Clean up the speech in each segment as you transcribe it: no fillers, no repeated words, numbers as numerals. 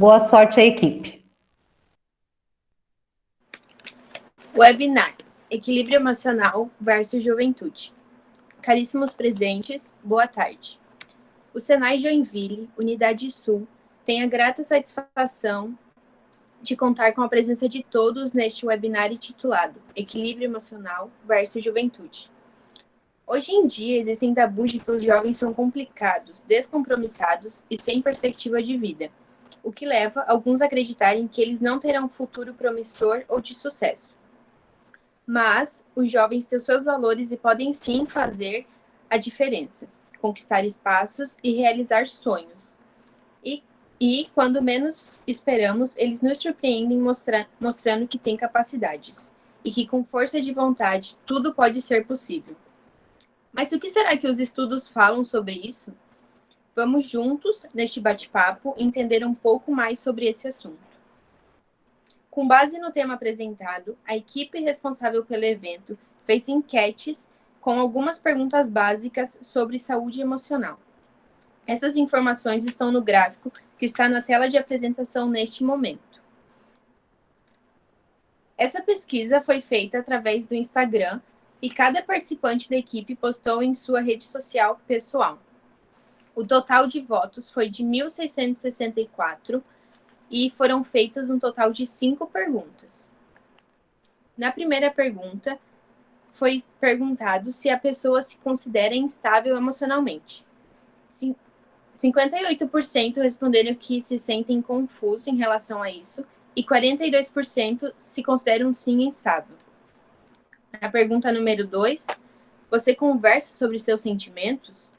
Boa sorte à equipe. Webinar: Equilíbrio Emocional versus Juventude. Caríssimos presentes, boa tarde. O Senai Joinville, Unidade Sul, tem a grata satisfação de contar com a presença de todos neste webinar intitulado Equilíbrio Emocional versus Juventude. Hoje em dia, existem tabus de que os jovens são complicados, descompromissados e sem perspectiva de vida, o que leva alguns a acreditarem que eles não terão um futuro promissor ou de sucesso. Mas os jovens têm os seus valores e podem sim fazer a diferença, conquistar espaços e realizar sonhos. E quando menos esperamos, eles nos surpreendem mostrando que têm capacidades e que com força de vontade tudo pode ser possível. Mas o que será que os estudos falam sobre isso? Vamos juntos, neste bate-papo, entender um pouco mais sobre esse assunto. Com base no tema apresentado, a equipe responsável pelo evento fez enquetes com algumas perguntas básicas sobre saúde emocional. Essas informações estão no gráfico que está na tela de apresentação neste momento. Essa pesquisa foi feita através do Instagram e cada participante da equipe postou em sua rede social pessoal. O total de votos foi de 1.664 e foram feitas um total de 5 perguntas. Na primeira pergunta, foi perguntado se a pessoa se considera instável emocionalmente. 58% responderam que se sentem confusos em relação a isso e 42% se consideram sim instável. Na pergunta número 2, você conversa sobre seus sentimentos?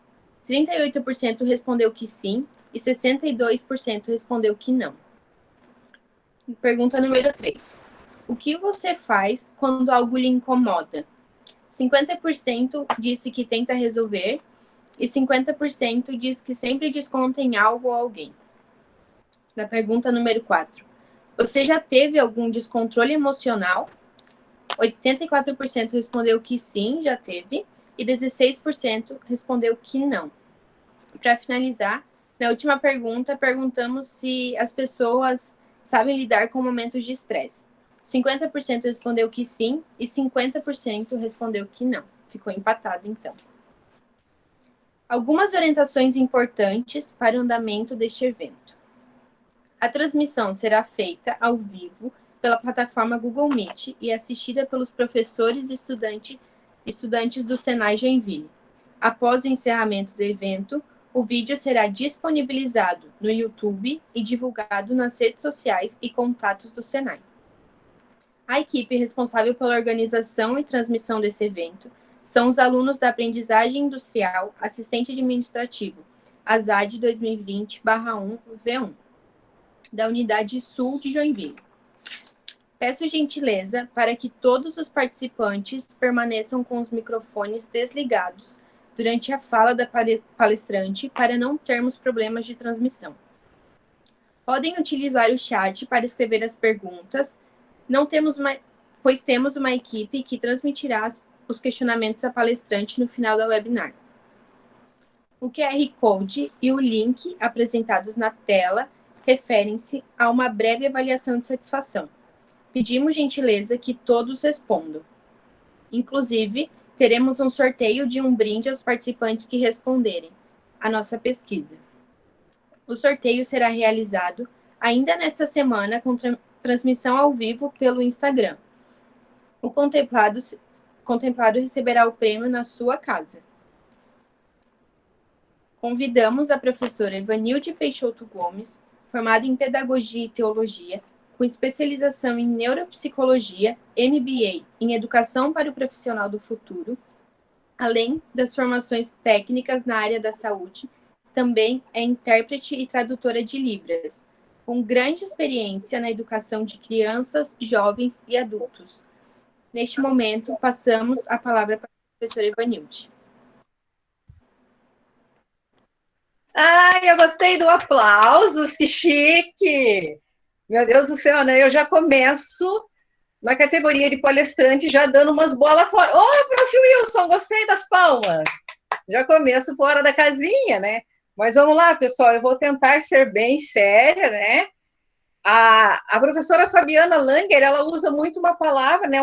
38% respondeu que sim e 62% respondeu que não. Pergunta número 3. O que você faz quando algo lhe incomoda? 50% disse que tenta resolver e 50% diz que sempre desconta em algo ou alguém. Na pergunta número 4. Você já teve algum descontrole emocional? 84% respondeu que sim, já teve, e 16% respondeu que não. Para finalizar, na última pergunta, perguntamos se as pessoas sabem lidar com momentos de estresse. 50% respondeu que sim e 50% respondeu que não. Ficou empatado, então. Algumas orientações importantes para o andamento deste evento. A transmissão será feita ao vivo pela plataforma Google Meet e assistida pelos professores e estudantes do Senai Joinville. Após o encerramento do evento, o vídeo será disponibilizado no YouTube e divulgado nas redes sociais e contatos do Senai. A equipe responsável pela organização e transmissão desse evento são os alunos da Aprendizagem Industrial Assistente Administrativo, ASAD 2020/1V1, da Unidade Sul de Joinville. Peço gentileza para que todos os participantes permaneçam com os microfones desligados durante a fala da palestrante para não termos problemas de transmissão. Podem utilizar o chat para escrever as perguntas, pois temos uma equipe que transmitirá os questionamentos à palestrante no final da webinar. O QR Code e o link apresentados na tela referem-se a uma breve avaliação de satisfação. Pedimos gentileza que todos respondam. Inclusive, teremos um sorteio de um brinde aos participantes que responderem à nossa pesquisa. O sorteio será realizado ainda nesta semana com transmissão ao vivo pelo Instagram. O contemplado receberá o prêmio na sua casa. Convidamos a professora Evanilde Peixoto Gomes, formada em Pedagogia e Teologia, com especialização em Neuropsicologia, MBA em Educação para o Profissional do Futuro, além das formações técnicas na área da saúde, também é intérprete e tradutora de Libras, com grande experiência na educação de crianças, jovens e adultos. Neste momento, passamos a palavra para a professora Evanilde. Ai, eu gostei do aplausos, que chique! Meu Deus do céu, né? Eu já começo na categoria de palestrante já dando umas bolas fora. Ô, prof. Wilson, gostei das palmas! Já começo fora da casinha, né? Mas vamos lá, pessoal, eu vou tentar ser bem séria, né? A professora Fabiana Langer, ela usa muito uma palavra, né,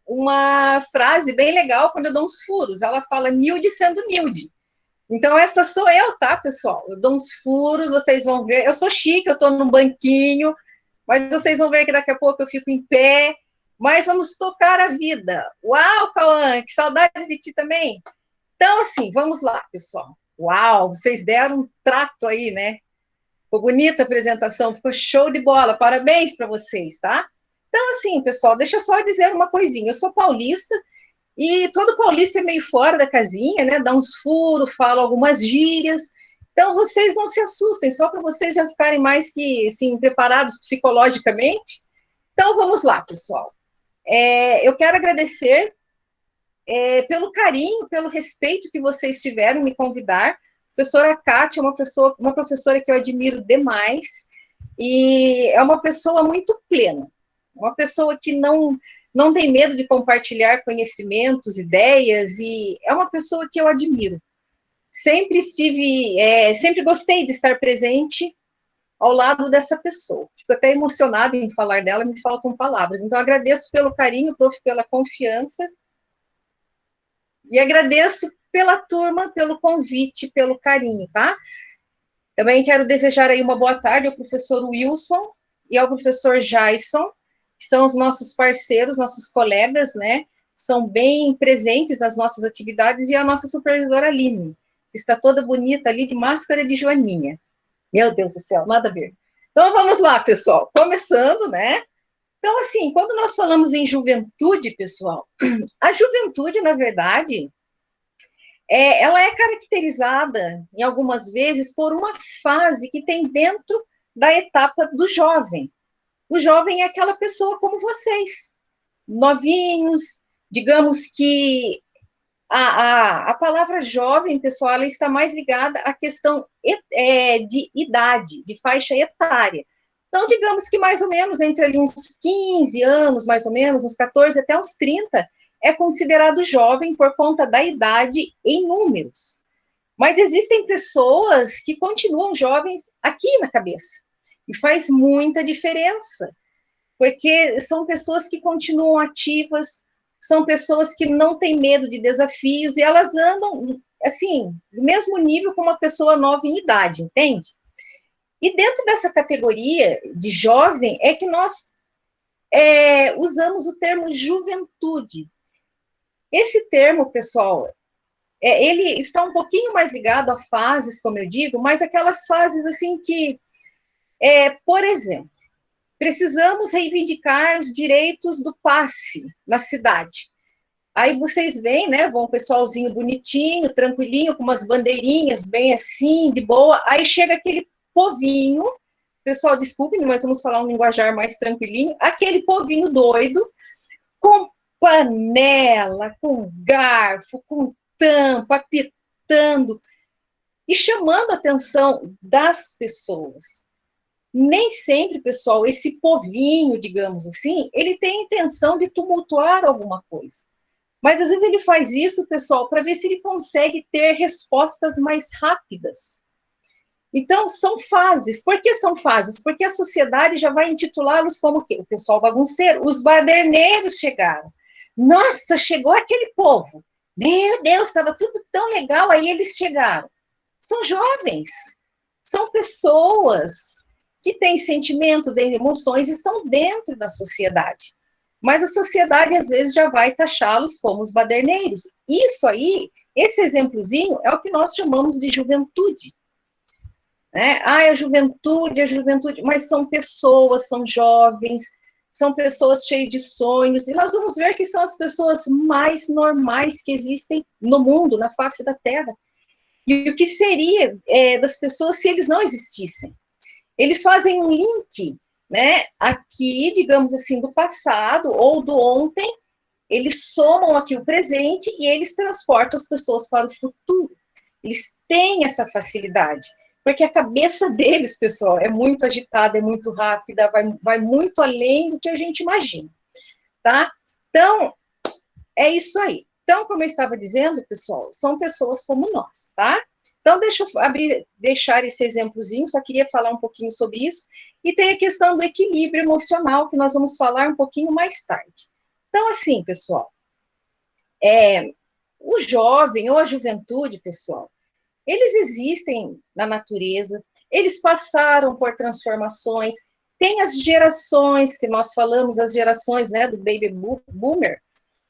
uma frase bem legal quando eu dou uns furos. Ela fala Nilde sendo Nilde. Então, essa sou eu, tá, pessoal? Eu dou uns furos, vocês vão ver. Eu sou chique, eu estou num banquinho, mas vocês vão ver que daqui a pouco eu fico em pé. Mas vamos tocar a vida. Uau, Cauã, que saudades de ti também. Então, assim, vamos lá, pessoal. Uau, vocês deram um trato aí, né? Ficou bonita a apresentação, ficou show de bola. Parabéns para vocês, tá? Então, assim, pessoal, deixa eu só dizer uma coisinha. Eu sou paulista e todo paulista é meio fora da casinha, né? Dá uns furos, fala algumas gírias. Então, vocês não se assustem, só para vocês já ficarem mais que assim, preparados psicologicamente. Então, vamos lá, pessoal. Eu quero agradecer pelo carinho, pelo respeito que vocês tiveram em me convidar. A professora Kátia é uma professora que eu admiro demais e é uma pessoa muito plena, uma pessoa que não tem medo de compartilhar conhecimentos, ideias, e é uma pessoa que eu admiro. Sempre gostei de estar presente ao lado dessa pessoa. Fico até emocionada em falar dela, me faltam palavras. Então, agradeço pelo carinho, prof, pela confiança, e agradeço pela turma, pelo convite, pelo carinho, tá? Também quero desejar aí uma boa tarde ao professor Wilson e ao professor Jason, que são os nossos parceiros, nossos colegas, né? São bem presentes nas nossas atividades, e a nossa supervisora Aline, que está toda bonita ali de máscara de joaninha. Meu Deus do céu, nada a ver. Então vamos lá, pessoal. Começando, né? Então, assim, quando nós falamos em juventude, pessoal, a juventude, na verdade, ela é caracterizada, em algumas vezes, por uma fase que tem dentro da etapa do jovem. O jovem é aquela pessoa como vocês, novinhos, digamos que a palavra jovem, pessoal, ela está mais ligada à questão de idade, de faixa etária. Então, digamos que mais ou menos entre ali uns 15 anos, mais ou menos, uns 14 até uns 30, é considerado jovem por conta da idade em números. Mas existem pessoas que continuam jovens aqui na cabeça. E faz muita diferença, porque são pessoas que continuam ativas, são pessoas que não têm medo de desafios, e elas andam, assim, do mesmo nível com uma pessoa nova em idade, entende? E dentro dessa categoria de jovem é que nós usamos o termo juventude. Esse termo, pessoal, ele está um pouquinho mais ligado a fases, como eu digo, mas aquelas fases assim que, por exemplo, precisamos reivindicar os direitos do passe na cidade. Aí vocês veem, né, vão um pessoalzinho bonitinho, tranquilinho, com umas bandeirinhas bem assim, de boa, aí chega aquele povinho, pessoal, desculpem, mas vamos falar um linguajar mais tranquilinho, aquele povinho doido, com panela, com garfo, com tampa, apitando e chamando a atenção das pessoas. Nem sempre, pessoal, esse povinho, digamos assim, ele tem a intenção de tumultuar alguma coisa. Mas às vezes ele faz isso, pessoal, para ver se ele consegue ter respostas mais rápidas. Então, são fases. Por que são fases? Porque a sociedade já vai intitulá-los como o quê? O pessoal bagunceiro. Os baderneiros chegaram. Nossa, chegou aquele povo. Meu Deus, estava tudo tão legal, aí eles chegaram. São jovens, são pessoas que têm sentimento, têm emoções, estão dentro da sociedade. Mas a sociedade, às vezes, já vai taxá-los como os baderneiros. Isso aí, esse exemplozinho, é o que nós chamamos de juventude. A juventude, mas são pessoas, são jovens, são pessoas cheias de sonhos, e nós vamos ver que são as pessoas mais normais que existem no mundo, na face da Terra. E o que seria das pessoas se eles não existissem? Eles fazem um link, né, aqui, digamos assim, do passado ou do ontem, eles somam aqui o presente e eles transportam as pessoas para o futuro. Eles têm essa facilidade, porque a cabeça deles, pessoal, é muito agitada, é muito rápida, vai muito além do que a gente imagina, tá? Então, é isso aí. Então, como eu estava dizendo, pessoal, são pessoas como nós, tá? Então, deixa eu deixar esse exemplozinho, só queria falar um pouquinho sobre isso. E tem a questão do equilíbrio emocional, que nós vamos falar um pouquinho mais tarde. Então, assim, pessoal, o jovem ou a juventude, pessoal, eles existem na natureza, eles passaram por transformações, tem as gerações que nós falamos, as gerações, né, do baby boomer,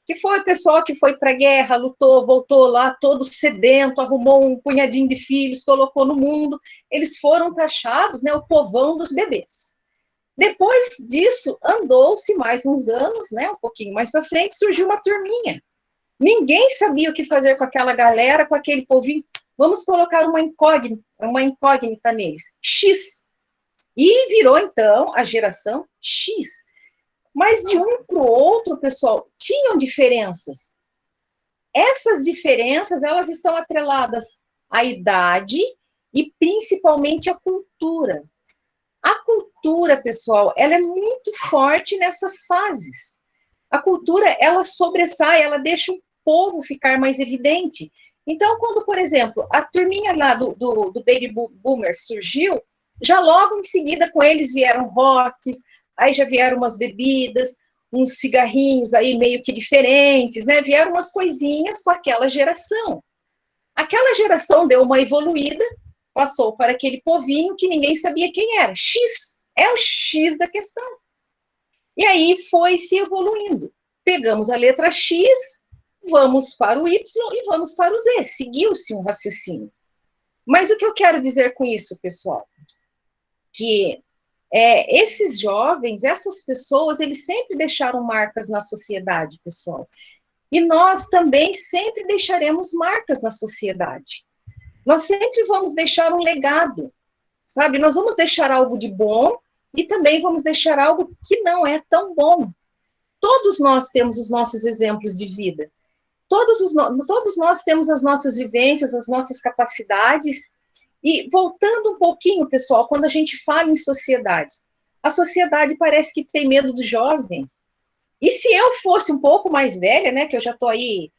que foi o pessoal que foi para a guerra, lutou, voltou lá todo sedento, arrumou um punhadinho de filhos, colocou no mundo, eles foram taxados, né, o povão dos bebês. Depois disso, andou-se mais uns anos, né, um pouquinho mais para frente, surgiu uma turminha. Ninguém sabia o que fazer com aquela galera, com aquele povinho. Vamos colocar uma incógnita neles. X. E virou, então, a geração X. Mas de um para o outro, pessoal, tinham diferenças. Essas diferenças, elas estão atreladas à idade e principalmente à cultura. A cultura, pessoal, ela é muito forte nessas fases. A cultura, ela sobressai, ela deixa o povo ficar mais evidente. Então, quando, por exemplo, a turminha lá do Baby Boomer surgiu, já logo em seguida com eles vieram rocks, aí já vieram umas bebidas, uns cigarrinhos aí meio que diferentes, né? Vieram umas coisinhas com aquela geração. Aquela geração deu uma evoluída, passou para aquele povinho que ninguém sabia quem era. X, é o X da questão. E aí foi se evoluindo. Pegamos a letra X, vamos para o Y e vamos para o Z. Seguiu-se um raciocínio. Mas o que eu quero dizer com isso, pessoal? Que esses jovens, essas pessoas, eles sempre deixaram marcas na sociedade, pessoal. E nós também sempre deixaremos marcas na sociedade. Nós sempre vamos deixar um legado, sabe? Nós vamos deixar algo de bom e também vamos deixar algo que não é tão bom. Todos nós temos os nossos exemplos de vida. Todos nós temos as nossas vivências, as nossas capacidades. E voltando um pouquinho, pessoal, quando a gente fala em sociedade, a sociedade parece que tem medo do jovem. E se eu fosse um pouco mais velha, né, que eu já estou aí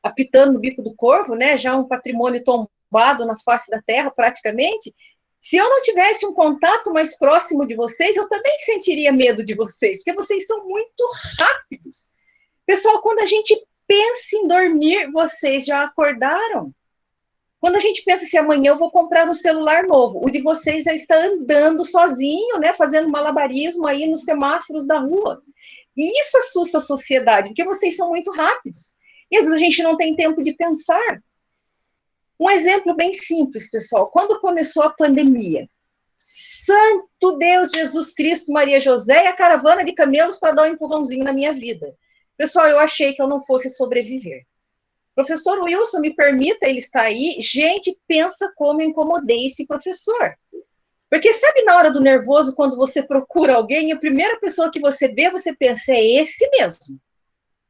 apitando no bico do corvo, né, já um patrimônio tombado na face da terra, praticamente, se eu não tivesse um contato mais próximo de vocês, eu também sentiria medo de vocês, porque vocês são muito rápidos. Pessoal, quando a gente pensa em dormir, vocês já acordaram? Quando a gente pensa assim, amanhã eu vou comprar um celular novo, o de vocês já está andando sozinho, né, fazendo malabarismo aí nos semáforos da rua. E isso assusta a sociedade, porque vocês são muito rápidos. E às vezes a gente não tem tempo de pensar. Um exemplo bem simples, pessoal. Quando começou a pandemia, Santo Deus, Jesus Cristo, Maria José e a caravana de camelos para dar um empurrãozinho na minha vida. Pessoal, eu achei que eu não fosse sobreviver. Professor Wilson, me permita, ele está aí. Gente, pensa como eu incomodei esse professor. Porque sabe na hora do nervoso, quando você procura alguém, a primeira pessoa que você vê, você pensa, é esse mesmo.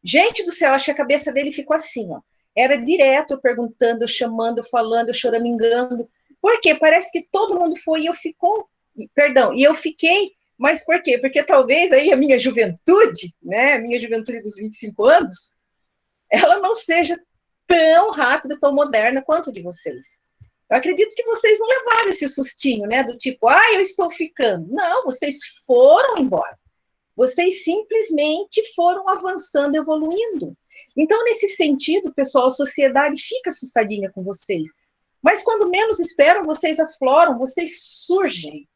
Gente do céu, acho que a cabeça dele ficou assim, ó. Era direto perguntando, chamando, falando, choramingando. Por quê? Parece que todo mundo foi e eu ficou. Perdão, e eu fiquei. Mas por quê? Porque talvez aí a minha juventude, né, a minha juventude dos 25 anos, ela não seja tão rápida, tão moderna quanto a de vocês. Eu acredito que vocês não levaram esse sustinho, né, do tipo, eu estou ficando. Não, vocês foram embora. Vocês simplesmente foram avançando, evoluindo. Então, nesse sentido, pessoal, a sociedade fica assustadinha com vocês. Mas quando menos esperam, vocês afloram, vocês surgem.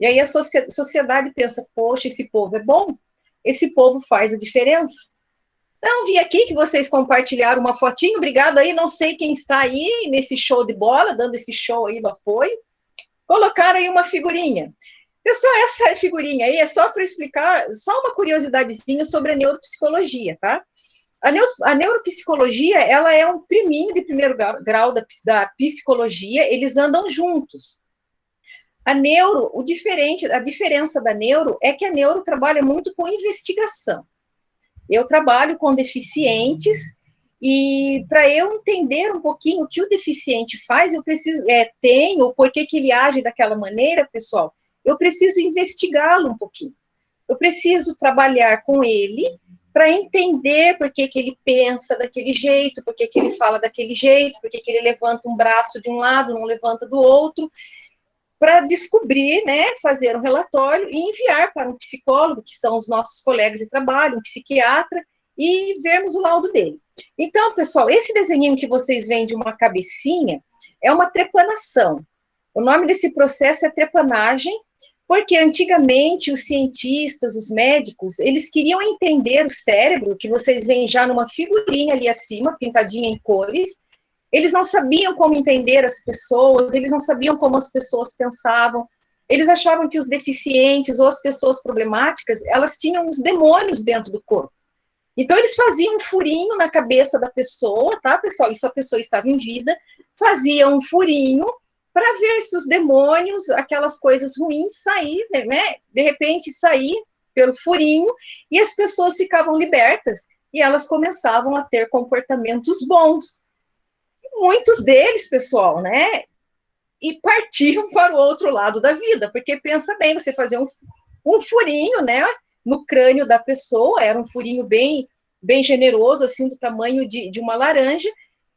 E aí a sociedade pensa, poxa, esse povo é bom, esse povo faz a diferença. Então, vi aqui que vocês compartilharam uma fotinho, obrigado aí, não sei quem está aí nesse show de bola, dando esse show aí do apoio. Colocaram aí uma figurinha. Pessoal, essa figurinha aí é só para explicar, só uma curiosidadezinha sobre a neuropsicologia, tá? A neuropsicologia, ela é um priminho de primeiro grau da psicologia, eles andam juntos. A diferença da neuro é que a neuro trabalha muito com investigação. Eu trabalho com deficientes e para eu entender um pouquinho o que o deficiente faz, eu preciso, ou por que ele age daquela maneira, pessoal, eu preciso investigá-lo um pouquinho. Eu preciso trabalhar com ele para entender por que ele pensa daquele jeito, por que ele fala daquele jeito, por que ele levanta um braço de um lado, não levanta do outro, para descobrir, né, fazer um relatório e enviar para um psicólogo, que são os nossos colegas de trabalho, um psiquiatra, e vermos o laudo dele. Então, pessoal, esse desenho que vocês veem de uma cabecinha é uma trepanação. O nome desse processo é trepanagem, porque antigamente os cientistas, os médicos, eles queriam entender o cérebro, que vocês veem já numa figurinha ali acima, pintadinha em cores. Eles não sabiam como entender as pessoas, eles não sabiam como as pessoas pensavam. Eles achavam que os deficientes ou as pessoas problemáticas, elas tinham os demônios dentro do corpo. Então, eles faziam um furinho na cabeça da pessoa, tá, pessoal? Isso a pessoa estava em vida, faziam um furinho para ver se os demônios, aquelas coisas ruins, sair, né? De repente, sair pelo furinho, e as pessoas ficavam libertas, e elas começavam a ter comportamentos bons. Muitos deles, pessoal, né? E partiam para o outro lado da vida, porque pensa bem, você fazer um furinho, né? No crânio da pessoa, era um furinho bem generoso, assim, do tamanho de uma laranja,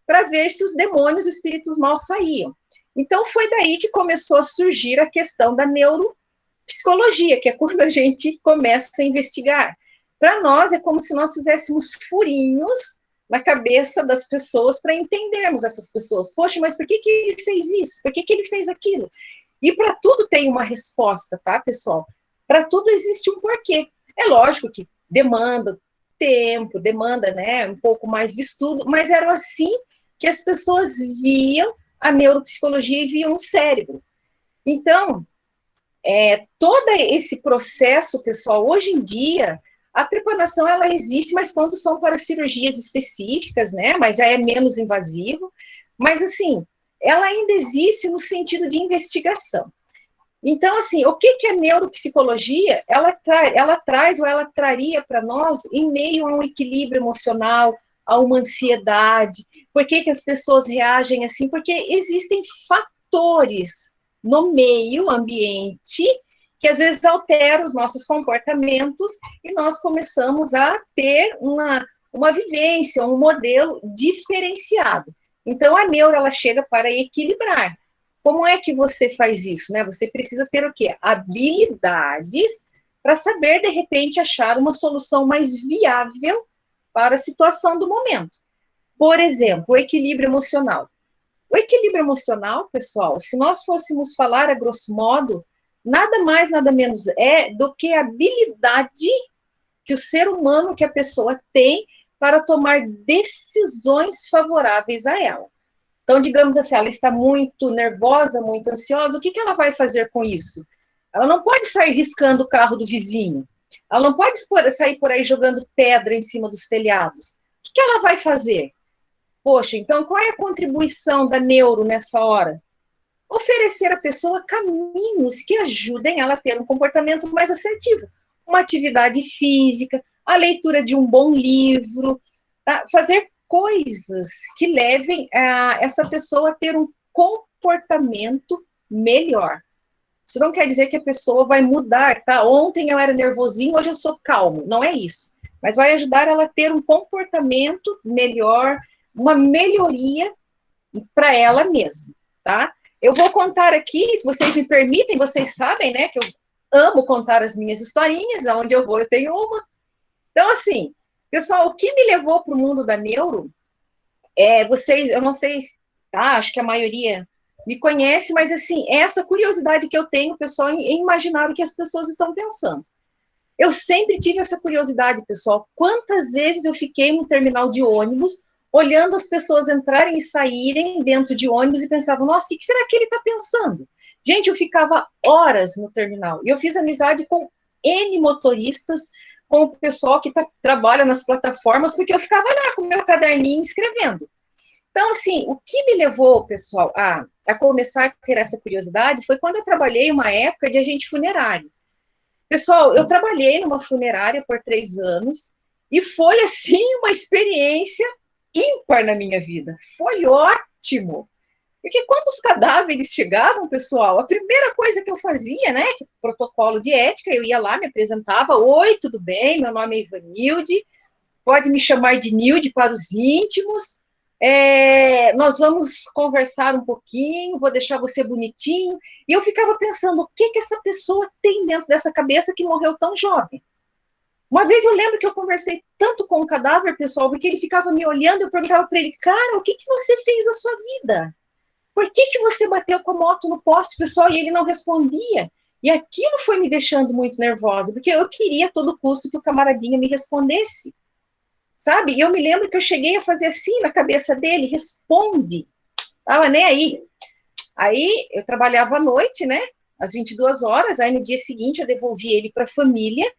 para ver se os demônios, espíritos maus saíam. Então, foi daí que começou a surgir a questão da neuropsicologia, que é quando a gente começa a investigar. Para nós, é como se nós fizéssemos furinhos na cabeça das pessoas para entendermos essas pessoas. Poxa, mas por que ele fez isso? Por que ele fez aquilo? E para tudo tem uma resposta, tá, pessoal? Para tudo existe um porquê. É lógico que demanda tempo, demanda, né, um pouco mais de estudo, mas era assim que as pessoas viam a neuropsicologia e viam o cérebro. Então, todo esse processo, pessoal, hoje em dia, a trepanação, ela existe, mas quando são para cirurgias específicas, né, mas é menos invasivo, mas, assim, ela ainda existe no sentido de investigação. Então, assim, o que a neuropsicologia, ela traz ou ela traria para nós em meio a um equilíbrio emocional, a uma ansiedade? Por que as pessoas reagem assim? Porque existem fatores no meio ambiente que às vezes alteram os nossos comportamentos e nós começamos a ter uma vivência, um modelo diferenciado. Então, a neuro, ela chega para equilibrar. Como é que você faz isso, né? Você precisa ter o quê? Habilidades para saber, de repente, achar uma solução mais viável para a situação do momento. Por exemplo, o equilíbrio emocional. O equilíbrio emocional, pessoal, se nós fôssemos falar a grosso modo, nada mais, nada menos é do que a habilidade que o ser humano, que a pessoa tem para tomar decisões favoráveis a ela. Então, digamos assim, ela está muito nervosa, muito ansiosa, o que ela vai fazer com isso? Ela não pode sair riscando o carro do vizinho. Ela não pode sair por aí jogando pedra em cima dos telhados. O que ela vai fazer? Poxa, então qual é a contribuição da neuro nessa hora? Oferecer à pessoa caminhos que ajudem ela a ter um comportamento mais assertivo. Uma atividade física, a leitura de um bom livro, tá? Fazer coisas que levem essa pessoa a ter um comportamento melhor. Isso não quer dizer que a pessoa vai mudar, tá? Ontem eu era nervosinho, hoje eu sou calmo. Não é isso. Mas vai ajudar ela a ter um comportamento melhor, uma melhoria para ela mesma, tá? Eu vou contar aqui, se vocês me permitem, vocês sabem, né, que eu amo contar as minhas historinhas, aonde eu vou eu tenho uma. Então, assim, pessoal, o que me levou para o mundo da neuro, vocês, eu não sei, tá, acho que a maioria me conhece, mas, assim, é essa curiosidade que eu tenho, pessoal, em imaginar o que as pessoas estão pensando. Eu sempre tive essa curiosidade, pessoal. Quantas vezes eu fiquei no terminal de ônibus, olhando as pessoas entrarem e saírem dentro de ônibus e pensava, nossa, o que será que ele está pensando? Gente, eu ficava horas no terminal. E eu fiz amizade com N motoristas, com o pessoal que trabalha nas plataformas, porque eu ficava lá com o meu caderninho escrevendo. Então, assim, o que me levou, pessoal, a começar a ter essa curiosidade foi quando eu trabalhei uma época de agente funerário. Pessoal, eu trabalhei numa funerária por 3 anos e foi, assim, uma experiência ímpar na minha vida. Foi ótimo. Porque quando os cadáveres chegavam, pessoal, a primeira coisa que eu fazia, né, que protocolo de ética, eu ia lá, me apresentava, oi, tudo bem, meu nome é Ivanilde, pode me chamar de Nilde para os íntimos. Nós vamos conversar um pouquinho, vou deixar você bonitinho. E eu ficava pensando, o que essa pessoa tem dentro dessa cabeça que morreu tão jovem? Uma vez eu lembro que eu conversei tanto com o cadáver, pessoal, porque ele ficava me olhando, eu perguntava para ele, cara, o que você fez na sua vida? Por que você bateu com a moto no poste, pessoal? E ele não respondia. E aquilo foi me deixando muito nervosa, porque eu queria a todo custo que o camaradinha me respondesse. Sabe? E eu me lembro que eu cheguei a fazer assim na cabeça dele, responde. Tava nem aí. Aí eu trabalhava à noite, né? Às 22 horas, aí no dia seguinte eu devolvi ele para a família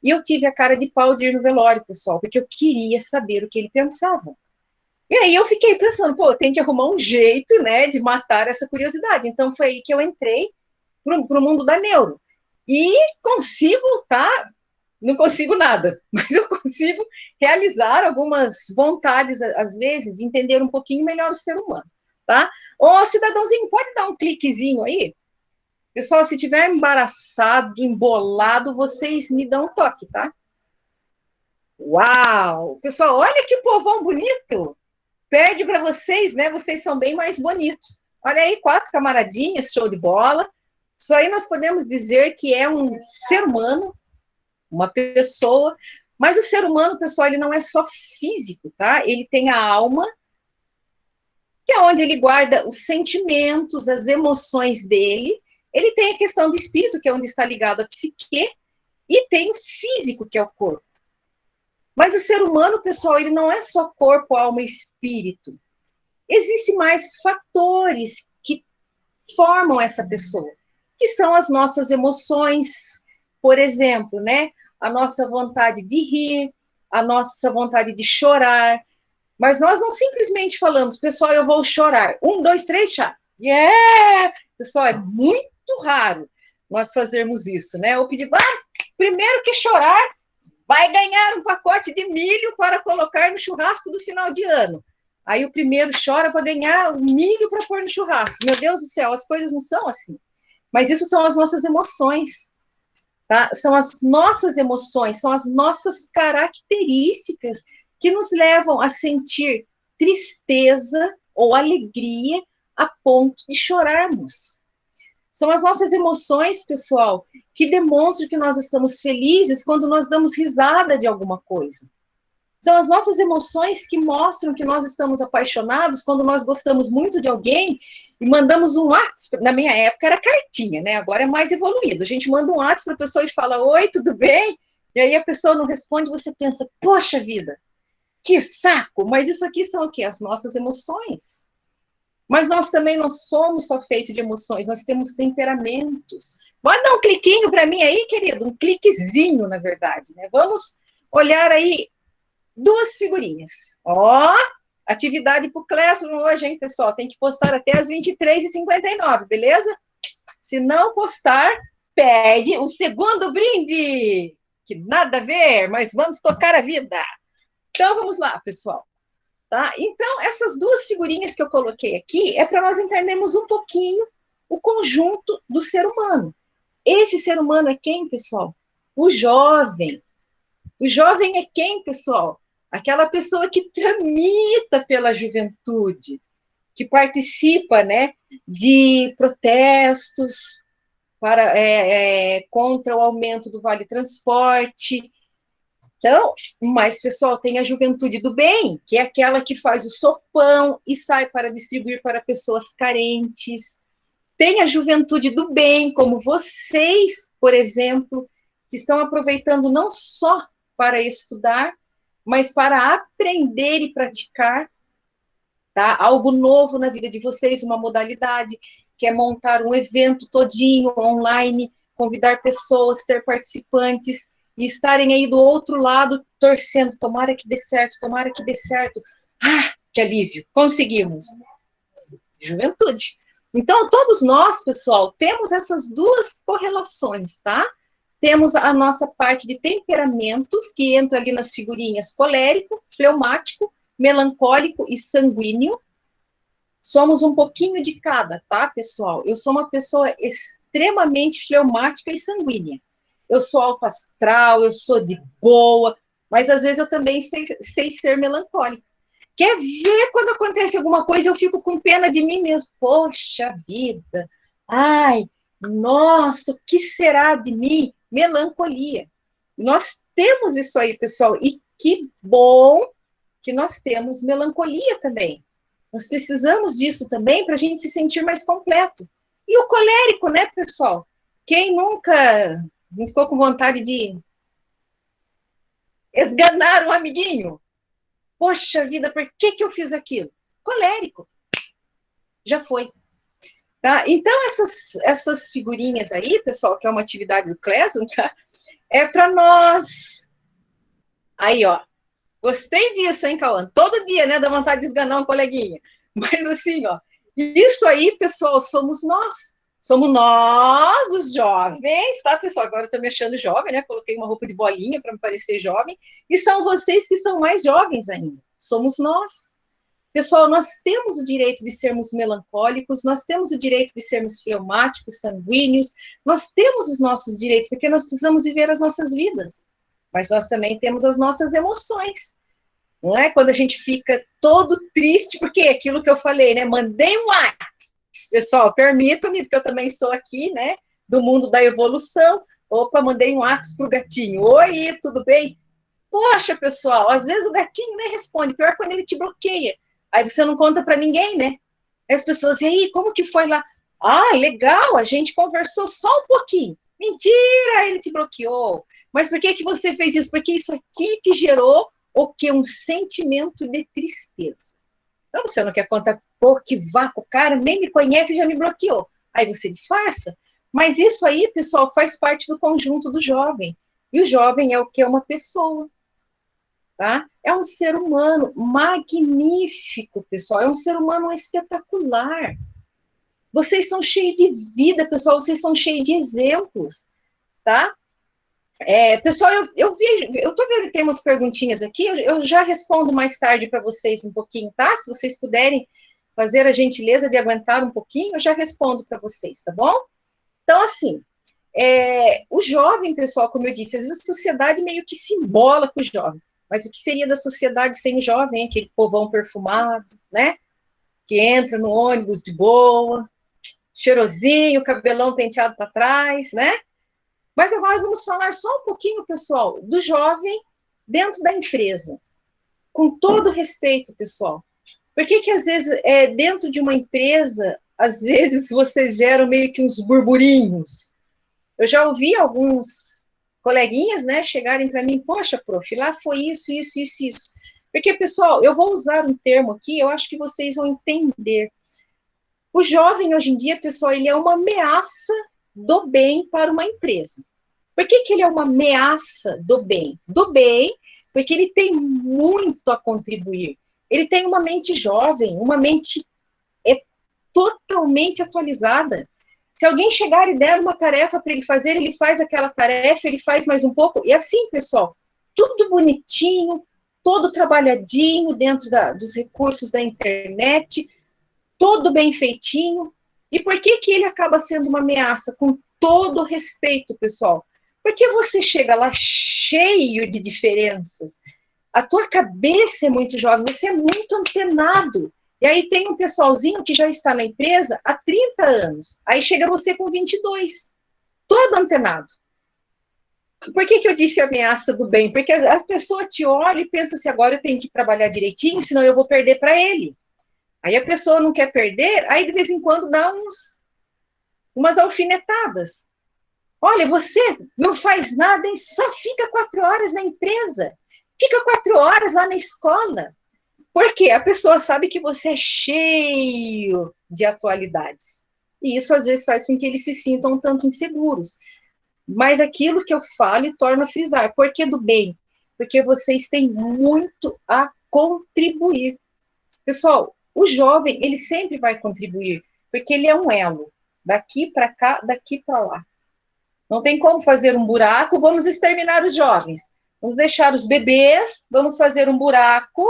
e eu tive a cara de pau de ir no velório, pessoal, porque eu queria saber o que ele pensava. E aí eu fiquei pensando, pô, tem que arrumar um jeito, né, de matar essa curiosidade. Então foi aí que eu entrei pro mundo da neuro. E consigo, tá? Não consigo nada, mas eu consigo realizar algumas vontades, às vezes, de entender um pouquinho melhor o ser humano, tá? Ô, cidadãozinho, pode dar um cliquezinho aí? Pessoal, se tiver embaraçado, embolado, vocês me dão um toque, tá? Uau! Pessoal, olha que povão bonito! Perde para vocês, né? Vocês são bem mais bonitos. Olha aí, 4 camaradinhas, show de bola. Isso aí nós podemos dizer que é um ser humano, uma pessoa, mas o ser humano, pessoal, ele não é só físico, tá? Ele tem a alma, que é onde ele guarda os sentimentos, as emoções dele. Ele tem a questão do espírito, que é onde está ligado a psique, e tem o físico, que é o corpo. Mas o ser humano, pessoal, ele não é só corpo, alma e espírito. Existem mais fatores que formam essa pessoa, que são as nossas emoções, por exemplo, né? A nossa vontade de rir, a nossa vontade de chorar. Mas nós não simplesmente falamos, pessoal, eu vou chorar. 1, 2, 3, chá. Yeah! Pessoal, é muito raro nós fazermos isso, né? Ou pedir, primeiro que chorar, vai ganhar um pacote de milho para colocar no churrasco do final de ano. Aí o primeiro chora para ganhar o milho para pôr no churrasco. Meu Deus do céu, as coisas não são assim. Mas isso são as nossas emoções, tá? São as nossas emoções, são as nossas características que nos levam a sentir tristeza ou alegria a ponto de chorarmos. São as nossas emoções, pessoal, que demonstram que nós estamos felizes quando nós damos risada de alguma coisa. São as nossas emoções que mostram que nós estamos apaixonados quando nós gostamos muito de alguém e mandamos um WhatsApp. Na minha época era cartinha, né? Agora é mais evoluído. A gente manda um WhatsApp para a pessoa e fala, oi, tudo bem? E aí a pessoa não responde, você pensa, poxa vida, que saco! Mas isso aqui são o quê? As nossas emoções. Mas nós também não somos só feitos de emoções, nós temos temperamentos. Pode dar um cliquinho para mim aí, querido? Um cliquezinho, na verdade, né? Vamos olhar aí 2 figurinhas. Ó, atividade para o Classroom hoje, hein, pessoal? Tem que postar até as 23h59, beleza? Se não postar, perde o segundo brinde. Que nada a ver, mas vamos tocar a vida. Então, vamos lá, pessoal. Tá? Então, essas 2 figurinhas que eu coloquei aqui é para nós entendermos um pouquinho o conjunto do ser humano. Esse ser humano é quem, pessoal? O jovem. O jovem é quem, pessoal? Aquela pessoa que tramita pela juventude, que participa, né, de protestos para, contra o aumento do Vale Transporte. Então, mas, pessoal, tem a juventude do bem, que é aquela que faz o sopão e sai para distribuir para pessoas carentes. Tem a juventude do bem, como vocês, por exemplo, que estão aproveitando não só para estudar, mas para aprender e praticar, tá? Algo novo na vida de vocês, uma modalidade, que é montar um evento todinho online, convidar pessoas, ter participantes, e estarem aí do outro lado, torcendo, tomara que dê certo, tomara que dê certo. Ah, que alívio, conseguimos. Juventude. Então, todos nós, pessoal, temos essas 2 correlações, tá? Temos a nossa parte de temperamentos, que entra ali nas figurinhas colérico, fleumático, melancólico e sanguíneo. Somos um pouquinho de cada, tá, pessoal? Eu sou uma pessoa extremamente fleumática e sanguínea. Eu sou alto astral, eu sou de boa, mas às vezes eu também sei ser melancólica. Quer ver quando acontece alguma coisa, eu fico com pena de mim mesmo. Poxa vida, ai, nossa, o que será de mim? Melancolia. Nós temos isso aí, pessoal, e que bom que nós temos melancolia também. Nós precisamos disso também para a gente se sentir mais completo. E o colérico, né, pessoal? Quem nunca ficou com vontade de esganar um amiguinho? Poxa vida, por que eu fiz aquilo? Colérico. Já foi. Tá? Então, essas figurinhas aí, pessoal, que é uma atividade do Classroom, tá? É para nós. Aí, ó. Gostei disso, hein, Cauã? Todo dia, né? Dá vontade de esganar um coleguinha. Mas assim, ó. Isso aí, pessoal, somos nós. Somos nós, os jovens, tá, pessoal? Agora eu tô me achando jovem, né? Coloquei uma roupa de bolinha para me parecer jovem. E são vocês que são mais jovens ainda. Somos nós. Pessoal, nós temos o direito de sermos melancólicos, nós temos o direito de sermos fleumáticos, sanguíneos, nós temos os nossos direitos, porque nós precisamos viver as nossas vidas. Mas nós também temos as nossas emoções. Não é? Quando a gente fica todo triste, porque é aquilo que eu falei, né? Mandei um WhatsApp. Pessoal, permitam-me, porque eu também sou aqui, né? Do mundo da evolução. Opa, mandei um WhatsApp pro gatinho. Oi, tudo bem? Poxa, pessoal, às vezes o gatinho nem responde. Pior quando ele te bloqueia. Aí você não conta para ninguém, né? Aí as pessoas, e aí, como que foi lá? Ah, legal, a gente conversou só um pouquinho. Mentira, ele te bloqueou. Mas por que você fez isso? Porque isso aqui te gerou o que? Um sentimento de tristeza. Então você não quer contar, pô, que vácuo, o cara nem me conhece e já me bloqueou. Aí você disfarça. Mas isso aí, pessoal, faz parte do conjunto do jovem. E o jovem é o que? É uma pessoa. Tá? É um ser humano magnífico, pessoal. É um ser humano espetacular. Vocês são cheios de vida, pessoal. Vocês são cheios de exemplos, tá? Pessoal, eu tô vendo que tem umas perguntinhas aqui. Eu já respondo mais tarde para vocês um pouquinho, tá? Se vocês puderem fazer a gentileza de aguentar um pouquinho, eu já respondo para vocês, tá bom? Então, assim, o jovem, pessoal, como eu disse, às vezes a sociedade meio que se embola com o jovem. Mas o que seria da sociedade sem o jovem? Aquele povão perfumado, né? Que entra no ônibus de boa, cheirosinho, cabelão penteado para trás, né? Mas agora vamos falar só um pouquinho, pessoal, do jovem dentro da empresa. Com todo respeito, pessoal. Por que às vezes, dentro de uma empresa, às vezes vocês geram meio que uns burburinhos? Eu já ouvi alguns coleguinhas, né, chegarem para mim, poxa, prof, lá foi isso, isso, isso, isso. Porque, pessoal, eu vou usar um termo aqui, eu acho que vocês vão entender. O jovem, hoje em dia, pessoal, ele é uma ameaça do bem para uma empresa. Por que ele é uma ameaça do bem? Do bem, porque ele tem muito a contribuir. Ele tem uma mente jovem, uma mente totalmente atualizada. Se alguém chegar e der uma tarefa para ele fazer, ele faz aquela tarefa, ele faz mais um pouco. E assim, pessoal, tudo bonitinho, todo trabalhadinho dentro dos recursos da internet, todo bem feitinho. E por que ele acaba sendo uma ameaça? Com todo respeito, pessoal. Porque você chega lá cheio de diferenças. A tua cabeça é muito jovem, você é muito antenado. E aí tem um pessoalzinho que já está na empresa há 30 anos. Aí chega você com 22, todo antenado. Por que eu disse ameaça do bem? Porque a pessoa te olha e pensa assim, agora eu tenho que trabalhar direitinho, senão eu vou perder para ele. Aí a pessoa não quer perder, aí de vez em quando dá umas alfinetadas. Olha, você não faz nada, hein? Só fica 4 horas na empresa. Fica 4 horas lá na escola. Porque a pessoa sabe que você é cheio de atualidades. E isso, às vezes, faz com que eles se sintam um tanto inseguros. Mas aquilo que eu falo e torno a frisar. Por que do bem? Porque vocês têm muito a contribuir. Pessoal, o jovem, ele sempre vai contribuir, porque ele é um elo. Daqui para cá, daqui para lá. Não tem como fazer um buraco, vamos exterminar os jovens. Vamos deixar os bebês, vamos fazer um buraco,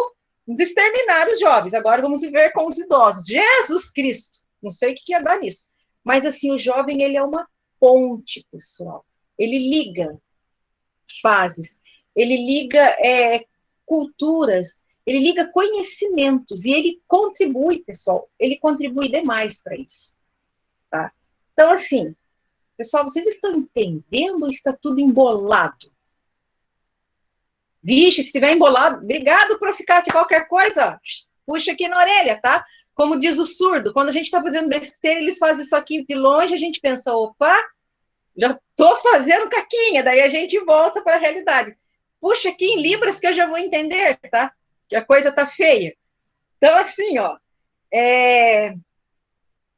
vamos exterminar os jovens. Agora vamos viver com os idosos. Jesus Cristo! Não sei o que ia dar nisso. Mas assim, o jovem, ele é uma ponte, pessoal. Ele liga fases. ele liga culturas, ele liga conhecimentos, e ele contribui, pessoal, ele contribui demais para isso, tá? Então, assim, pessoal, vocês estão entendendo ou está tudo embolado? Vixe, se estiver embolado, obrigado por ficar de qualquer coisa, puxa aqui na orelha, tá? Como diz o surdo, quando a gente está fazendo besteira, eles fazem isso aqui de longe, a gente pensa, opa, já estou fazendo caquinha, daí a gente volta para a realidade. Puxa aqui em libras que eu já vou entender, tá? Que a coisa tá feia. Então, assim, ó,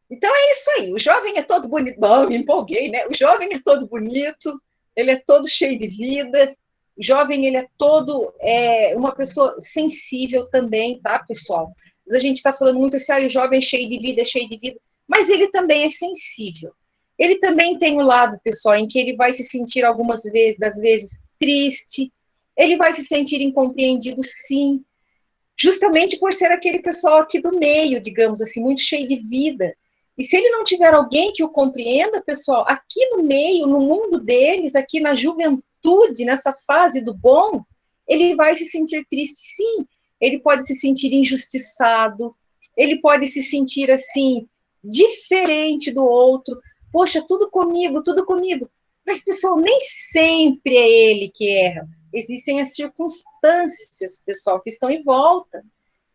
então é isso aí, o jovem é todo bonito, bom, me empolguei, né? O jovem é todo bonito, ele é todo cheio de vida, o jovem, ele é todo uma pessoa sensível também, tá, pessoal? A gente está falando muito assim, o jovem é cheio de vida, mas ele também é sensível. Ele também tem o lado, pessoal, em que ele vai se sentir algumas vezes, das vezes, triste, ele vai se sentir incompreendido, sim, justamente por ser aquele pessoal aqui do meio, digamos assim, muito cheio de vida. E se ele não tiver alguém que o compreenda, pessoal, aqui no meio, no mundo deles, aqui na juventude, nessa fase do bom, ele vai se sentir triste, sim. Ele pode se sentir injustiçado, ele pode se sentir assim, diferente do outro. Poxa, tudo comigo, tudo comigo. Mas, pessoal, nem sempre é ele que erra. Existem as circunstâncias, pessoal, que estão em volta.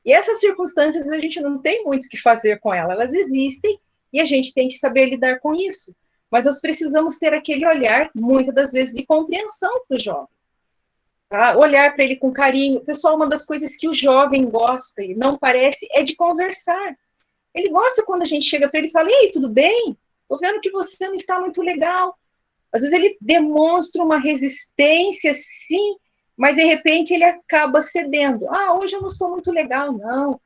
E essas circunstâncias a gente não tem muito o que fazer com elas. Elas existem e a gente tem que saber lidar com isso. Mas nós precisamos ter aquele olhar, muitas das vezes, de compreensão para o jovem. Tá? Olhar para ele com carinho. Pessoal, uma das coisas que o jovem gosta e não parece é de conversar. Ele gosta quando a gente chega para ele e fala: ei, tudo bem? Estou vendo que você não está muito legal. Às vezes ele demonstra uma resistência, sim, mas de repente ele acaba cedendo. Ah, hoje eu não estou muito legal, não.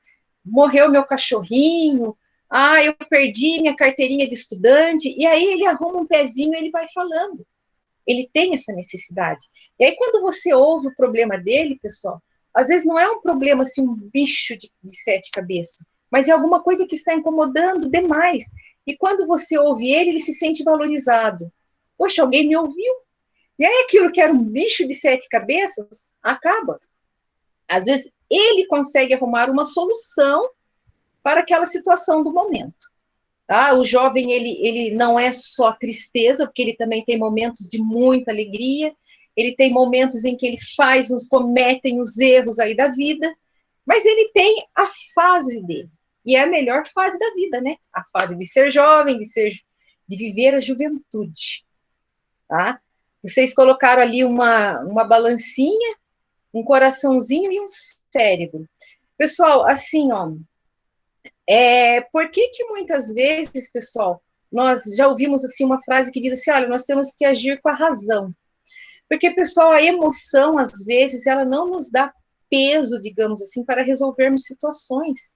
Morreu meu cachorrinho. Ah, eu perdi minha carteirinha de estudante. E aí ele arruma um pezinho e ele vai falando. Ele tem essa necessidade. E aí quando você ouve o problema dele, pessoal, às vezes não é um problema assim, um bicho de sete cabeças, mas é alguma coisa que está incomodando demais. E quando você ouve ele, ele se sente valorizado. Poxa, alguém me ouviu. E aí aquilo que era um bicho de sete cabeças acaba. Às vezes ele consegue arrumar uma solução para aquela situação do momento. Tá? O jovem, ele não é só tristeza, porque ele também tem momentos de muita alegria, ele tem momentos em que ele cometem os erros aí da vida, mas ele tem a fase dele. E é a melhor fase da vida, né? A fase de ser jovem, de viver a juventude. Tá? Vocês colocaram ali uma balancinha, um coraçãozinho e um cérebro. Pessoal, assim, ó, por que muitas vezes, pessoal, nós já ouvimos assim uma frase que diz assim, olha, nós temos que agir com a razão. Porque, pessoal, a emoção, às vezes, ela não nos dá peso, digamos assim, para resolvermos situações.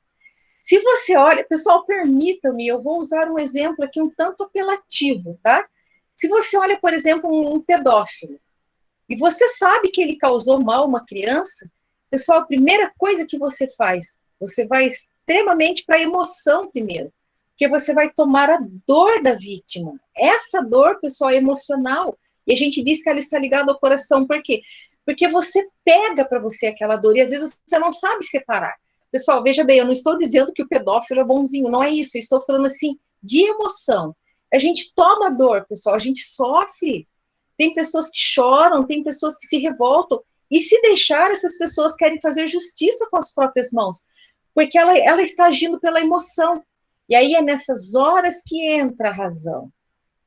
Se você olha, pessoal, permita-me, eu vou usar um exemplo aqui um tanto apelativo, tá? Se você olha, por exemplo, um pedófilo, e você sabe que ele causou mal a uma criança, pessoal, a primeira coisa que você faz, você vai extremamente para a emoção primeiro, porque você vai tomar a dor da vítima. Essa dor, pessoal, é emocional. E a gente diz que ela está ligada ao coração. Por quê? Porque você pega para você aquela dor e às vezes você não sabe separar. Pessoal, veja bem, eu não estou dizendo que o pedófilo é bonzinho, não é isso. Eu estou falando assim de emoção. A gente toma dor, pessoal, a gente sofre. Tem pessoas que choram, tem pessoas que se revoltam. E se deixar, essas pessoas querem fazer justiça com as próprias mãos, porque ela está agindo pela emoção. E aí é nessas horas que entra a razão.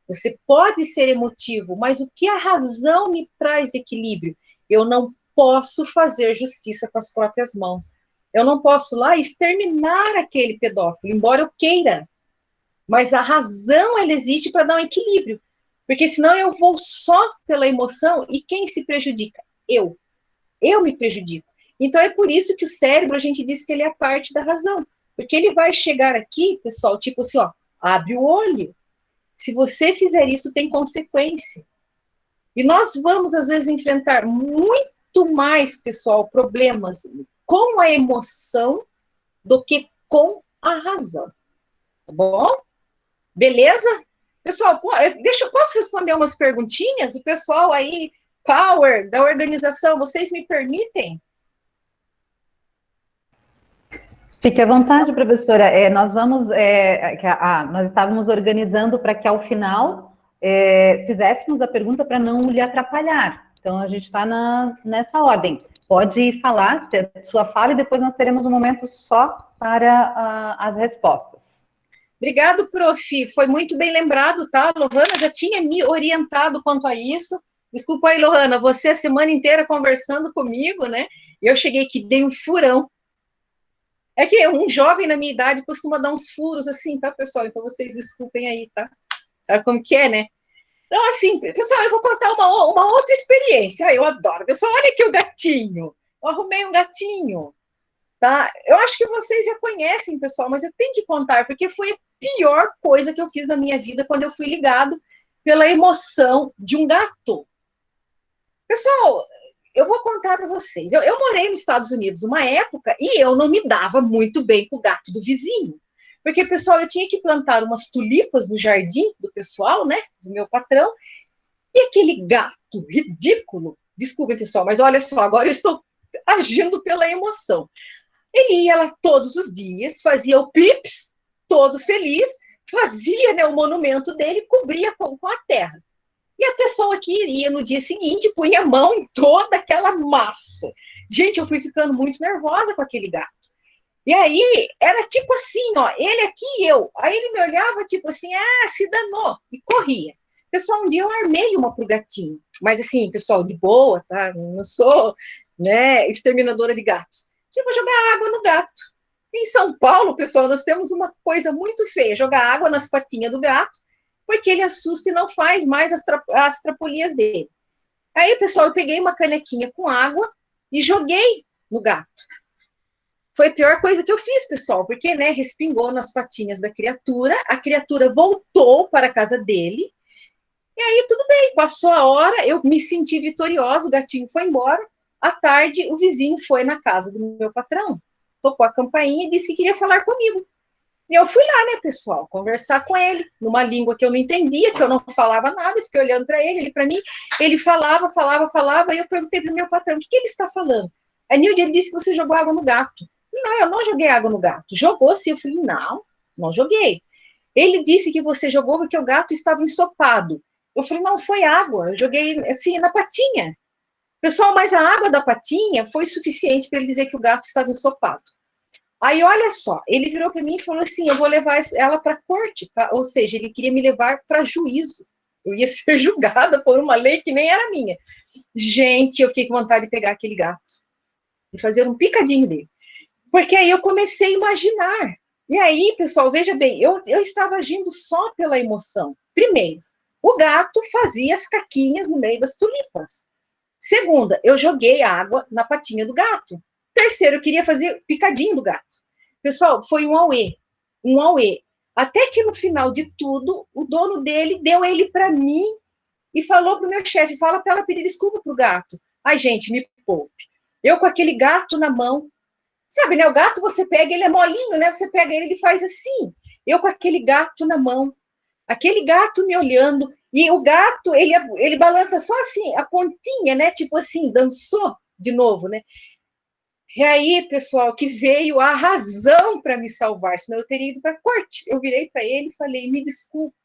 Você pode ser emotivo, mas o que a razão me traz equilíbrio? Eu não posso fazer justiça com as próprias mãos. Eu não posso lá exterminar aquele pedófilo, embora eu queira. Mas a razão, ela existe para dar um equilíbrio. Porque senão eu vou só pela emoção e quem se prejudica? Eu. Eu me prejudico. Então é por isso que o cérebro, a gente diz que ele é a parte da razão. Porque ele vai chegar aqui, pessoal, tipo assim, ó, abre o olho. Se você fizer isso, tem consequência. E nós vamos, às vezes, enfrentar muito mais, pessoal, problemas com a emoção do que com a razão. Tá bom? Beleza? Pessoal, posso responder umas perguntinhas? O pessoal aí power da organização, vocês me permitem? Fique à vontade, professora. Nós estávamos organizando para que ao final fizéssemos a pergunta para não lhe atrapalhar. Então a gente está nessa ordem. Pode falar, ter sua fala, e depois nós teremos um momento só para as respostas. Obrigado, prof. Foi muito bem lembrado, tá? Lohana já tinha me orientado quanto a isso. Desculpa aí, Lohana, você a semana inteira conversando comigo, né? E eu cheguei aqui, dei um furão. É que um jovem na minha idade costuma dar uns furos assim, tá, pessoal? Então vocês desculpem aí, tá? Sabe como que é, né? Então, assim, pessoal, eu vou contar uma outra experiência. Eu adoro. Pessoal, olha aqui o gatinho. Eu arrumei um gatinho, tá? Eu acho que vocês já conhecem, pessoal, mas eu tenho que contar, porque foi a pior coisa que eu fiz na minha vida quando eu fui ligado pela emoção de um gato. Pessoal, eu vou contar para vocês. Eu morei nos Estados Unidos uma época e eu não me dava muito bem com o gato do vizinho. Porque, pessoal, eu tinha que plantar umas tulipas no jardim do pessoal, né? Do meu patrão. E aquele gato ridículo, desculpem, pessoal, mas olha só, agora eu estou agindo pela emoção. Ele ia lá todos os dias, fazia o pips, todo feliz, fazia, né, o monumento dele, cobria com a terra. E a pessoa que iria no dia seguinte punha a mão em toda aquela massa. Gente, eu fui ficando muito nervosa com aquele gato. E aí, era tipo assim, ó, ele aqui e eu. Aí ele me olhava, tipo assim, se danou, e corria. Pessoal, um dia eu armei uma pro gatinho. Mas assim, pessoal, de boa, tá? Não sou, né, exterminadora de gatos. Eu vou jogar água no gato. Em São Paulo, pessoal, nós temos uma coisa muito feia, jogar água nas patinhas do gato, porque ele assusta e não faz mais as trapolias dele. Aí, pessoal, eu peguei uma canequinha com água e joguei no gato. Foi a pior coisa que eu fiz, pessoal, porque, né, respingou nas patinhas da criatura, a criatura voltou para a casa dele, e aí tudo bem, passou a hora, eu me senti vitoriosa, o gatinho foi embora, à tarde o vizinho foi na casa do meu patrão, tocou a campainha e disse que queria falar comigo. E eu fui lá, né, pessoal, conversar com ele, numa língua que eu não entendia, que eu não falava nada, eu fiquei olhando para ele para mim, ele falava, e eu perguntei para o meu patrão, o que ele está falando? Aí, Nilde, ele disse que você jogou água no gato. Não, eu não joguei água no gato. Jogou sim. Eu falei, não joguei. Ele disse que você jogou porque o gato estava ensopado. Eu falei, não, foi água. Eu joguei assim na patinha. Pessoal, mas a água da patinha foi suficiente para ele dizer que o gato estava ensopado. Aí, olha só, ele virou para mim e falou assim, eu vou levar ela para a corte, tá? Ou seja, ele queria me levar para juízo. Eu ia ser julgada por uma lei que nem era minha. Gente, eu fiquei com vontade de pegar aquele gato e fazer um picadinho dele. Porque aí eu comecei a imaginar. E aí, pessoal, veja bem, eu estava agindo só pela emoção. Primeiro, o gato fazia as caquinhas no meio das tulipas. Segunda, eu joguei água na patinha do gato. Terceiro, eu queria fazer picadinho do gato. Pessoal, foi um auê. Um auê. Até que no final de tudo, o dono dele deu ele para mim e falou para o meu chefe, fala para ela pedir desculpa para o gato. Ai, gente, me poupe. Eu com aquele gato na mão, sabe, né? O gato você pega, ele é molinho, né? Você pega ele, ele faz assim. Eu com aquele gato na mão, aquele gato me olhando, e o gato, ele balança só assim, a pontinha, né? Tipo assim, dançou de novo, né? E aí, pessoal, que veio a razão para me salvar, senão eu teria ido para a corte. Eu virei para ele e falei, me desculpe.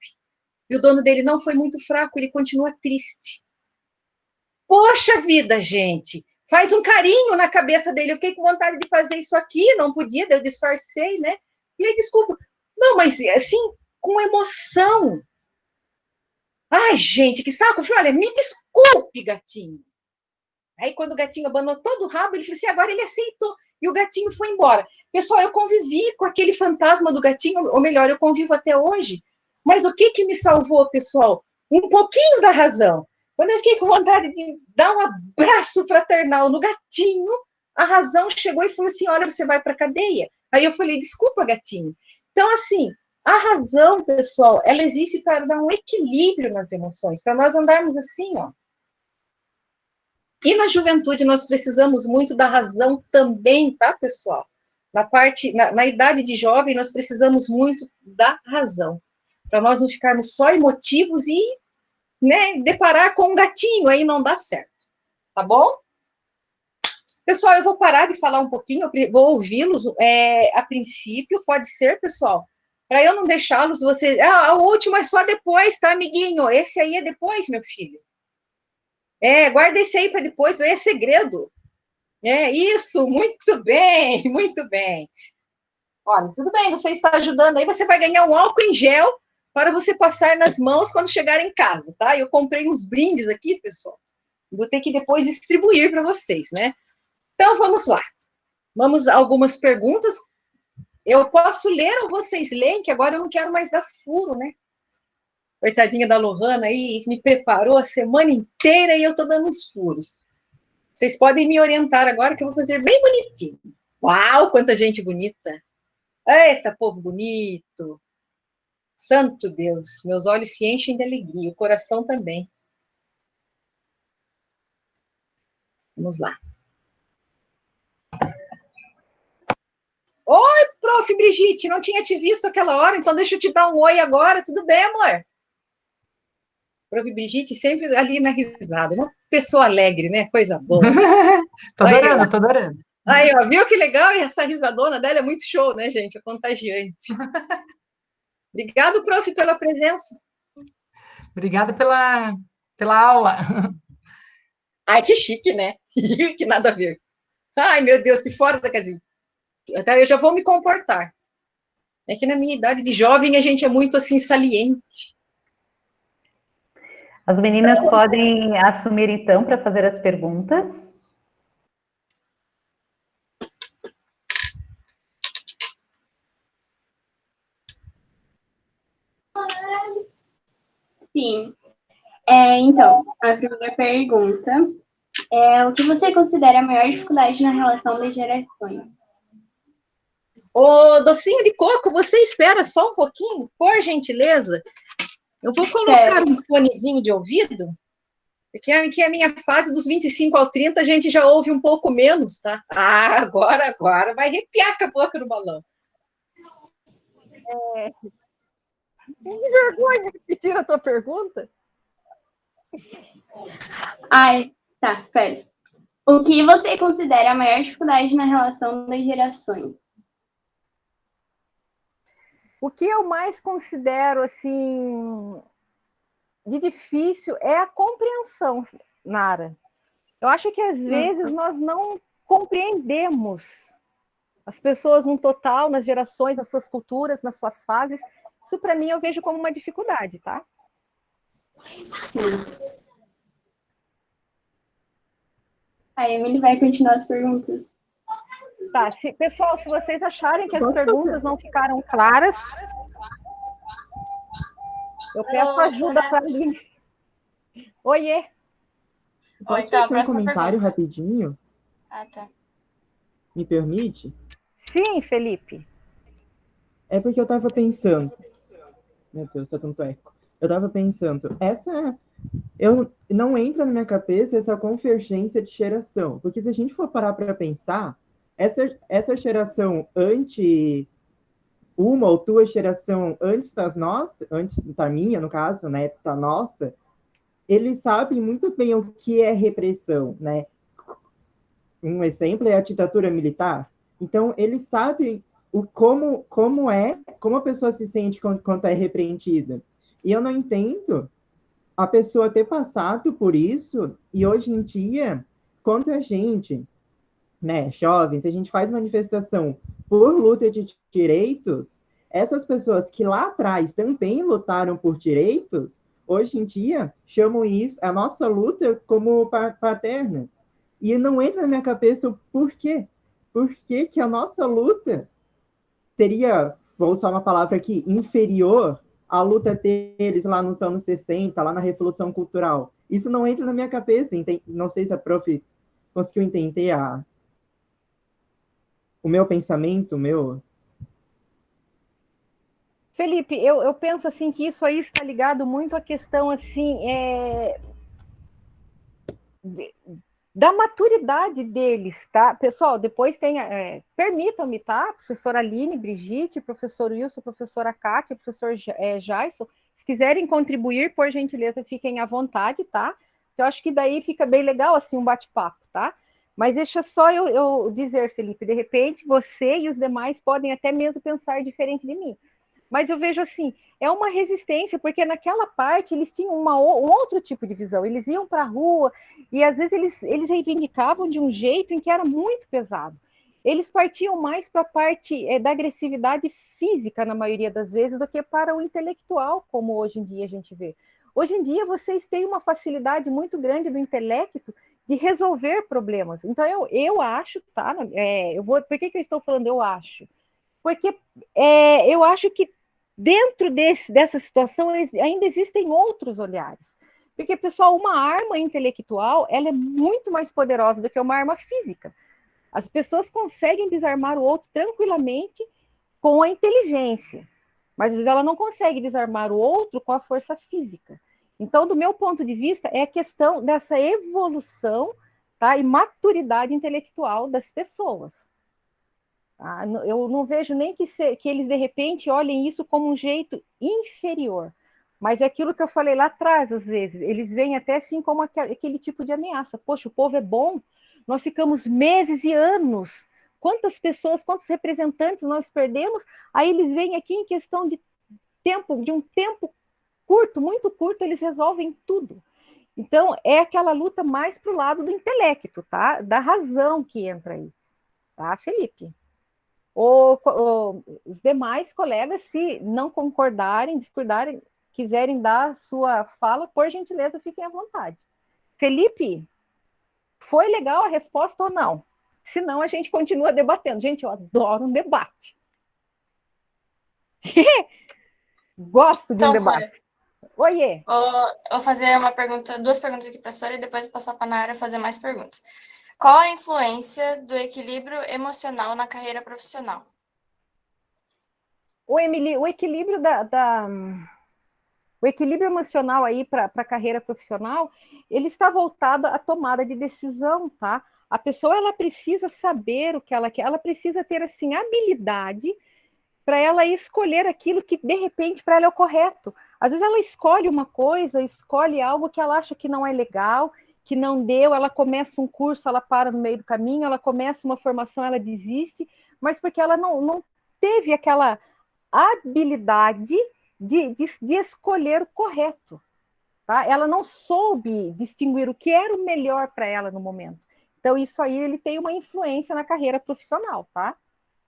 E o dono dele não foi muito fraco, ele continua triste. Poxa vida, gente! Faz um carinho na cabeça dele. Eu fiquei com vontade de fazer isso aqui, não podia, eu disfarcei, né? E aí, desculpa. Não, mas assim, com emoção. Ai, gente, que saco. Eu falei, olha, me desculpe, gatinho. Aí, quando o gatinho abanou todo o rabo, ele falou assim, agora ele aceitou. E o gatinho foi embora. Pessoal, eu convivi com aquele fantasma do gatinho, ou melhor, eu convivo até hoje. Mas o que me salvou, pessoal? Um pouquinho da razão. Quando eu fiquei com vontade de dar um abraço fraternal no gatinho, a razão chegou e falou assim, olha, você vai para a cadeia. Aí eu falei, desculpa, gatinho. Então, assim, a razão, pessoal, ela existe para dar um equilíbrio nas emoções, para nós andarmos assim, ó. E na juventude nós precisamos muito da razão também, tá, pessoal? Na idade de jovem, nós precisamos muito da razão, para nós não ficarmos só emotivos e né, deparar com um gatinho, aí não dá certo, tá bom? Pessoal, eu vou parar de falar um pouquinho, eu vou ouvi-los a princípio, pode ser, pessoal? Para eu não deixá-los, você... Ah, o último é só depois, tá, amiguinho? Esse aí é depois, meu filho. Guarda esse aí para depois, é segredo. Isso, muito bem, muito bem. Olha, tudo bem, você está ajudando aí, você vai ganhar um álcool em gel para você passar nas mãos quando chegar em casa, tá? Eu comprei uns brindes aqui, pessoal. Vou ter que depois distribuir para vocês, né? Então, vamos lá. Vamos a algumas perguntas. Eu posso ler ou vocês leem, que agora eu não quero mais dar furo, né? Coitadinha da Lohana aí, me preparou a semana inteira e eu tô dando uns furos. Vocês podem me orientar agora que eu vou fazer bem bonitinho. Uau, quanta gente bonita. Eita, povo bonito. Santo Deus, meus olhos se enchem de alegria, o coração também. Vamos lá. Oi, prof. Brigitte, não tinha te visto aquela hora, então deixa eu te dar um oi agora. Tudo bem, amor? Prof. Brigitte sempre ali na risada. Uma pessoa alegre, né? Coisa boa. Tô adorando, tô adorando. Aí, ó, viu que legal? E essa risadona dela é muito show, né, gente? É contagiante. Obrigado, prof, pela presença. Obrigado pela aula. Ai, que chique, né? Que nada a ver. Ai, meu Deus, que fora da casinha. Até eu já vou me comportar. É que na minha idade de jovem a gente é muito assim saliente. As meninas podem assumir então para fazer as perguntas. Sim. Então, a primeira pergunta é: o que você considera a maior dificuldade na relação das gerações? Ô, docinho de coco, você espera só um pouquinho, por gentileza? Eu vou colocar um fonezinho de ouvido, porque aqui é a minha fase dos 25 ao 30, a gente já ouve um pouco menos, tá? Ah, agora vai arrepiar com a boca no balão. Que vergonha repetir a tua pergunta. Ai, tá, pera. O que você considera a maior dificuldade na relação das gerações? O que eu mais considero, assim, de difícil é a compreensão, Nara. Eu acho que, às vezes, nós não compreendemos as pessoas no total, nas gerações, nas suas culturas, nas suas fases. Isso, para mim, eu vejo como uma dificuldade, tá? Sim. A Emily vai continuar as perguntas. Tá, pessoal, se vocês acharem que as perguntas não ficaram claras, eu peço ajuda para alguém. Oiê. Posso então, fazer um comentário pergunta. rapidinho? Ah, tá. Me permite? Sim, Felipe. É porque eu estava pensando... Meu Deus, tá tanto eco. Eu estava pensando, eu não entra na minha cabeça essa convergência de geração, porque se a gente for parar para pensar, essa geração uma ou duas gerações antes antes da minha, no caso, né, da nossa, eles sabem muito bem o que é repressão, né? Um exemplo é a ditadura militar. Então, eles sabem como a pessoa se sente quando é repreendida. E eu não entendo a pessoa ter passado por isso, e hoje em dia, quando a gente, né, jovens, a gente faz manifestação por luta de direitos, essas pessoas que lá atrás também lutaram por direitos, hoje em dia chamam isso, a nossa luta, como paterna. E não entra na minha cabeça o porquê. Por que que a nossa luta seria, vou usar uma palavra aqui, inferior à luta deles lá nos anos 60, lá na Revolução Cultural. Isso não entra na minha cabeça. Não sei se a prof conseguiu entender o meu pensamento, o meu... Felipe, eu penso assim que isso aí está ligado muito à questão assim, da maturidade deles, tá? Pessoal, depois tem, permitam-me, tá? Professora Aline, Brigitte, professor Wilson, professora Kátia, professor Jaison, quiserem contribuir, por gentileza, fiquem à vontade, tá? Eu acho que daí fica bem legal, assim, um bate-papo, tá? Mas deixa só eu dizer, Felipe, de repente você e os demais podem até mesmo pensar diferente de mim. Mas eu vejo assim, é uma resistência, porque naquela parte eles tinham um outro tipo de visão. Eles iam para a rua e às vezes eles reivindicavam de um jeito em que era muito pesado. Eles partiam mais para a parte da agressividade física, na maioria das vezes, do que para o intelectual, como hoje em dia a gente vê. Hoje em dia, vocês têm uma facilidade muito grande do intelecto de resolver problemas. Então, eu acho, tá? Por que eu estou falando eu acho? Porque eu acho que dentro dessa situação ainda existem outros olhares. Porque, pessoal, uma arma intelectual, ela é muito mais poderosa do que uma arma física. As pessoas conseguem desarmar o outro tranquilamente com a inteligência, mas às vezes ela não consegue desarmar o outro com a força física. Então, do meu ponto de vista, é a questão dessa evolução, tá, e maturidade intelectual das pessoas. Tá? Eu não vejo nem que eles, de repente, olhem isso como um jeito inferior. Mas é aquilo que eu falei lá atrás, às vezes. Eles veem até assim como aquele tipo de ameaça. Poxa, o povo é bom. Nós ficamos meses e anos. Quantas pessoas, quantos representantes nós perdemos? Aí eles vêm aqui em questão de um tempo curto, muito curto, eles resolvem tudo. Então, é aquela luta mais para o lado do intelecto, tá? Da razão que entra aí. Tá, Felipe? Os demais colegas, se não concordarem, discordarem, quiserem dar sua fala, por gentileza, fiquem à vontade. Felipe, foi legal a resposta ou não? Se não, a gente continua debatendo. Gente, eu adoro um debate. Gosto de um debate. Oiê. Vou fazer duas perguntas aqui para a Sora e depois passar para a Nara fazer mais perguntas. Qual a influência do equilíbrio emocional na carreira profissional? O equilíbrio o equilíbrio emocional aí para a carreira profissional, ele está voltado à tomada de decisão, tá? A pessoa, ela precisa saber o que ela quer, ela precisa ter, assim, habilidade para ela escolher aquilo que, de repente, para ela é o correto. Às vezes ela escolhe uma coisa, escolhe algo que ela acha que não é legal, que não deu, ela começa um curso, ela para no meio do caminho, ela começa uma formação, ela desiste, mas porque ela não teve aquela habilidade de escolher o correto, tá? Ela não soube distinguir o que era o melhor para ela no momento. Então, isso aí, ele tem uma influência na carreira profissional, tá?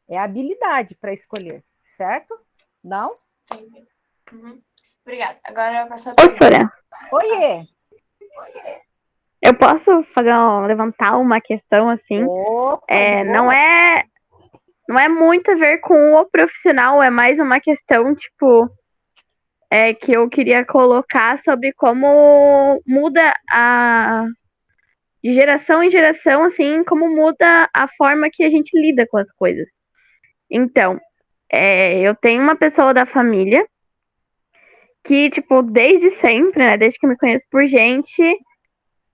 É a habilidade para escolher, certo? Não? Entendi. Uhum. Obrigada. Agora eu passo a Ô, Sora, Oiê! eu posso levantar uma questão assim? Opa, não é muito a ver com o profissional, é mais uma questão, tipo, que eu queria colocar sobre como muda de geração em geração, assim, como muda a forma que a gente lida com as coisas. Então, eu tenho uma pessoa da família que, tipo, desde sempre, né, desde que eu me conheço por gente,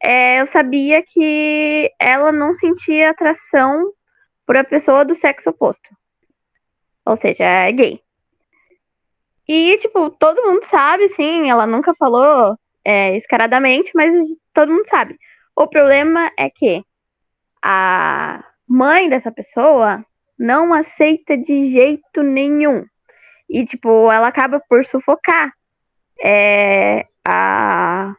eu sabia que ela não sentia atração por a pessoa do sexo oposto. Ou seja, é gay. E, tipo, todo mundo sabe, sim, ela nunca falou escaradamente, mas todo mundo sabe. O problema é que a mãe dessa pessoa não aceita de jeito nenhum. E, tipo, ela acaba por sufocar a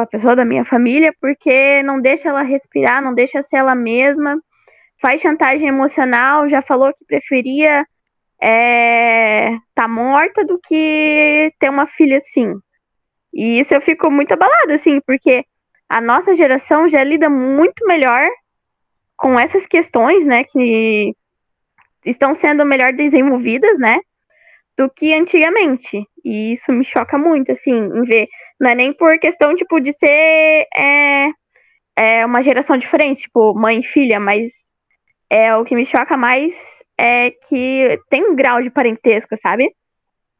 pessoa da minha família, porque não deixa ela respirar, não deixa ser ela mesma, faz chantagem emocional, já falou que preferia tá morta do que ter uma filha assim. E isso eu fico muito abalada, assim, porque a nossa geração já lida muito melhor com essas questões, né, que estão sendo melhor desenvolvidas, né, do que antigamente. E isso me choca muito, assim, em ver. Não é nem por questão, tipo, de ser uma geração diferente, tipo, mãe e filha, mas o que me choca mais é que tem um grau de parentesco, sabe?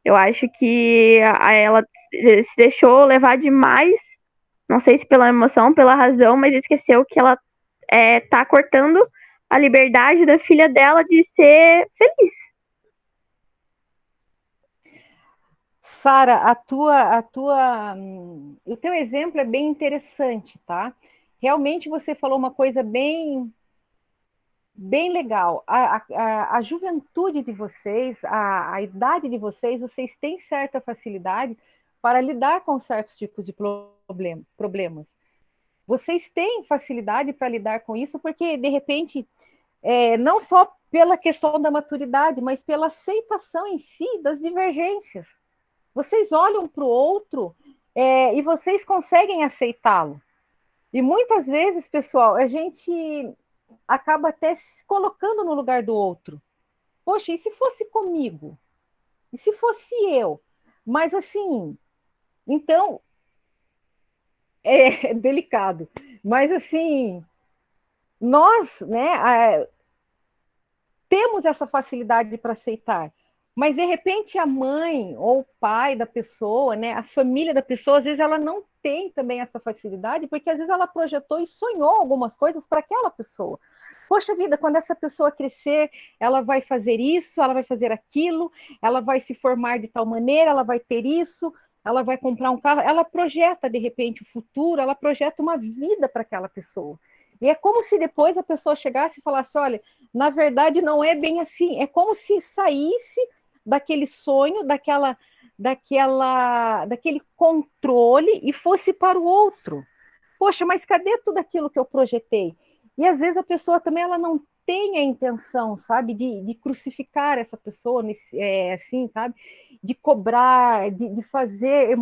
Eu acho que ela se deixou levar demais, não sei se pela emoção, pela razão, mas esqueceu que ela tá cortando a liberdade da filha dela de ser feliz. Sara, o teu exemplo é bem interessante, tá? Realmente você falou uma coisa bem legal. A juventude de vocês, a idade de vocês, vocês têm certa facilidade para lidar com certos tipos de problemas. Vocês têm facilidade para lidar com isso, porque, de repente, não só pela questão da maturidade, mas pela aceitação em si das divergências. Vocês olham para o outro e vocês conseguem aceitá-lo. E muitas vezes, pessoal, a gente acaba até se colocando no lugar do outro. Poxa, e se fosse comigo? E se fosse eu? Mas assim, então é delicado. Mas assim, nós, né, temos essa facilidade para aceitar. Mas de repente a mãe ou o pai da pessoa, né, a família da pessoa, às vezes ela não tem também essa facilidade, porque às vezes ela projetou e sonhou algumas coisas para aquela pessoa. Poxa vida, quando essa pessoa crescer, ela vai fazer isso, ela vai fazer aquilo, ela vai se formar de tal maneira, ela vai ter isso, ela vai comprar um carro, ela projeta de repente o futuro, ela projeta uma vida para aquela pessoa. E é como se depois a pessoa chegasse e falasse, olha, na verdade não é bem assim, é como se saísse daquele sonho, daquele controle e fosse para o outro. Poxa, mas cadê tudo aquilo que eu projetei? E às vezes a pessoa também ela não tem a intenção, sabe, de crucificar essa pessoa, assim, sabe, de cobrar, de fazer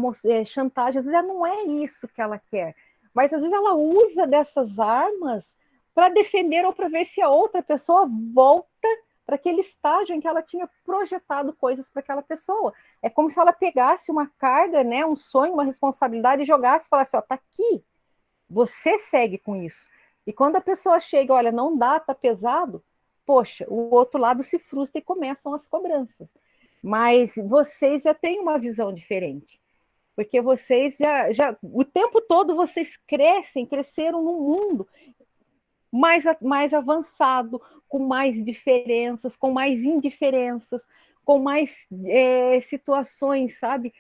chantagem. Às vezes ela não é isso que ela quer, mas às vezes ela usa dessas armas para defender ou para ver se a outra pessoa volta para aquele estágio em que ela tinha projetado coisas para aquela pessoa. É como se ela pegasse uma carga, né, um sonho, uma responsabilidade e jogasse e falasse, ó, tá aqui, você segue com isso. E quando a pessoa chega, olha, não dá, tá pesado, poxa, o outro lado se frustra e começam as cobranças. Mas vocês já têm uma visão diferente, porque vocês o tempo todo vocês cresceram num mundo mais avançado, com mais diferenças, com mais indiferenças, com mais situações, sabe?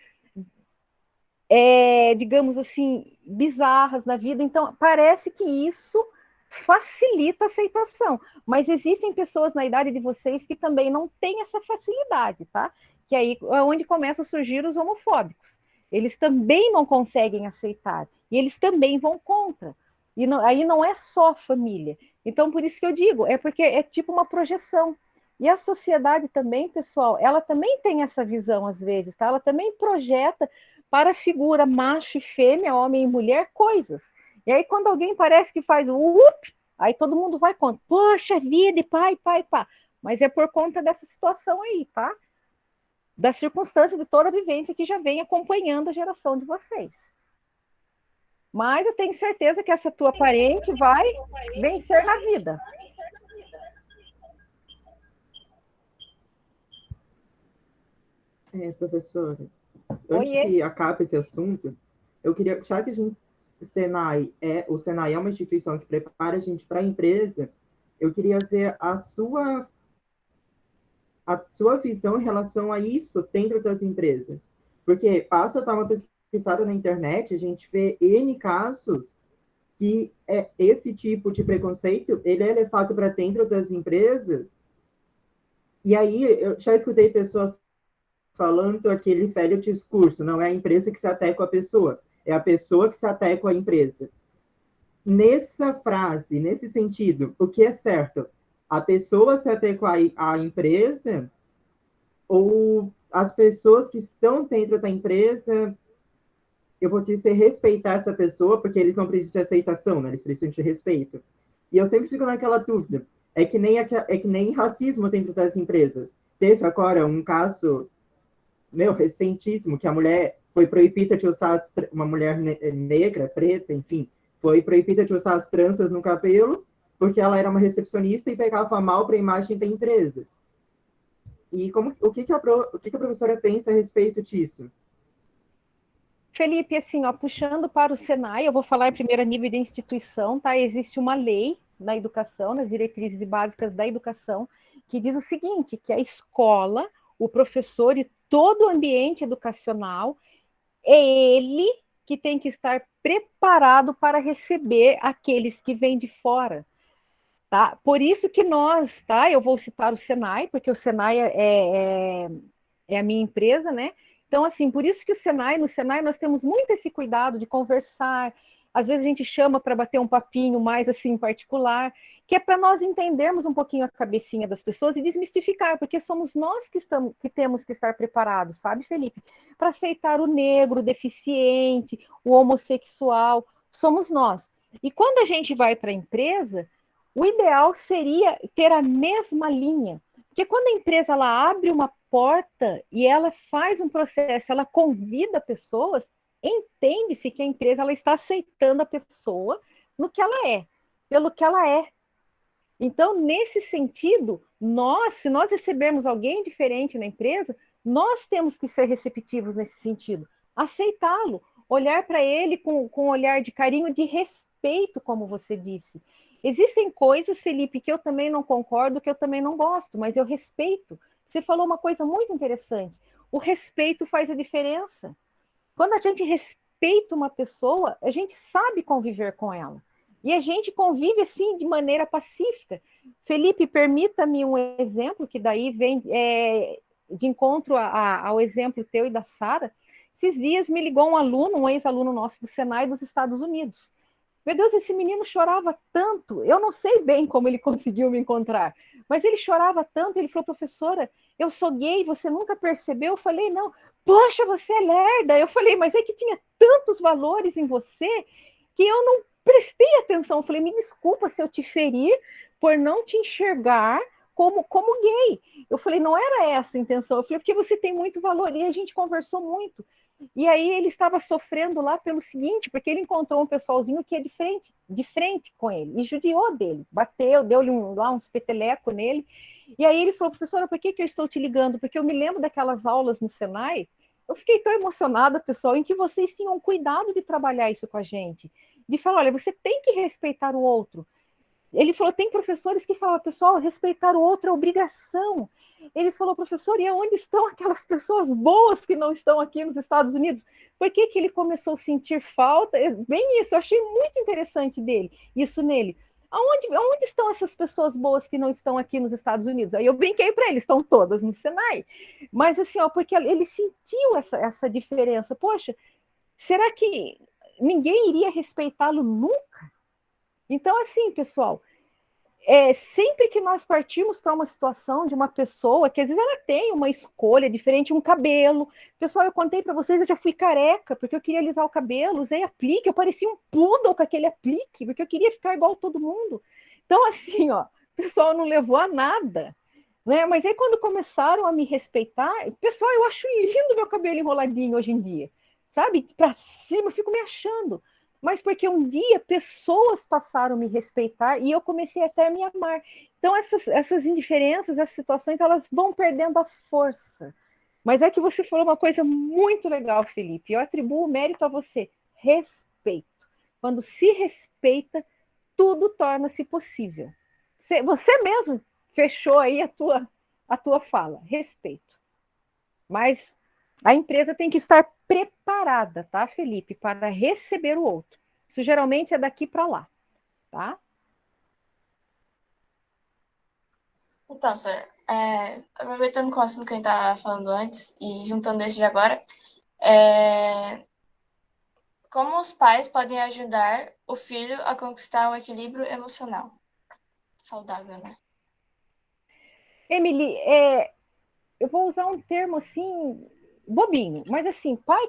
Digamos assim, bizarras na vida. Então, parece que isso facilita a aceitação. Mas existem pessoas na idade de vocês que também não têm essa facilidade, tá? Que aí é onde começam a surgir os homofóbicos. Eles também não conseguem aceitar. E eles também vão contra. E não, aí não é só família. Então, por isso que eu digo, é porque é tipo uma projeção. E a sociedade também, pessoal, ela também tem essa visão às vezes, tá? Ela também projeta para a figura macho e fêmea, homem e mulher, coisas. E aí, quando alguém parece que faz aí todo mundo vai contra. Poxa vida, e pai. Mas é por conta dessa situação aí, tá? Da circunstância de toda a vivência que já vem acompanhando a geração de vocês. Mas eu tenho certeza que essa tua parente vai vencer na vida. Professora, antes que acabe esse assunto, eu queria, já que o Senai é uma instituição que prepara a gente para a empresa, eu queria ver a sua visão em relação a isso dentro das empresas. Porque basta dar uma pesquisada na internet, a gente vê N casos que esse tipo de preconceito, ele é levado para dentro das empresas, e aí eu já escutei pessoas falando aquele velho discurso, não é a empresa que se adequa à pessoa, é a pessoa que se adequa à empresa. Nessa frase, nesse sentido, o que é certo? A pessoa se adequa à empresa ou as pessoas que estão dentro da empresa, eu vou dizer, respeitar essa pessoa, porque eles não precisam de aceitação, né? Eles precisam de respeito. E eu sempre fico naquela dúvida. É que nem racismo dentro das empresas. Teve agora um caso recentíssimo, que a mulher foi proibida de usar, uma mulher negra, preta, enfim, foi proibida de usar as tranças no cabelo, porque ela era uma recepcionista e pegava mal para a imagem da empresa. E o que a professora pensa a respeito disso? Felipe, assim, ó, puxando para o Senai, eu vou falar em primeiro nível de instituição, tá? Existe uma lei na educação, nas diretrizes básicas da educação, que diz o seguinte, que a escola, o professor e todo o ambiente educacional, é ele que tem que estar preparado para receber aqueles que vêm de fora. Tá? Por isso que nós, tá? Eu vou citar o Senai, porque o Senai é a minha empresa, né? Então, assim, por isso que no Senai nós temos muito esse cuidado de conversar. Às vezes a gente chama para bater um papinho mais assim particular, que é para nós entendermos um pouquinho a cabecinha das pessoas e desmistificar, porque somos nós que temos que estar preparados, sabe, Felipe? Para aceitar o negro, o deficiente, o homossexual, somos nós. E quando a gente vai para a empresa, o ideal seria ter a mesma linha. Porque quando a empresa ela abre uma porta e ela faz um processo, ela convida pessoas, entende-se que a empresa ela está aceitando a pessoa no que ela é, pelo que ela é. Então, nesse sentido, se nós recebermos alguém diferente na empresa, nós temos que ser receptivos nesse sentido, aceitá-lo, olhar para ele com um olhar de carinho, de respeito, como você disse. Existem coisas, Felipe, que eu também não concordo, que eu também não gosto, mas eu respeito. Você falou uma coisa muito interessante. O respeito faz a diferença. Quando a gente respeita uma pessoa, a gente sabe conviver com ela. E a gente convive, assim, de maneira pacífica. Felipe, permita-me um exemplo, que daí vem de encontro ao exemplo teu e da Sara. Esses dias me ligou um aluno, um ex-aluno nosso do Senai dos Estados Unidos. Meu Deus, esse menino chorava tanto. Eu não sei bem como ele conseguiu me encontrar, mas ele chorava tanto. Ele falou, professora, eu sou gay, você nunca percebeu? Eu falei, não. Poxa, você é lerda. Eu falei, mas é que tinha tantos valores em você que eu não prestei atenção. Eu falei, me desculpa se eu te ferir por não te enxergar como gay. Eu falei, não era essa a intenção. Eu falei, porque você tem muito valor. E a gente conversou muito. E aí ele estava sofrendo lá pelo seguinte, porque ele encontrou um pessoalzinho que é de frente com ele, e judiou dele, bateu, deu-lhe uns petelecos nele. E aí ele falou, professora, por que eu estou te ligando? Porque eu me lembro daquelas aulas no Senai, eu fiquei tão emocionada, pessoal, em que vocês tinham cuidado de trabalhar isso com a gente, de falar, olha, você tem que respeitar o outro. Ele falou, tem professores que falam, pessoal, respeitar o outro é obrigação. Ele falou, professor, e onde estão aquelas pessoas boas que não estão aqui nos Estados Unidos? Por que ele começou a sentir falta? Bem isso, eu achei muito interessante isso nele. Aonde estão essas pessoas boas que não estão aqui nos Estados Unidos? Aí eu brinquei para ele, estão todas no Senai. Mas assim, porque ele sentiu essa diferença. Poxa, será que ninguém iria respeitá-lo nunca? Então, assim, pessoal, sempre que nós partimos para uma situação de uma pessoa que às vezes ela tem uma escolha diferente, um cabelo. Pessoal, eu contei para vocês, eu já fui careca, porque eu queria alisar o cabelo, usei aplique, eu parecia um poodle com aquele aplique, porque eu queria ficar igual todo mundo. Então, assim, ó, o pessoal não levou a nada, né? Mas aí quando começaram a me respeitar, pessoal, eu acho lindo meu cabelo enroladinho hoje em dia, sabe? Para cima, eu fico me achando. Mas porque um dia pessoas passaram a me respeitar e eu comecei até a me amar. Então, essas indiferenças, essas situações, elas vão perdendo a força. Mas é que você falou uma coisa muito legal, Felipe. Eu atribuo o mérito a você. Respeito. Quando se respeita, tudo torna-se possível. Você mesmo fechou aí a tua fala. Respeito. Mas a empresa tem que estar preparada, tá, Felipe, para receber o outro. Isso geralmente é daqui para lá, tá? Então, Sara, aproveitando com o assunto que a gente estava falando antes e juntando esse de agora, como os pais podem ajudar o filho a conquistar um equilíbrio emocional saudável, né? Emily, eu vou usar um termo assim, bobinho, mas assim, pai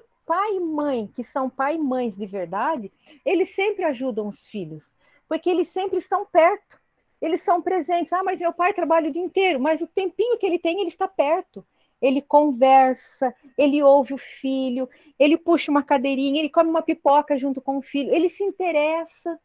e mãe, que são pai e mães de verdade, eles sempre ajudam os filhos, porque eles sempre estão perto, eles são presentes. Ah, mas meu pai trabalha o dia inteiro, mas o tempinho que ele tem, ele está perto. Ele conversa, ele ouve o filho, ele puxa uma cadeirinha, ele come uma pipoca junto com o filho, ele se interessa.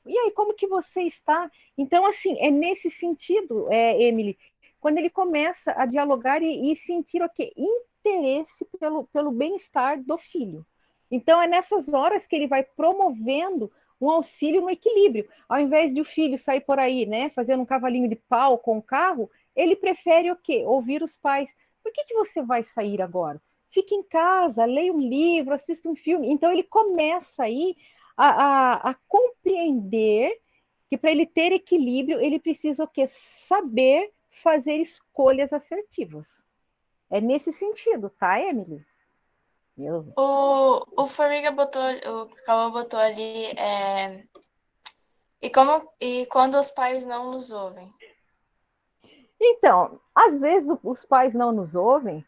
E aí, como que você está? Então, assim, é nesse sentido, Emily, quando ele começa a dialogar e sentir o quê? Interesse pelo bem-estar do filho. Então, é nessas horas que ele vai promovendo um auxílio no equilíbrio. Ao invés de o filho sair por aí, né, fazendo um cavalinho de pau com o carro, ele prefere o quê? Ouvir os pais. por que você vai sair agora? Fique em casa, leia um livro, assista um filme. Então, ele começa aí a compreender que para ele ter equilíbrio, ele precisa o quê? Saber fazer escolhas assertivas. É nesse sentido, tá, Emily? O Formiga botou, o Cauã botou ali, e quando os pais não nos ouvem? Então, às vezes os pais não nos ouvem.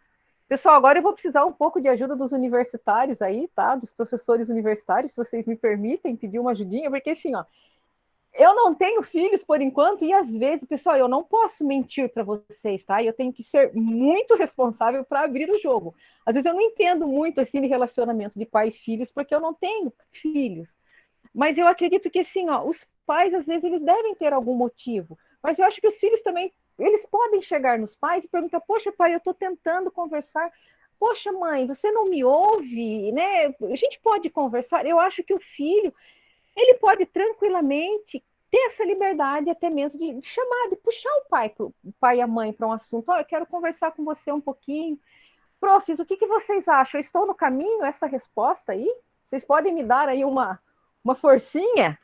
Pessoal, agora eu vou precisar um pouco de ajuda dos universitários aí, tá? Dos professores universitários, se vocês me permitem pedir uma ajudinha, porque assim, ó, eu não tenho filhos por enquanto e às vezes, pessoal, eu não posso mentir para vocês, tá? Eu tenho que ser muito responsável para abrir o jogo. Às vezes eu não entendo muito assim de relacionamento de pai e filhos porque eu não tenho filhos. Mas eu acredito que assim, ó, os pais às vezes eles devem ter algum motivo, mas eu acho que os filhos também eles podem chegar nos pais e perguntar: "Poxa, pai, eu estou tentando conversar. Poxa, mãe, você não me ouve, né? A gente pode conversar". Eu acho que o filho ele pode tranquilamente ter essa liberdade até mesmo de chamar, de puxar o pai e a mãe para um assunto. Eu quero conversar com você um pouquinho. Profs, o que vocês acham? Eu estou no caminho? Essa resposta aí? Vocês podem me dar aí uma forcinha?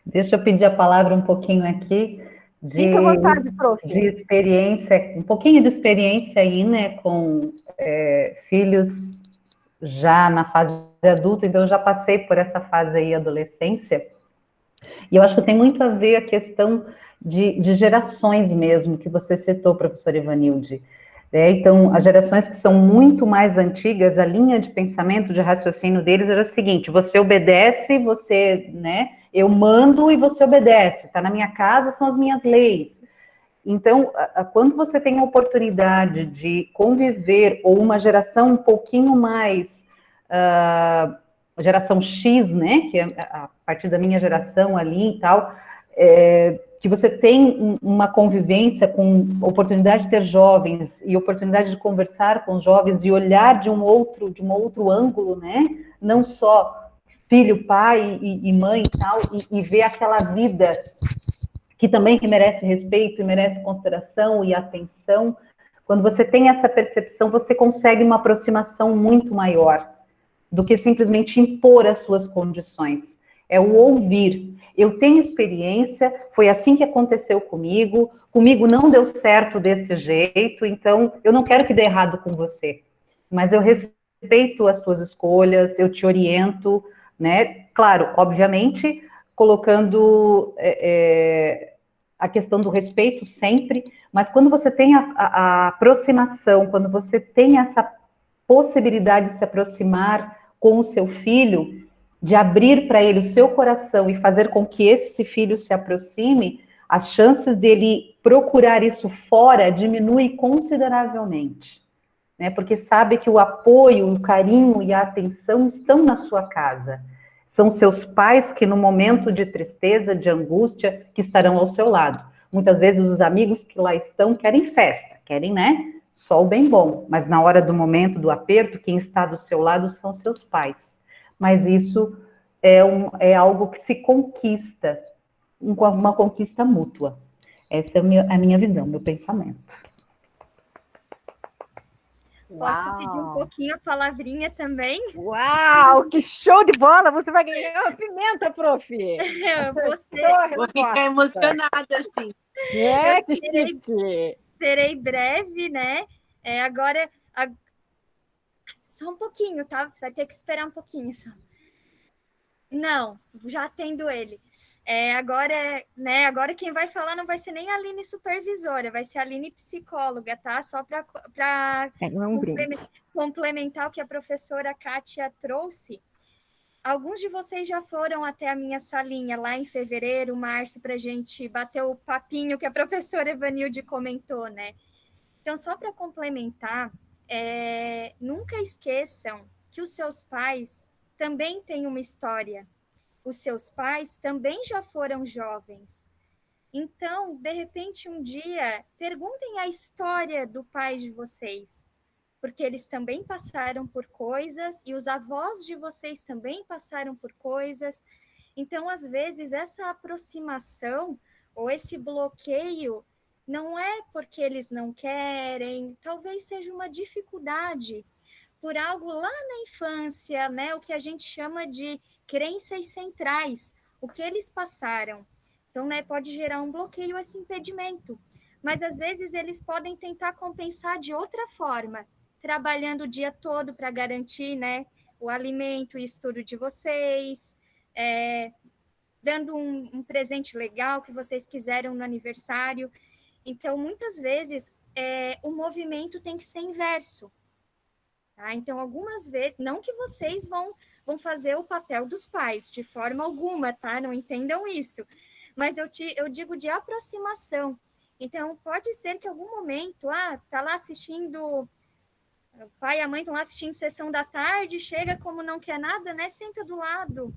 Deixa eu pedir a palavra um pouquinho aqui Fica à vontade, prof. de experiência, um pouquinho de experiência aí, né, com filhos já na fase adulta, então eu já passei por essa fase aí, adolescência, e eu acho que tem muito a ver a questão de gerações mesmo, que você citou, professora Ivanilde. Então, as gerações que são muito mais antigas, a linha de pensamento, de raciocínio deles era o seguinte: você obedece, você, né, eu mando e você obedece, tá na minha casa, são as minhas leis. Então, quando você tem a oportunidade de conviver, ou uma geração um pouquinho mais, geração X, né, que é a partir da minha geração ali e tal, que você tem uma convivência com oportunidade de ter jovens e oportunidade de conversar com os jovens e olhar de um outro ângulo, né, não só filho, pai e mãe e tal, e ver aquela vida que também merece respeito e merece consideração e atenção. Quando você tem essa percepção, você consegue uma aproximação muito maior do que simplesmente impor as suas condições. É o ouvir. Eu tenho experiência, foi assim que aconteceu comigo não deu certo desse jeito, então eu não quero que dê errado com você, mas eu respeito as suas escolhas, eu te oriento, né? Claro, obviamente, colocando a questão do respeito sempre, mas quando você tem a aproximação, quando você tem essa possibilidade de se aproximar com o seu filho, de abrir para ele o seu coração e fazer com que esse filho se aproxime, as chances dele procurar isso fora diminuem consideravelmente, né? Porque sabe que o apoio, o carinho e a atenção estão na sua casa. São seus pais que no momento de tristeza, de angústia, que estarão ao seu lado. Muitas vezes os amigos que lá estão querem festa, querem, né, só o bem bom, mas na hora do momento do aperto, quem está do seu lado são seus pais. Mas isso é algo que se conquista, uma conquista mútua. Essa é a minha visão, meu pensamento. Posso pedir um pouquinho a palavrinha também? Uau, que show de bola! Você vai ganhar uma pimenta, prof. Vou ficar emocionada, assim. Que chique. Serei breve, né? Agora, só um pouquinho, tá? Você vai ter que esperar um pouquinho só. Não, já atendo ele. Agora quem vai falar não vai ser nem a Aline supervisora, vai ser a Aline psicóloga, tá? Só para complementar o que a professora Kátia trouxe. Alguns de vocês já foram até a minha salinha lá em fevereiro, março, para a gente bater o papinho que a professora Evanilde comentou, né? Então, só para complementar, nunca esqueçam que os seus pais também têm uma história. Os seus pais também já foram jovens. Então, de repente, um dia, perguntem a história do pai de vocês, porque eles também passaram por coisas e os avós de vocês também passaram por coisas. Então, às vezes, essa aproximação ou esse bloqueio não é porque eles não querem, talvez seja uma dificuldade por algo lá na infância, né? O que a gente chama de crenças centrais, o que eles passaram. Então, né, pode gerar um bloqueio, esse impedimento. Mas, às vezes, eles podem tentar compensar de outra forma, trabalhando o dia todo para garantir, né, o alimento e estudo de vocês, dando um presente legal que vocês quiseram no aniversário. Então, muitas vezes, o movimento tem que ser inverso. Tá? Então, algumas vezes, não que vocês vão fazer o papel dos pais, de forma alguma, tá? Não entendam isso. Mas eu digo de aproximação. Então, pode ser que em algum momento, tá lá assistindo, o pai e a mãe estão lá assistindo sessão da tarde, chega como não quer nada, né? Senta do lado.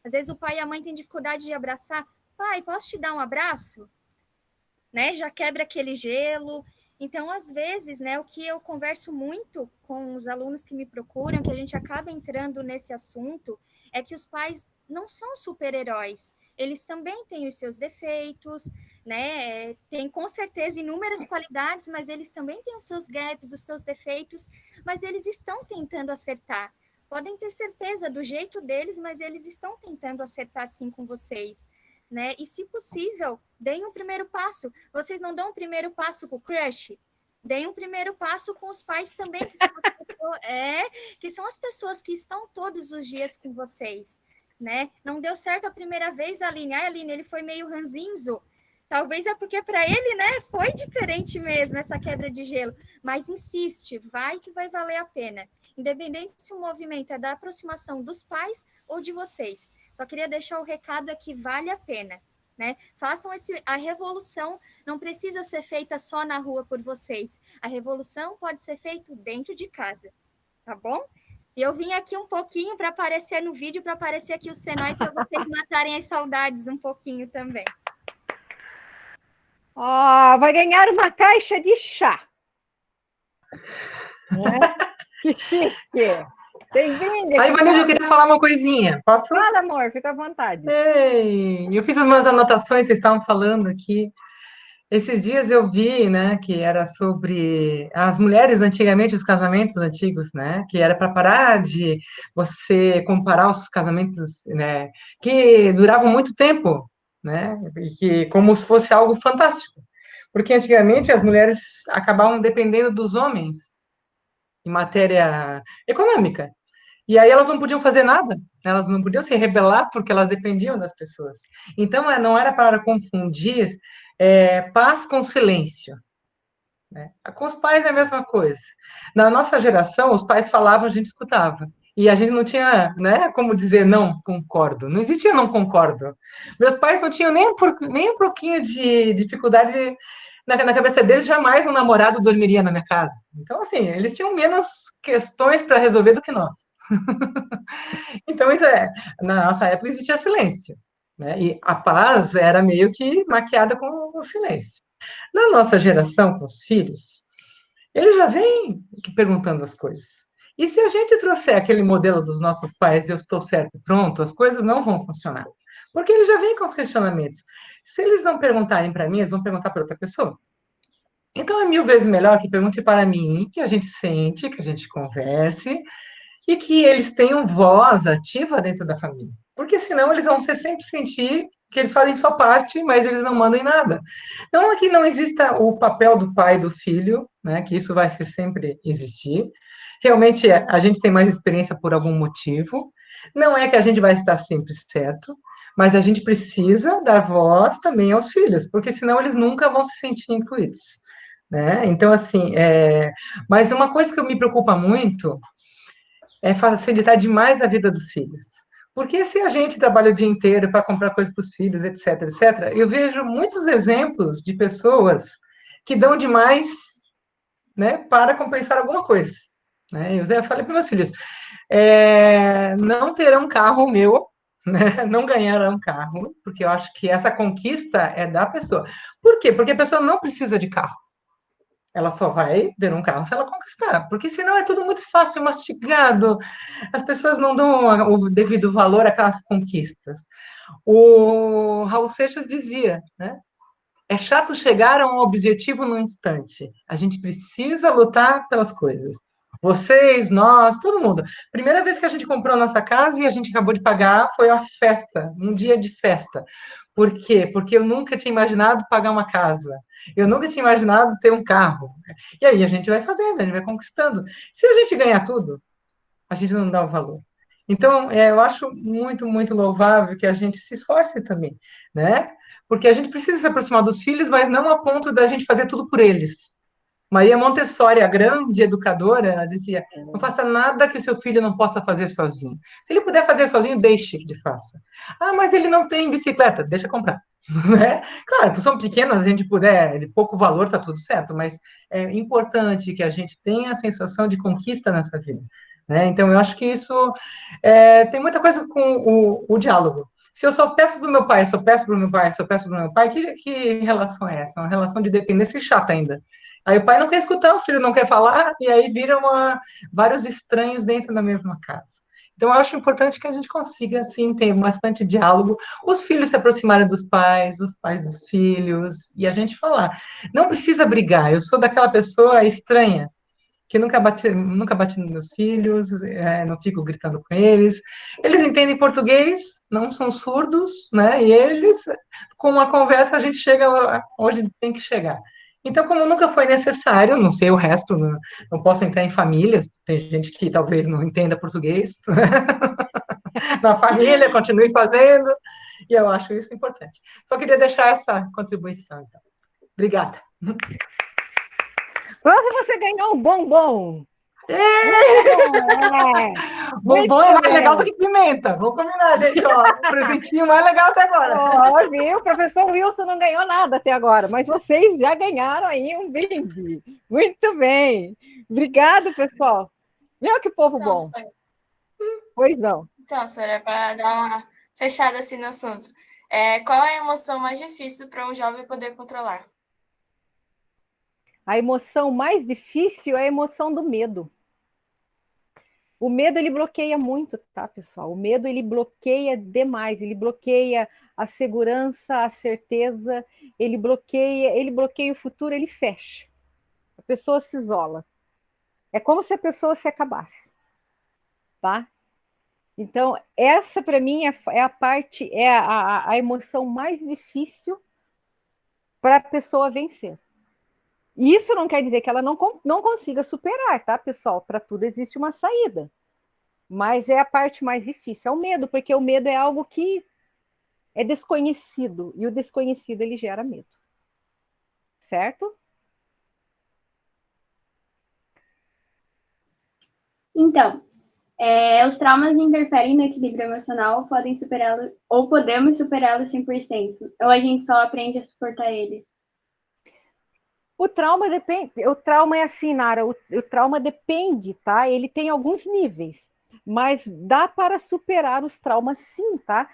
Às vezes o pai e a mãe têm dificuldade de abraçar. Pai, posso te dar um abraço? Né? Já quebra aquele gelo. Então, às vezes, né, o que eu converso muito com os alunos que me procuram, que a gente acaba entrando nesse assunto, é que os pais não são super-heróis. Eles também têm os seus defeitos, né? Tem com certeza inúmeras qualidades, mas eles também têm os seus gaps, os seus defeitos, mas eles estão tentando acertar. Podem ter certeza do jeito deles, mas eles estão tentando acertar sim com vocês. Né? E, se possível, deem um primeiro passo. Vocês não dão um primeiro passo com o crush? Deem um primeiro passo com os pais também, que são as pessoas que estão todos os dias com vocês. Né? Não deu certo a primeira vez, Aline. Aline, ele foi meio ranzinzo. Talvez é porque para ele, né, foi diferente mesmo essa quebra de gelo. Mas insiste, vai que vai valer a pena. Independente se o movimento é da aproximação dos pais ou de vocês. Só queria deixar o recado aqui, vale a pena, né? Façam a revolução, não precisa ser feita só na rua por vocês. A revolução pode ser feita dentro de casa, tá bom? E eu vim aqui um pouquinho para aparecer no vídeo, para aparecer aqui o Senai, para vocês matarem as saudades um pouquinho também. Vai ganhar uma caixa de chá. Que chique. Bem-vinda. Aí, Vanessa, eu queria falar uma coisinha. Posso? Fala, amor, fica à vontade. Ei, eu fiz umas anotações, vocês estavam falando aqui. Esses dias eu vi, né, que era sobre as mulheres antigamente, os casamentos antigos, né, que era para parar de você comparar os casamentos, né, que duravam muito tempo, né, e que como se fosse algo fantástico. Porque antigamente as mulheres acabavam dependendo dos homens em matéria econômica. E aí elas não podiam fazer nada, elas não podiam se rebelar porque elas dependiam das pessoas. Então, não era para confundir paz com silêncio. Né? Com os pais é a mesma coisa. Na nossa geração, os pais falavam, a gente escutava. E a gente não tinha, né, como dizer não concordo. Não existia não concordo. Meus pais não tinham nem um pouquinho de dificuldade na cabeça deles, jamais um namorado dormiria na minha casa. Então, assim, eles tinham menos questões para resolver do que nós. Então, na nossa época existia silêncio, né? E a paz era meio que maquiada com o silêncio. Na nossa geração, com os filhos, eles já vêm perguntando as coisas. E se a gente trouxer aquele modelo dos nossos pais, eu estou certo, pronto, as coisas não vão funcionar. Porque eles já vêm com os questionamentos. Se eles não perguntarem para mim, eles vão perguntar para outra pessoa. Então, é 1000 vezes melhor que pergunte para mim, que a gente sente, que a gente converse, e que eles tenham voz ativa dentro da família. Porque senão eles vão sempre sentir que eles fazem sua parte, mas eles não mandam em nada. Não é que não exista o papel do pai e do filho, né, que isso vai sempre existir. Realmente, a gente tem mais experiência por algum motivo. Não é que a gente vai estar sempre certo, mas a gente precisa dar voz também aos filhos, porque senão eles nunca vão se sentir incluídos. Né? Então, assim, mas uma coisa que me preocupa muito é facilitar demais a vida dos filhos. Porque se a gente trabalha o dia inteiro para comprar coisas para os filhos, etc., etc., eu vejo muitos exemplos de pessoas que dão demais, né, para compensar alguma coisa. Né? Eu falei para meus filhos, não terão carro meu, né? Não ganharão carro, porque eu acho que essa conquista é da pessoa. Por quê? Porque a pessoa não precisa de carro. Ela só vai ter um carro se ela conquistar, porque senão é tudo muito fácil, mastigado, as pessoas não dão o devido valor àquelas conquistas. O Raul Seixas dizia, né, É chato chegar a um objetivo no instante. A gente precisa lutar pelas coisas. Vocês, nós, todo mundo. Primeira vez que a gente comprou a nossa casa e a gente acabou de pagar foi uma festa, um dia de festa. Por quê? Porque eu nunca tinha imaginado pagar uma casa. Eu nunca tinha imaginado ter um carro. E aí a gente vai fazendo, a gente vai conquistando. Se a gente ganhar tudo, a gente não dá o valor. Então, eu acho muito, muito louvável que a gente se esforce também, né? Porque a gente precisa se aproximar dos filhos, mas não a ponto da gente fazer tudo por eles. Maria Montessori, a grande educadora, ela dizia: não faça nada que seu filho não possa fazer sozinho. Se ele puder fazer sozinho, deixe que ele faça. Ah, mas ele não tem bicicleta, deixa comprar. Né? Claro, são pequenas, a gente puder, de pouco valor, tá tudo certo, mas é importante que a gente tenha a sensação de conquista nessa vida. Né? Então, eu acho que isso tem muita coisa com o diálogo. Se eu só peço para o meu pai, só peço para o meu pai, só peço para o meu pai, que relação é essa? Uma relação de dependência chata ainda. Aí o pai não quer escutar, o filho não quer falar, e aí viram vários estranhos dentro da mesma casa. Então, eu acho importante que a gente consiga, assim, ter bastante diálogo, os filhos se aproximarem dos pais, os pais dos filhos, e a gente falar. Não precisa brigar, eu sou daquela pessoa estranha, que nunca bati nos meus filhos, não fico gritando com eles. Eles entendem português, não são surdos, né? E eles, com uma conversa, a gente chega onde tem que chegar. Então, como nunca foi necessário, não sei o resto, não posso entrar em famílias, tem gente que talvez não entenda português, na família, continue fazendo, e eu acho isso importante. Só queria deixar essa contribuição, então. Obrigada. Pronto, você ganhou um bombom. Bombom é mais legal do que pimenta. Vamos combinar, gente. Ó, o presentinho mais legal até agora. Ó, viu? O professor Wilson não ganhou nada até agora, mas vocês já ganharam aí um brinde. Muito bem. Obrigado, pessoal. Viu que povo Então, bom. Pois não. Então, senhora, para dar uma fechada assim no assunto, qual é a emoção mais difícil para um jovem poder controlar? A emoção mais difícil é a emoção do medo. O medo, ele bloqueia muito, tá, pessoal? O medo, ele bloqueia demais, ele bloqueia a segurança, a certeza, ele bloqueia o futuro, ele fecha. A pessoa se isola. É como se a pessoa se acabasse, tá? Então, essa, para mim, é a parte, a emoção mais difícil para a pessoa vencer. Isso não quer dizer que ela não consiga superar, tá, pessoal? Para tudo existe uma saída. Mas é a parte mais difícil, é o medo, porque o medo é algo que é desconhecido, e o desconhecido, ele gera medo. Certo? Então, os traumas interferem no equilíbrio emocional, podem superá-lo, ou podemos superá-los 100%, ou a gente só aprende a suportar eles? O trauma depende, o trauma é assim, Nara, o trauma depende, tá? Ele tem alguns níveis, mas dá para superar os traumas sim, tá?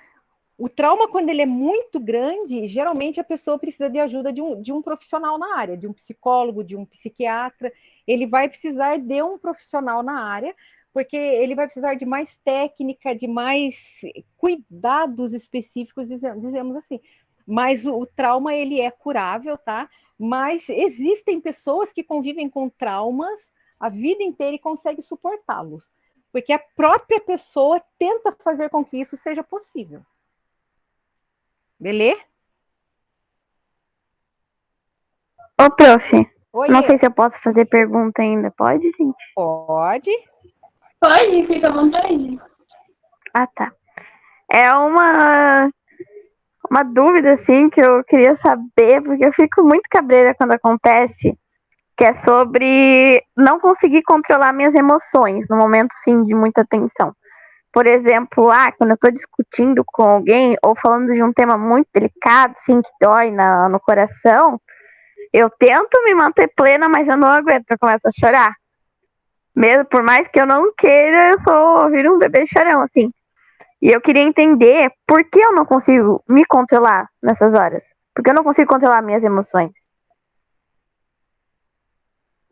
O trauma, quando ele é muito grande, geralmente a pessoa precisa de ajuda de um profissional na área, de um psicólogo, de um psiquiatra. Ele vai precisar de um profissional na área, porque ele vai precisar de mais técnica, de mais cuidados específicos, dizemos assim. Mas o trauma, ele é curável, tá? Mas existem pessoas que convivem com traumas a vida inteira e conseguem suportá-los, porque a própria pessoa tenta fazer com que isso seja possível. Beleza? Ô, prof, Oi, não sei se eu posso fazer pergunta ainda. Pode, gente? Pode. Pode, fica à vontade. Ah, tá. É uma dúvida, assim, que eu queria saber, porque eu fico muito cabreira quando acontece, que é sobre não conseguir controlar minhas emoções no momento, assim, de muita tensão. Por exemplo, quando eu tô discutindo com alguém ou falando de um tema muito delicado, assim, que dói no coração, eu tento me manter plena, mas eu não aguento, eu começo a chorar. Mesmo, por mais que eu não queira, eu viro um bebê chorão, assim. E eu queria entender por que eu não consigo me controlar nessas horas. Porque eu não consigo controlar minhas emoções.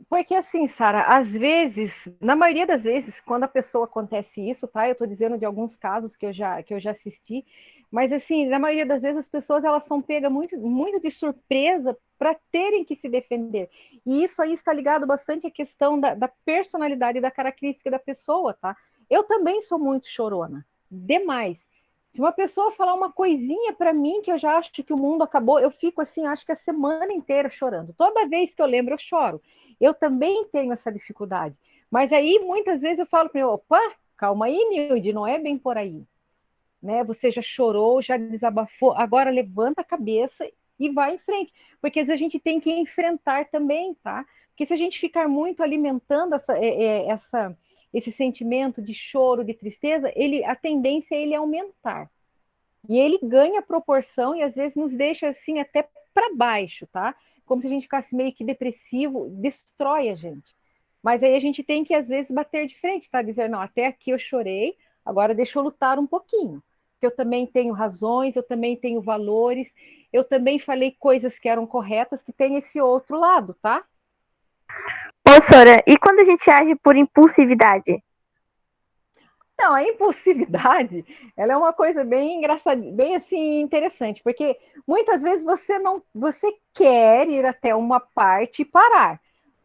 Porque assim, Sara, às vezes, na maioria das vezes, quando a pessoa acontece isso, tá? Eu estou dizendo de alguns casos que eu já assisti, mas assim, na maioria das vezes as pessoas elas são pegas muito, muito de surpresa para terem que se defender. E isso aí está ligado bastante à questão da personalidade, da característica da pessoa, tá? Eu também sou muito chorona, demais. Se uma pessoa falar uma coisinha para mim que eu já acho que o mundo acabou, eu fico assim, acho que a semana inteira chorando. Toda vez que eu lembro, eu choro. Eu também tenho essa dificuldade. Mas aí, muitas vezes, eu falo para ele, opa, calma aí, Nilde, não é bem por aí. Né? Você já chorou, já desabafou, agora levanta a cabeça e vai em frente. Porque às vezes a gente tem que enfrentar também, tá? Porque se a gente ficar muito alimentando esse sentimento de choro, de tristeza, a tendência é ele aumentar. E ele ganha proporção e às vezes nos deixa assim até para baixo, tá? Como se a gente ficasse meio que depressivo, destrói a gente. Mas aí a gente tem que, às vezes, bater de frente, tá? Dizer, não, até aqui eu chorei, agora deixa eu lutar um pouquinho. Porque eu também tenho razões, eu também tenho valores, eu também falei coisas que eram corretas, que tem esse outro lado, tá? Ô, Sora, e quando a gente age por impulsividade? Não, a impulsividade, ela é uma coisa bem engraçada, bem assim interessante, porque muitas vezes você quer ir até uma parte e parar,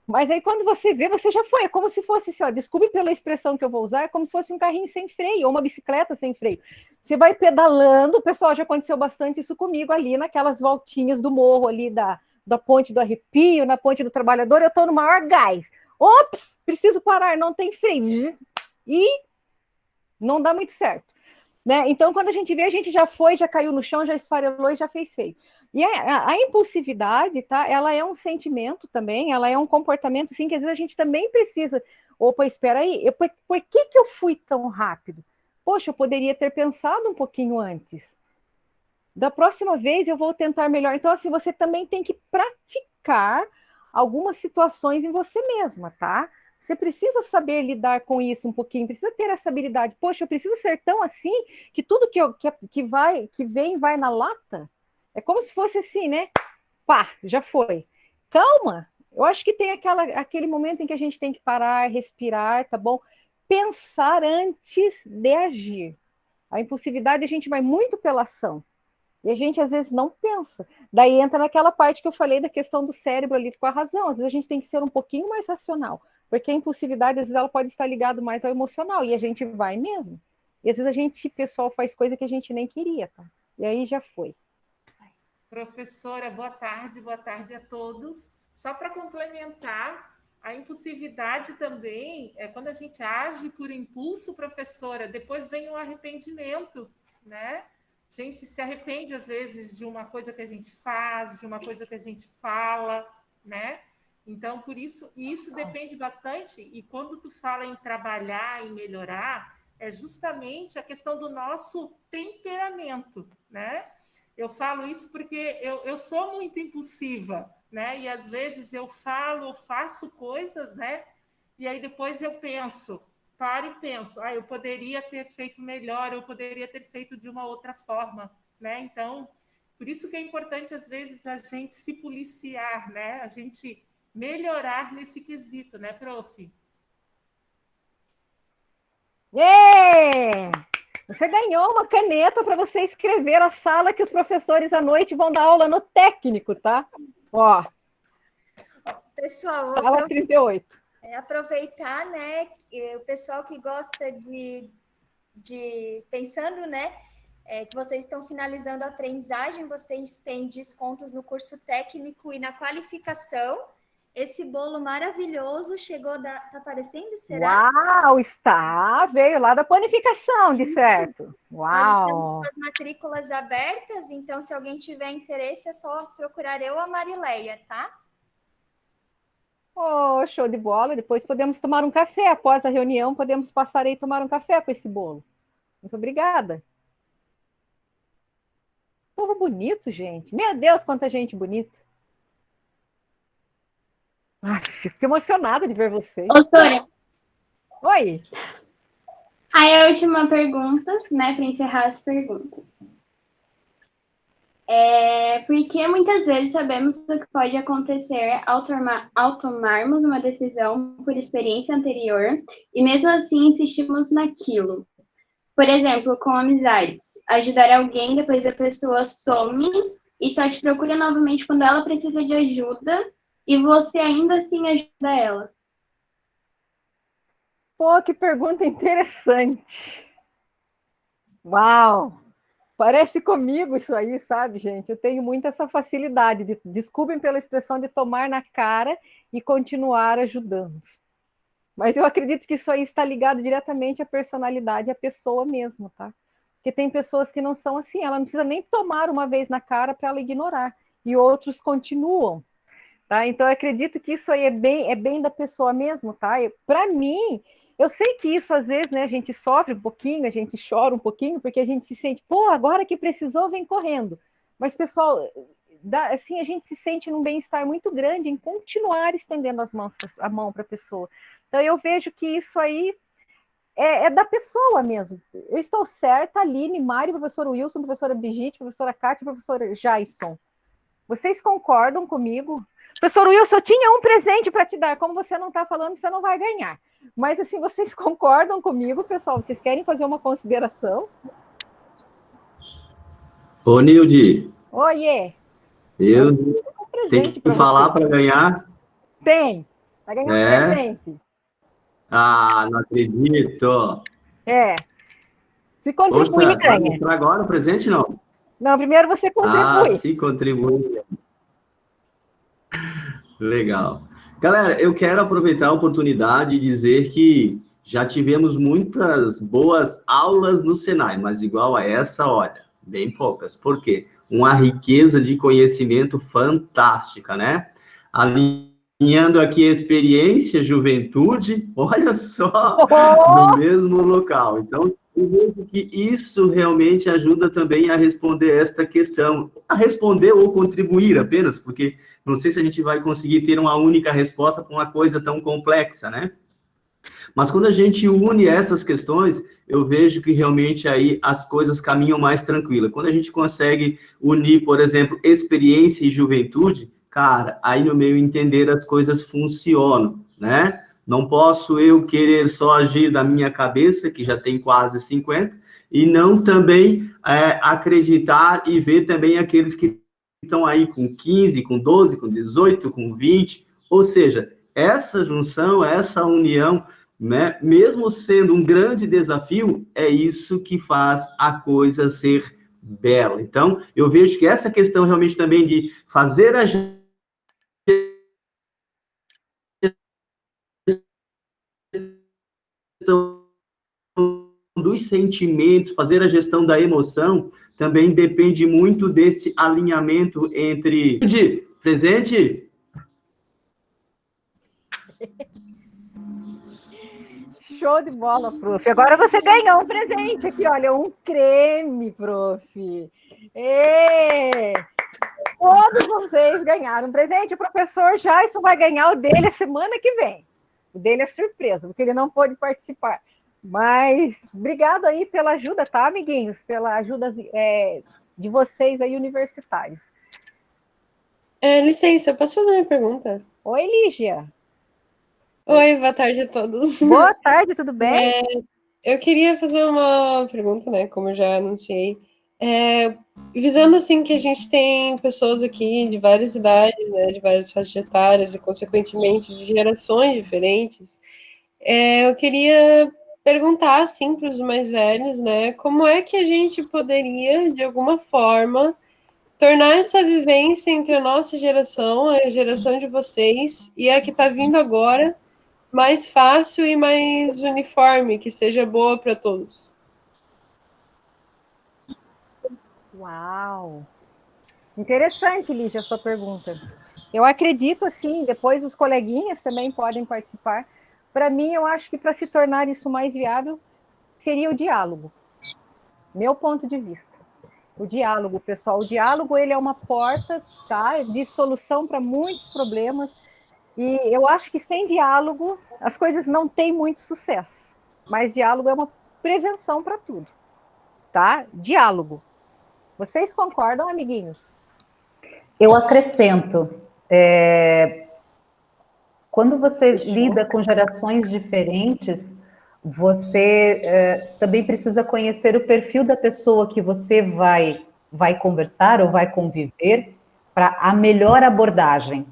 mas aí quando você vê, você já foi, é como se fosse assim, ó, desculpe pela expressão que eu vou usar, é como se fosse um carrinho sem freio, ou uma bicicleta sem freio. Você vai pedalando, o pessoal já aconteceu bastante isso comigo ali, naquelas voltinhas do morro ali da Ponte do Arrepio, na Ponte do Trabalhador, eu tô no maior gás. Ops, preciso parar, não tem freio. E não dá muito certo, né? Então, quando a gente vê, a gente já foi, já caiu no chão, já esfarelou e já fez feio. E a impulsividade, tá? Ela é um sentimento também, ela é um comportamento, assim, que às vezes a gente também precisa. Opa, espera aí, por que eu fui tão rápido? Poxa, eu poderia ter pensado um pouquinho antes. Da próxima vez eu vou tentar melhor. Então, assim, você também tem que praticar algumas situações em você mesma, tá? Você precisa saber lidar com isso um pouquinho, precisa ter essa habilidade. Poxa, eu preciso ser tão assim que tudo que vem vai na lata. É como se fosse assim, né? Pá, já foi. Calma. Eu acho que tem aquele momento em que a gente tem que parar, respirar, tá bom? Pensar antes de agir. A impulsividade a gente vai muito pela ação. E a gente às vezes não pensa. Daí entra naquela parte que eu falei da questão do cérebro ali com a razão. Às vezes a gente tem que ser um pouquinho mais racional. Porque a impulsividade, às vezes, ela pode estar ligada mais ao emocional, e a gente vai mesmo. E às vezes pessoal, faz coisa que a gente nem queria, tá? E aí já foi. Professora, boa tarde a todos. Só para complementar, a impulsividade também, é quando a gente age por impulso, professora, depois vem o arrependimento, né? A gente se arrepende, às vezes, de uma coisa que a gente faz, de uma coisa que a gente fala, né? Então, por isso depende bastante, e quando tu fala em trabalhar, em melhorar, é justamente a questão do nosso temperamento, né? Eu falo isso porque eu sou muito impulsiva, né? E às vezes eu faço coisas, né? E aí depois eu paro e penso, eu poderia ter feito melhor, eu poderia ter feito de uma outra forma, né? Então, por isso que é importante, às vezes, a gente se policiar, né? A gente melhorar nesse quesito, né, prof? Você ganhou uma caneta para você escrever a sala que os professores à noite vão dar aula no técnico, tá? Ó. Pessoal, sala 38. Aproveitar, né, o pessoal que gosta de pensando, né, que vocês estão finalizando a aprendizagem, vocês têm descontos no curso técnico e na qualificação. Esse bolo maravilhoso chegou tá aparecendo, será? Uau, veio lá da panificação, de certo. Uau. Nós estamos com as matrículas abertas, então se alguém tiver interesse é só procurar eu ou a Marileia, tá? Oh, show de bola. Depois podemos tomar um café. Após a reunião, podemos passar aí e tomar um café com esse bolo. Muito obrigada. Povo bonito, gente. Meu Deus, quanta gente bonita. Ai, fico emocionada de ver vocês. Ô, Sora. Oi. Aí a última pergunta, né, para encerrar as perguntas. Porque muitas vezes sabemos o que pode acontecer ao tomarmos uma decisão por experiência anterior e mesmo assim insistimos naquilo. Por exemplo, com amizades. Ajudar alguém, depois a pessoa some e só te procura novamente quando ela precisa de ajuda e você ainda assim ajuda ela. Pô, que pergunta interessante. Uau! Parece comigo isso aí, sabe, gente? Eu tenho muito essa facilidade, desculpem pela expressão, de tomar na cara e continuar ajudando. Mas eu acredito que isso aí está ligado diretamente à personalidade, à pessoa mesmo, tá? Porque tem pessoas que não são assim, ela não precisa nem tomar uma vez na cara para ela ignorar, e outros continuam, tá? Então eu acredito que isso aí é bem da pessoa mesmo, tá? Para mim, eu sei que isso às vezes, né, a gente sofre um pouquinho, a gente chora um pouquinho, porque a gente se sente, pô, agora que precisou, vem correndo. Mas, pessoal, assim, a gente se sente num bem-estar muito grande em continuar estendendo a mão para a pessoa. Então, eu vejo que isso aí é da pessoa mesmo. Eu estou certa, Aline, Mari, professor Wilson, professora Brigitte, professora Kátia, professora Jason. Vocês concordam comigo? Professor Wilson, eu tinha um presente para te dar. Como você não está falando, você não vai ganhar. Mas, assim, vocês concordam comigo, pessoal? Vocês querem fazer uma consideração? Ô, Nilde. Oiê. Eu um tenho que falar para ganhar? Tem. Vai ganhar um presente. Ah, não acredito. Se contribuir, ganha. Vai mostrar agora o presente, não? Não, primeiro você contribui. Ah, se contribui. Legal. Galera, eu quero aproveitar a oportunidade e dizer que já tivemos muitas boas aulas no Senai, mas igual a essa, olha, bem poucas. Por quê? Uma riqueza de conhecimento fantástica, né? Alinhando aqui a experiência, juventude, olha só, no mesmo local. Então, eu vejo que isso realmente ajuda também a responder esta questão. A responder ou contribuir apenas, porque não sei se a gente vai conseguir ter uma única resposta para uma coisa tão complexa, né? Mas quando a gente une essas questões, eu vejo que realmente aí as coisas caminham mais tranquilas. Quando a gente consegue unir, por exemplo, experiência e juventude, cara, aí no meu entender as coisas funcionam, né? Não posso eu querer só agir da minha cabeça, que já tem quase 50, e não também acreditar e ver também aqueles que estão aí com 15, com 12, com 18, com 20, ou seja, essa junção, essa união, né, mesmo sendo um grande desafio, é isso que faz a coisa ser bela. Então, eu vejo que essa questão realmente também de fazer a gestão dos sentimentos, fazer a gestão da emoção, também depende muito desse alinhamento entre... Presente? Show de bola, prof. Agora você ganhou um presente aqui, olha, um creme, prof. Todos vocês ganharam um presente. O professor Jason vai ganhar o dele a semana que vem. O dele é surpresa, porque ele não pôde participar. Mas obrigado aí pela ajuda, tá, amiguinhos? Pela ajuda de vocês aí, universitários. Licença, posso fazer uma pergunta? Oi, Lígia. Oi, boa tarde a todos. Boa tarde, tudo bem? Eu queria fazer uma pergunta, né, como eu já anunciei. Visando, assim, que a gente tem pessoas aqui de várias idades, né, de várias faixas etárias e, consequentemente, de gerações diferentes, eu queria perguntar, assim, para os mais velhos, né, como é que a gente poderia, de alguma forma, tornar essa vivência entre a nossa geração, a geração de vocês, e a que está vindo agora, mais fácil e mais uniforme, que seja boa para todos. Uau! Interessante, Lígia, a sua pergunta. Eu acredito, assim, depois os coleguinhas também podem participar. Para mim, eu acho que para se tornar isso mais viável, seria o diálogo. Meu ponto de vista. O diálogo, pessoal. O diálogo, ele é uma porta, tá, de solução para muitos problemas. E eu acho que sem diálogo, as coisas não têm muito sucesso. Mas diálogo é uma prevenção para tudo, tá? Diálogo. Vocês concordam, amiguinhos? Eu acrescento, quando você lida com gerações diferentes, você também precisa conhecer o perfil da pessoa que você vai conversar ou vai conviver para a melhor abordagem.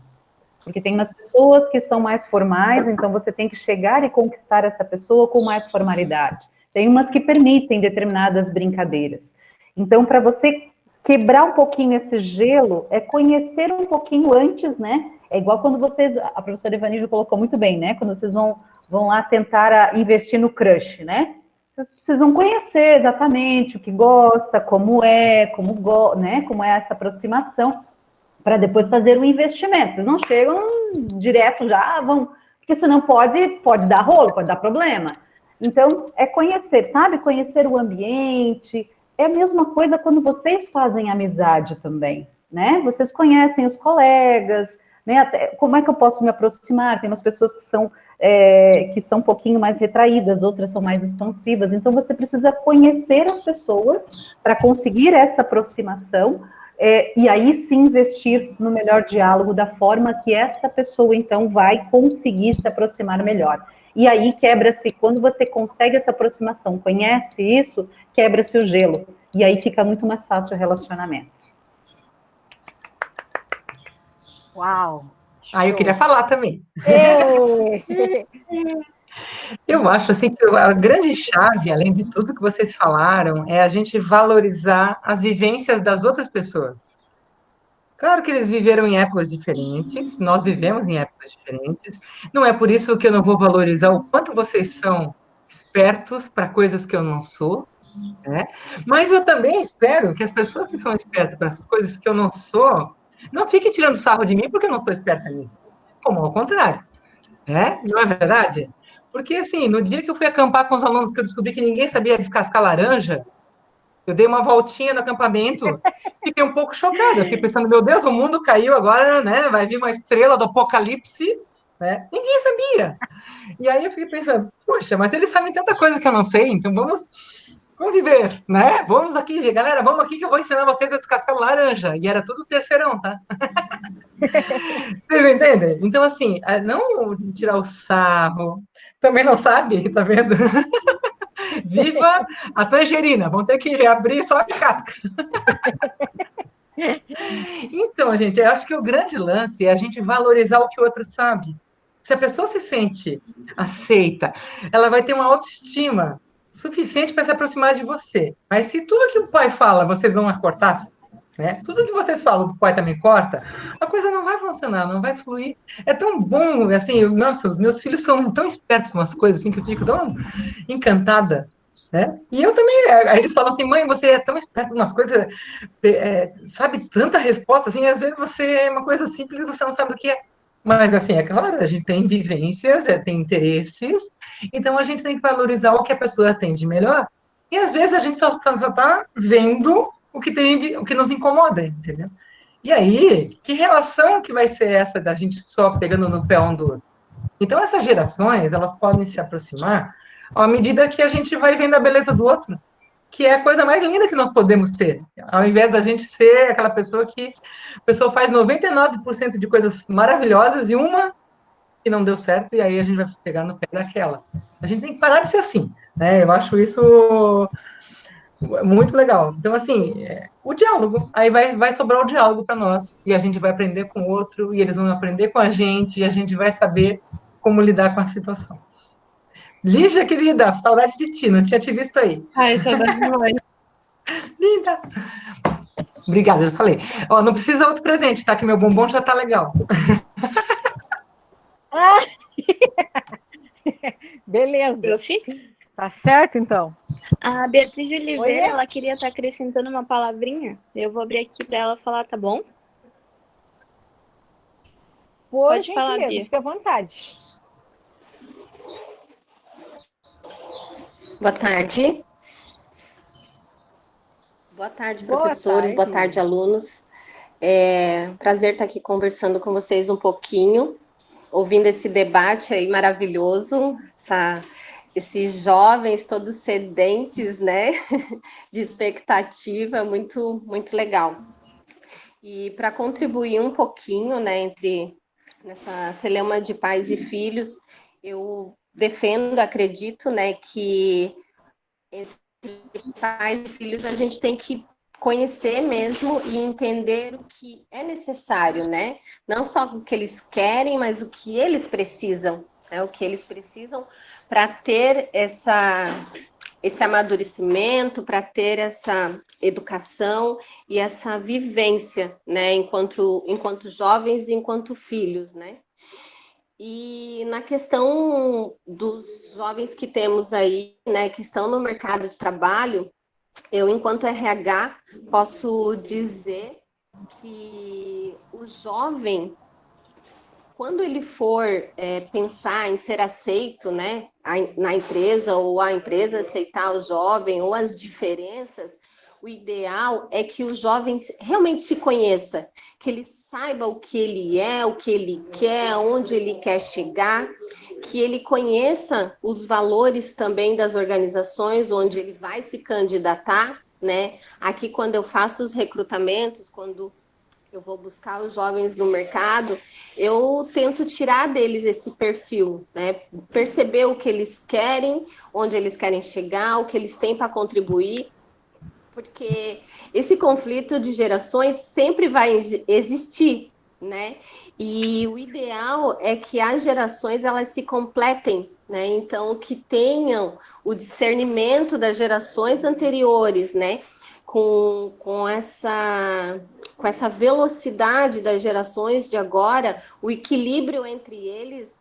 Porque tem umas pessoas que são mais formais, então você tem que chegar e conquistar essa pessoa com mais formalidade. Tem umas que permitem determinadas brincadeiras. Então, para você quebrar um pouquinho esse gelo, é conhecer um pouquinho antes, né? É igual quando vocês, a professora Evanísio colocou muito bem, né? Quando vocês vão lá tentar investir no crush, né? Vocês precisam conhecer exatamente o que gosta, como é, né? Como é essa aproximação, para depois fazer um investimento. Vocês não chegam direto já, vão... Porque senão pode dar rolo, pode dar problema. Então, é conhecer, sabe? Conhecer o ambiente. É a mesma coisa quando vocês fazem amizade também, né? Vocês conhecem os colegas, né? Até, como é que eu posso me aproximar? Tem umas pessoas que são um pouquinho mais retraídas, outras são mais expansivas. Então, você precisa conhecer as pessoas para conseguir essa aproximação, e aí sim investir no melhor diálogo, da forma que esta pessoa, então, vai conseguir se aproximar melhor. E aí quebra-se, quando você consegue essa aproximação, conhece isso, quebra-se o gelo. E aí fica muito mais fácil o relacionamento. Uau! Eu queria falar também. Eu acho assim que a grande chave, além de tudo que vocês falaram, é a gente valorizar as vivências das outras pessoas. Claro que eles viveram em épocas diferentes, nós vivemos em épocas diferentes. Não é por isso que eu não vou valorizar o quanto vocês são espertos para coisas que eu não sou, né? Mas eu também espero que as pessoas que são espertas para as coisas que eu não sou, não fiquem tirando sarro de mim porque eu não sou esperta nisso. Como ao contrário, né? Não é verdade? Porque, assim, no dia que eu fui acampar com os alunos, que eu descobri que ninguém sabia descascar laranja, eu dei uma voltinha no acampamento, fiquei um pouco chocada. Fiquei pensando, meu Deus, o mundo caiu agora, né? Vai vir uma estrela do apocalipse, né? Ninguém sabia. E aí eu fiquei pensando, poxa, mas eles sabem tanta coisa que eu não sei, então vamos viver, né? Vamos aqui, galera, vamos aqui que eu vou ensinar vocês a descascar laranja. E era tudo terceirão, tá? Vocês entendem? Então, assim, não tirar o sarro, também não sabe, tá vendo? Viva a tangerina, vão ter que abrir só a casca. Então, gente, eu acho que o grande lance é a gente valorizar o que o outro sabe. Se a pessoa se sente aceita, ela vai ter uma autoestima suficiente para se aproximar de você. Mas se tudo que o pai fala, vocês vão cortar, né? Tudo que vocês falam, o pai também corta, a coisa não vai funcionar, não vai fluir. É tão bom, assim, nossa, os meus filhos são tão espertos com umas coisas, assim, que eu fico tão encantada, né? E eu também, aí eles falam assim, mãe, você é tão esperto em umas coisas, sabe tanta resposta, assim, às vezes você é uma coisa simples, você não sabe do que é. Mas, assim, é claro, a gente tem vivências, tem interesses, então a gente tem que valorizar o que a pessoa tem de melhor, e às vezes a gente só está vendo o que nos incomoda, entendeu? E aí, que relação que vai ser essa da gente só pegando no pé um do outro? Então, essas gerações, elas podem se aproximar à medida que a gente vai vendo a beleza do outro, que é a coisa mais linda que nós podemos ter. Ao invés da gente ser aquela pessoa que a pessoa faz 99% de coisas maravilhosas e uma que não deu certo, e aí a gente vai pegar no pé daquela. A gente tem que parar de ser assim, né? Eu acho isso muito legal. Então, assim, o diálogo, aí vai sobrar o diálogo para nós, e a gente vai aprender com o outro, e eles vão aprender com a gente, e a gente vai saber como lidar com a situação. Lígia, querida, saudade de ti, não tinha te visto aí. Ai, saudade demais. Linda. Obrigada, já falei. Ó, não precisa outro presente, tá? Que meu bombom já tá legal. Beleza. Tá certo, então. A Beatriz de Oliveira, Oi? ela queria estar acrescentando uma palavrinha. Eu vou abrir aqui para ela falar, tá bom? Pode falar, Bia. fica à vontade. Boa tarde. Boa tarde, Boa professores. Boa tarde, alunos. É um prazer estar aqui conversando com vocês um pouquinho, ouvindo esse debate aí maravilhoso, esses jovens todos sedentes, né, de expectativa, muito, muito legal. E para contribuir um pouquinho, né, nessa celeuma de pais e filhos, eu defendo, acredito, né, que entre pais e filhos a gente tem que conhecer mesmo e entender o que é necessário, né? Não só o que eles querem, mas o que eles precisam, né? O que eles precisam para ter esse amadurecimento, para ter essa educação e essa vivência, né? Enquanto jovens e enquanto filhos, né? E na questão dos jovens que temos aí, né, que estão no mercado de trabalho, eu, enquanto RH, posso dizer que o jovem, quando ele for pensar em ser aceito, né, na empresa, ou a empresa aceitar o jovem, ou as diferenças, o ideal é que o jovem realmente se conheça, que ele saiba o que ele é, o que ele quer, onde ele quer chegar, que ele conheça os valores também das organizações onde ele vai se candidatar, né? Aqui, quando eu faço os recrutamentos, quando eu vou buscar os jovens no mercado, eu tento tirar deles esse perfil, né? Perceber o que eles querem, onde eles querem chegar, o que eles têm para contribuir, porque esse conflito de gerações sempre vai existir, né? E o ideal é que as gerações elas se completem, né? Então, que tenham o discernimento das gerações anteriores, né? Com essa velocidade das gerações de agora, o equilíbrio entre eles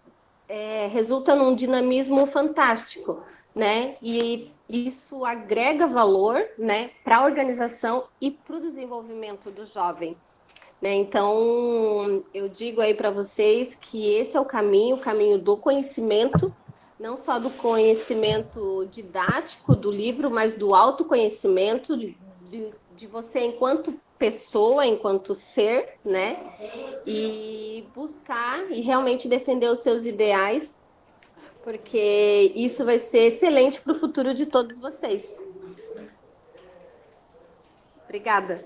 resulta num dinamismo fantástico, né? E isso agrega valor, né, para a organização e para o desenvolvimento do jovem, né? Então, eu digo aí para vocês que esse é o caminho do conhecimento, não só do conhecimento didático do livro, mas do autoconhecimento de você enquanto pessoa, enquanto ser, né? E buscar e realmente defender os seus ideais, porque isso vai ser excelente para o futuro de todos vocês. Obrigada.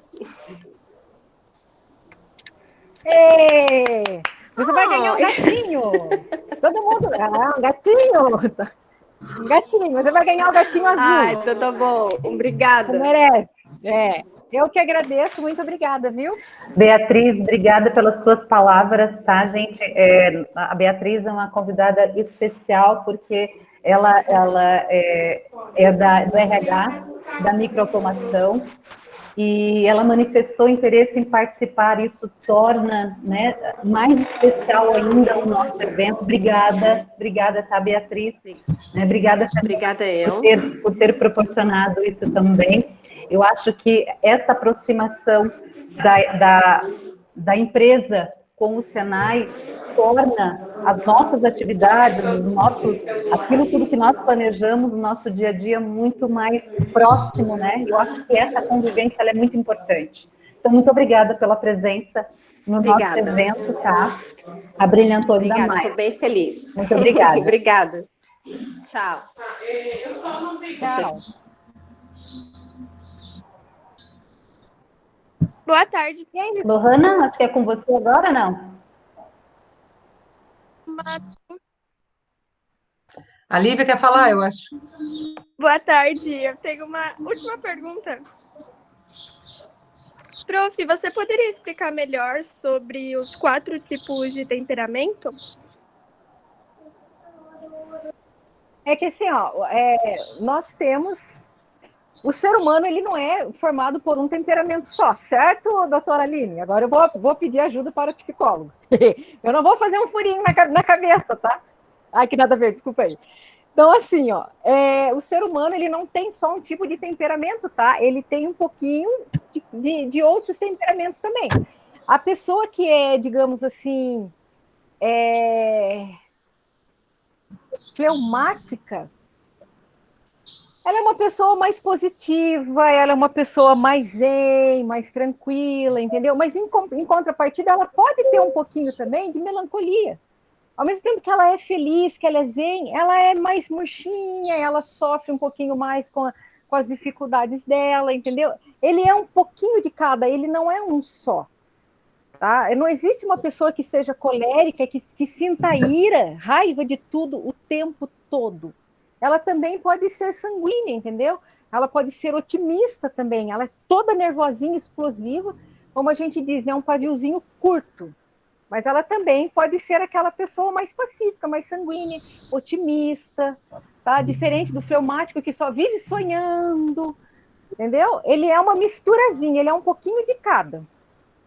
Ei, você vai ganhar um gatinho. Todo mundo. Um gatinho. Um gatinho. Você vai ganhar um gatinho azul. Ai, tá bom. Obrigada. Você merece. Eu que agradeço. Muito obrigada, viu? Beatriz, obrigada pelas tuas palavras, tá, gente? A Beatriz é uma convidada especial, porque ela é do RH, da microautomação, e ela manifestou interesse em participar. Isso torna, né, mais especial ainda o nosso evento. Obrigada, tá, Beatriz? Né? Obrigada eu. Por ter proporcionado isso também. Eu acho que essa aproximação da empresa com o Senai torna as nossas atividades, aquilo tudo que nós planejamos no nosso dia a dia muito mais próximo, né? Eu acho que essa convivência ela é muito importante. Então, muito obrigada pela presença no nosso evento, tá? Abrilhantou ainda mais. Estou bem feliz. Muito obrigada. Obrigada. Tchau. Tchau. Boa tarde. E aí, Lohana, acho que é com você agora, não? A Lívia quer falar, eu acho. Boa tarde. Eu tenho uma última pergunta. Prof, você poderia explicar melhor sobre os 4 tipos de temperamento? É que assim, nós temos... O ser humano, ele não é formado por um temperamento só, certo, doutora Aline? Agora eu vou pedir ajuda para o psicólogo. Eu não vou fazer um furinho na cabeça, tá? Ai, que nada a ver, desculpa aí. Então, assim, o ser humano, ele não tem só um tipo de temperamento, tá? Ele tem um pouquinho de outros temperamentos também. A pessoa que é, digamos assim, fleumática, ela é uma pessoa mais positiva, ela é uma pessoa mais zen, mais tranquila, entendeu? Mas em contrapartida, ela pode ter um pouquinho também de melancolia, Ao mesmo tempo que ela é feliz, que ela é zen, ela é mais murchinha, ela sofre um pouquinho mais com as dificuldades dela, entendeu? Ele é um pouquinho de cada, ele não é um só. Tá? Não existe uma pessoa que seja colérica, que sinta ira, raiva de tudo o tempo todo. Ela também pode ser sanguínea, entendeu? Ela pode ser otimista também. Ela é toda nervosinha, explosiva, como a gente diz, né? Um paviozinho curto. Mas ela também pode ser aquela pessoa mais pacífica, mais sanguínea, otimista, tá? Diferente do fleumático que só vive sonhando, entendeu? Ele é uma misturazinha, ele é um pouquinho de cada.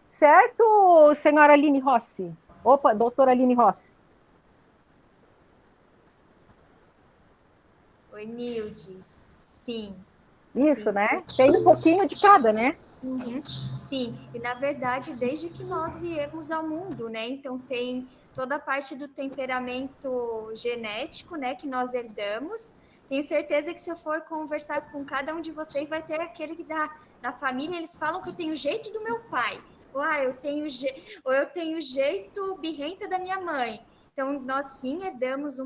Certo, senhora Aline Rossi? Opa, doutora Aline Rossi. Oi, Nilde. Sim. Isso, né? Tem um pouquinho de cada, né? Uhum. Sim, e na verdade, desde que nós viemos ao mundo, né? Então tem toda a parte do temperamento genético, né? Que nós herdamos. Tenho certeza que se eu for conversar com cada um de vocês, vai ter aquele que da família, eles falam que eu tenho o jeito do meu pai. Ou eu tenho jeito birrenta da minha mãe. Então, nós sim herdamos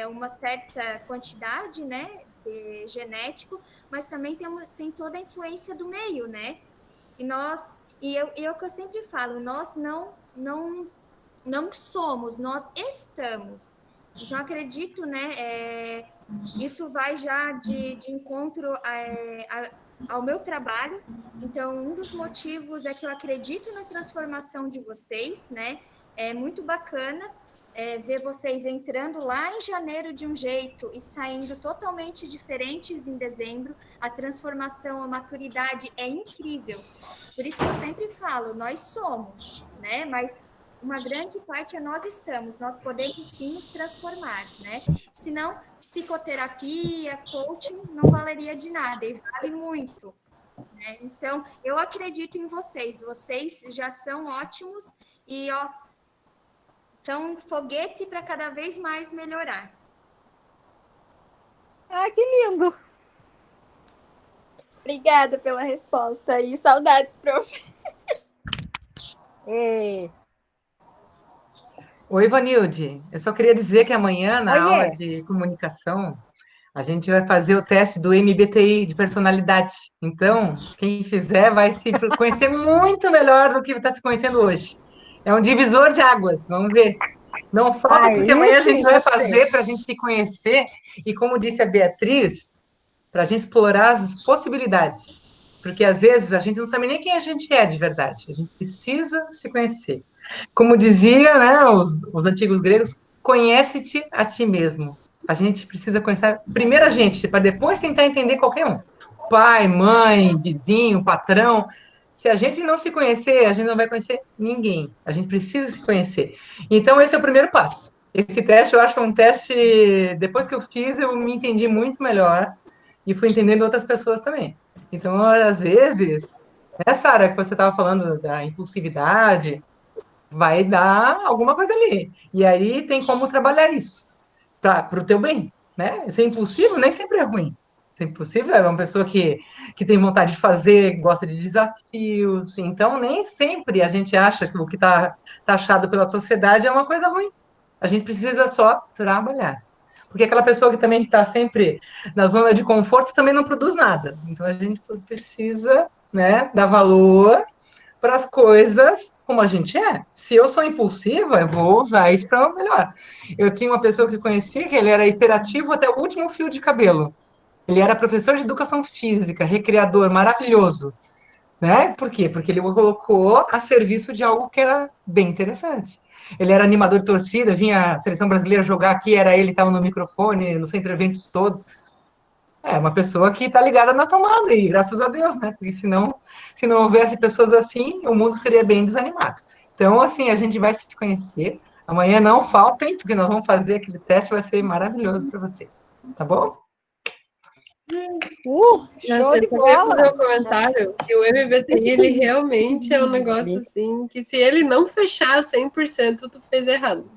uma certa quantidade, né? De genético, mas também tem toda a influência do meio, né? E é o que eu sempre falo, nós não somos, nós estamos. Então, acredito, né? Isso vai já de encontro ao meu trabalho. Então, um dos motivos é que eu acredito na transformação de vocês, né? É muito bacana ver vocês entrando lá em janeiro de um jeito e saindo totalmente diferentes em dezembro. A transformação, a maturidade é incrível. Por isso que eu sempre falo, nós somos, né? Mas uma grande parte é nós estamos, nós podemos sim nos transformar, né? Senão, psicoterapia, coaching não valeria de nada e vale muito, né? Então, eu acredito em vocês já são ótimos e, são um foguete para cada vez mais melhorar. Ah, que lindo! Obrigada pela resposta e saudades, prof. Oi, Vanilde. Eu só queria dizer que amanhã, na aula de comunicação, a gente vai fazer o teste do MBTI de personalidade. Então, quem fizer vai se conhecer muito melhor do que está se conhecendo hoje. É um divisor de águas, vamos ver. Não falta, porque amanhã a gente vai fazer para a gente se conhecer e, como disse a Beatriz, para a gente explorar as possibilidades. Porque, às vezes, a gente não sabe nem quem a gente é de verdade. A gente precisa se conhecer. Como dizia, né, os antigos gregos, conhece-te a ti mesmo. A gente precisa conhecer primeiro a gente, para depois tentar entender qualquer um. Pai, mãe, vizinho, patrão. Se a gente não se conhecer, a gente não vai conhecer ninguém. A gente precisa se conhecer. Então, esse é o primeiro passo. Esse teste, eu acho que é um teste... Depois que eu fiz, eu me entendi muito melhor e fui entendendo outras pessoas também. Então, às vezes, essa área que você estava falando da impulsividade, vai dar alguma coisa ali. E aí tem como trabalhar isso para o teu bem, né? Ser impulsivo nem sempre é ruim. Ser impulsivo é uma pessoa que tem vontade de fazer, gosta de desafios. Então, nem sempre a gente acha que o que está taxado pela sociedade é uma coisa ruim. A gente precisa só trabalhar. Porque aquela pessoa que também está sempre na zona de conforto também não produz nada. Então, a gente precisa, né, dar valor para as coisas como a gente é. Se eu sou impulsiva, eu vou usar isso para o melhor. Eu tinha uma pessoa que conhecia que ele era hiperativo até o último fio de cabelo. Ele era professor de educação física, recreador, maravilhoso. Né? Por quê? Porque ele o colocou a serviço de algo que era bem interessante. Ele era animador de torcida, vinha a seleção brasileira jogar aqui, era ele, estava no microfone, no centro de eventos todo. É uma pessoa que está ligada na tomada, e graças a Deus, né? Porque senão, se não houvesse pessoas assim, o mundo seria bem desanimado. Então, assim, a gente vai se conhecer. Amanhã não faltem, porque nós vamos fazer aquele teste, vai ser maravilhoso para vocês. Tá bom? Nossa, eu queria fazer um comentário que o MBTI, ele realmente é um negócio assim, que se ele não fechar 100%, tu fez errado.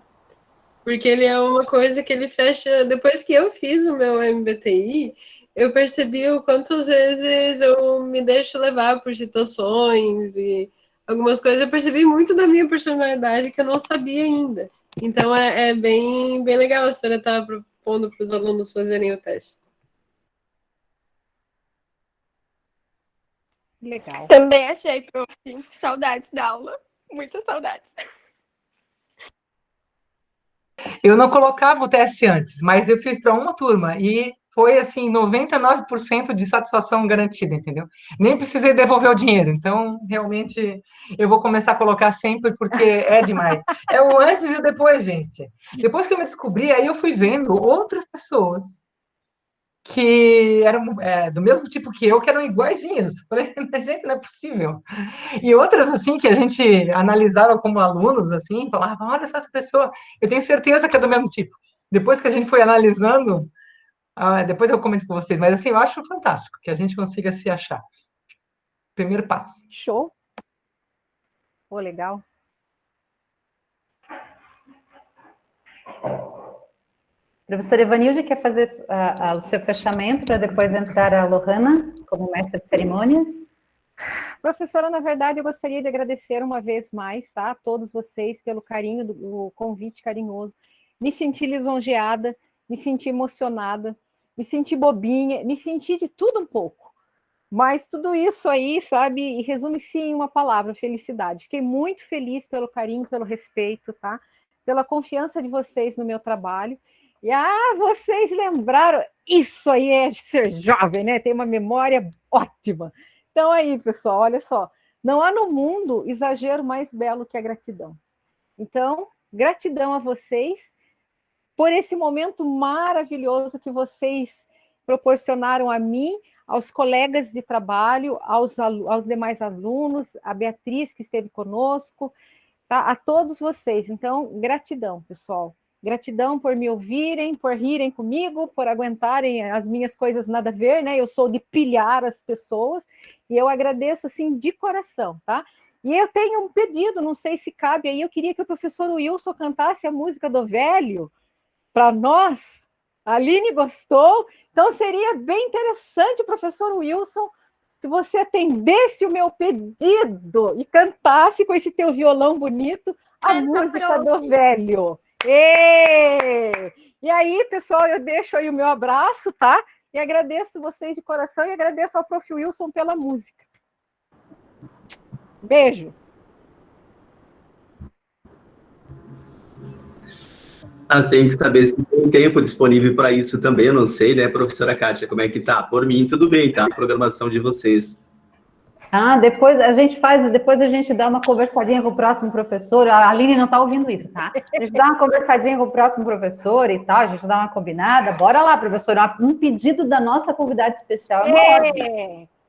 Porque ele é uma coisa que ele fecha... Depois que eu fiz o meu MBTI, eu percebi o quantas vezes eu me deixo levar por situações e algumas coisas. Eu percebi muito da minha personalidade que eu não sabia ainda. Então, é bem legal a senhora estar propondo para os alunos fazerem o teste. Legal. Também achei, prof. Saudades da aula. Muitas saudades. Eu não colocava o teste antes, mas eu fiz para uma turma e foi assim 99% de satisfação garantida, entendeu? Nem precisei devolver o dinheiro. Então, realmente, eu vou começar a colocar sempre porque é demais. É o antes e o depois, gente. Depois que eu me descobri, aí eu fui vendo outras pessoas que eram do mesmo tipo que eu, que eram iguaizinhas. Falei, gente, não é possível. E outras, assim, que a gente analisava como alunos, assim, falava, olha só essa pessoa, eu tenho certeza que é do mesmo tipo. Depois que a gente foi analisando, depois eu comento com vocês, mas assim, eu acho fantástico que a gente consiga se achar. Primeiro passo. Show. Pô, legal. Professora Evanilde, quer fazer o seu fechamento para depois entrar a Lohana como mestra de cerimônias? Professora, na verdade, eu gostaria de agradecer uma vez mais, tá, a todos vocês pelo carinho, do convite carinhoso. Me senti lisonjeada, me senti emocionada, me senti bobinha, me senti de tudo um pouco. Mas tudo isso aí, sabe, e resume-se em uma palavra, felicidade. Fiquei muito feliz pelo carinho, pelo respeito, tá? Pela confiança de vocês no meu trabalho. E, vocês lembraram, isso aí é ser jovem, né? Tem uma memória ótima. Então aí, pessoal, olha só, não há no mundo exagero mais belo que a gratidão. Então, gratidão a vocês por esse momento maravilhoso que vocês proporcionaram a mim, aos colegas de trabalho, aos demais alunos, a Beatriz que esteve conosco, tá? A todos vocês. Então, gratidão, pessoal. Gratidão por me ouvirem, por rirem comigo, por aguentarem as minhas coisas nada a ver, né? Eu sou de pilhar as pessoas e eu agradeço, assim, de coração, tá? E eu tenho um pedido, não sei se cabe aí, eu queria que o professor Wilson cantasse a música do velho para nós. A Aline gostou, então seria bem interessante, professor Wilson, se você atendesse o meu pedido e cantasse com esse teu violão bonito a música do velho. E aí, pessoal, eu deixo aí o meu abraço, tá? E agradeço vocês de coração e agradeço ao prof. Wilson pela música. Beijo. Tem que saber se tem tempo disponível para isso também, eu não sei, né, professora Kátia, como é que tá? Por mim, tudo bem, tá? A programação de vocês. Depois a gente dá uma conversadinha com o próximo professor. A Aline não está ouvindo isso, tá? A gente dá uma conversadinha com o próximo professor e tal, a gente dá uma combinada. Bora lá, professora, um pedido da nossa convidada especial.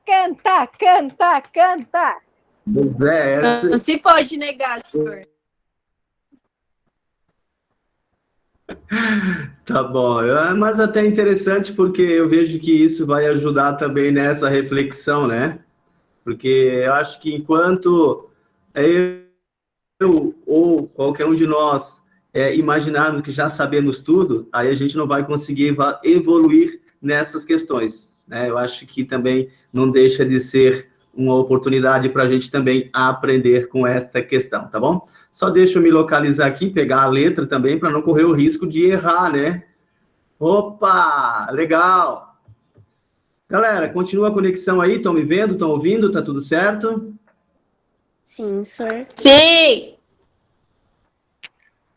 Canta, canta, canta! Não se pode negar, senhor. Tá bom, mas até interessante porque eu vejo que isso vai ajudar também nessa reflexão, né? Porque eu acho que enquanto eu ou qualquer um de nós imaginarmos que já sabemos tudo, aí a gente não vai conseguir evoluir nessas questões, né? Eu acho que também não deixa de ser uma oportunidade para a gente também aprender com esta questão, tá bom? Só deixa eu me localizar aqui, pegar a letra também, para não correr o risco de errar, né? Opa, legal! Galera, continua a conexão aí, estão me vendo, estão ouvindo, tá tudo certo? Sim, senhor. Sim!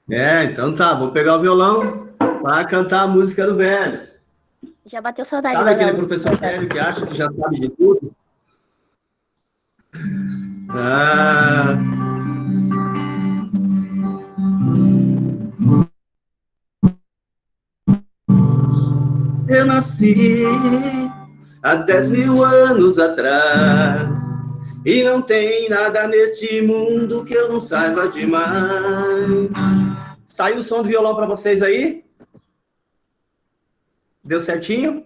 Então tá, vou pegar o violão para cantar a música do velho. Já bateu saudade. Sabe aquele professor velho que acha que já sabe de tudo? Eu nasci há 10.000 anos atrás e não tem nada neste mundo que eu não saiba demais. Saiu o som do violão para vocês aí? Deu certinho?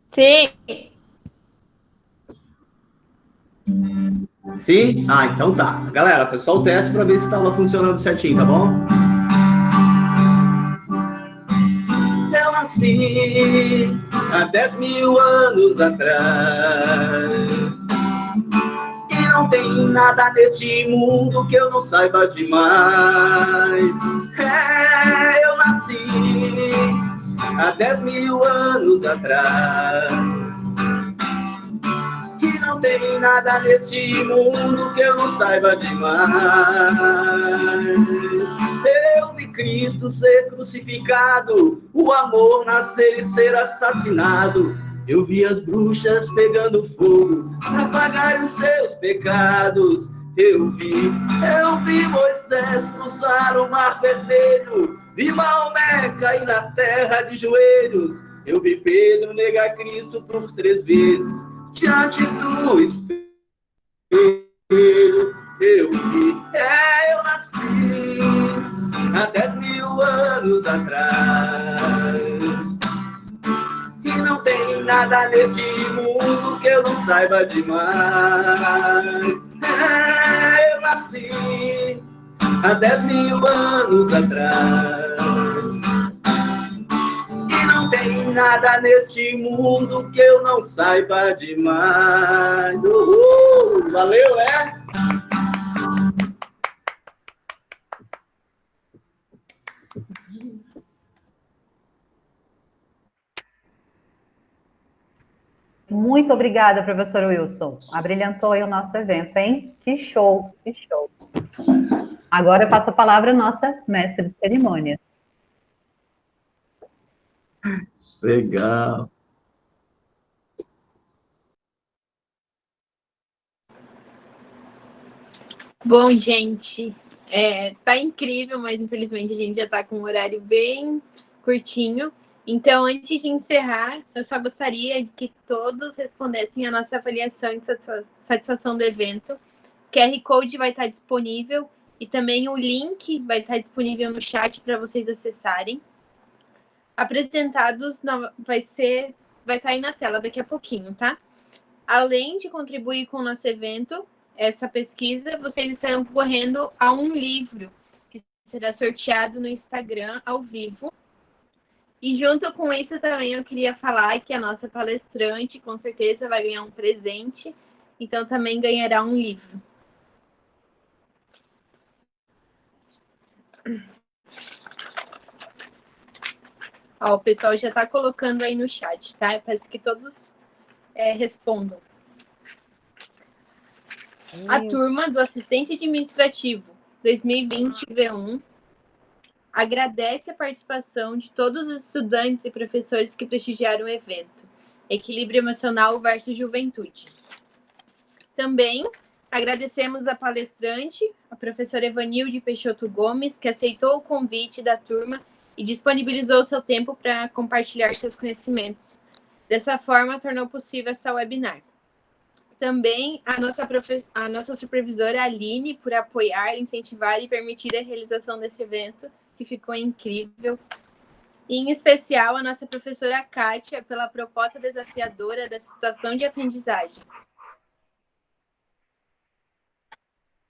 Sim. Sim? Então tá. Galera, foi só o teste para ver se estava funcionando certinho, tá bom? Eu nasci há 10.000 anos atrás e não tem nada neste mundo que eu não saiba demais. Eu nasci há 10.000 anos atrás. E não tem nada neste mundo que eu não saiba demais. Eu vi Cristo ser crucificado, o amor nascer e ser assassinado. Eu vi as bruxas pegando fogo para pagar os seus pecados. Eu vi Moisés cruzar o mar vermelho, vi Maomé cair na terra de joelhos. Eu vi Pedro negar Cristo por 3 vezes diante do espelho. Eu vi, eu nasci há 10.000 anos atrás. E não tem nada neste mundo que eu não saiba demais. Eu nasci há 10.000 anos atrás. E não tem nada neste mundo que eu não saiba demais. Uhul! Valeu, é? Muito obrigada, professor Wilson. Abrilhantou aí o nosso evento, hein? Que show, que show. Agora eu passo a palavra à nossa mestre de cerimônia. Legal. Bom, gente, tá incrível, mas infelizmente a gente já está com um horário bem curtinho. Então, antes de encerrar, eu só gostaria que todos respondessem a nossa avaliação de satisfação do evento. O QR Code vai estar disponível e também o link vai estar disponível no chat para vocês acessarem. Apresentados vai estar aí na tela daqui a pouquinho, tá? Além de contribuir com o nosso evento, essa pesquisa, vocês estarão concorrendo a um livro que será sorteado no Instagram ao vivo. E junto com isso também eu queria falar que a nossa palestrante com certeza vai ganhar um presente, então também ganhará um livro. Ó, o pessoal já está colocando aí no chat, tá? Eu peço que todos respondam. A turma do Assistente Administrativo 2020 V1 agradece a participação de todos os estudantes e professores que prestigiaram o evento Equilíbrio Emocional versus Juventude. Também agradecemos a palestrante, a professora Evanilde Peixoto Gomes, que aceitou o convite da turma e disponibilizou seu tempo para compartilhar seus conhecimentos. Dessa forma, tornou possível essa webinar. Também a nossa supervisora Aline, por apoiar, incentivar e permitir a realização desse evento, que ficou incrível. E, em especial, a nossa professora Kátia, pela proposta desafiadora dessa situação de aprendizagem.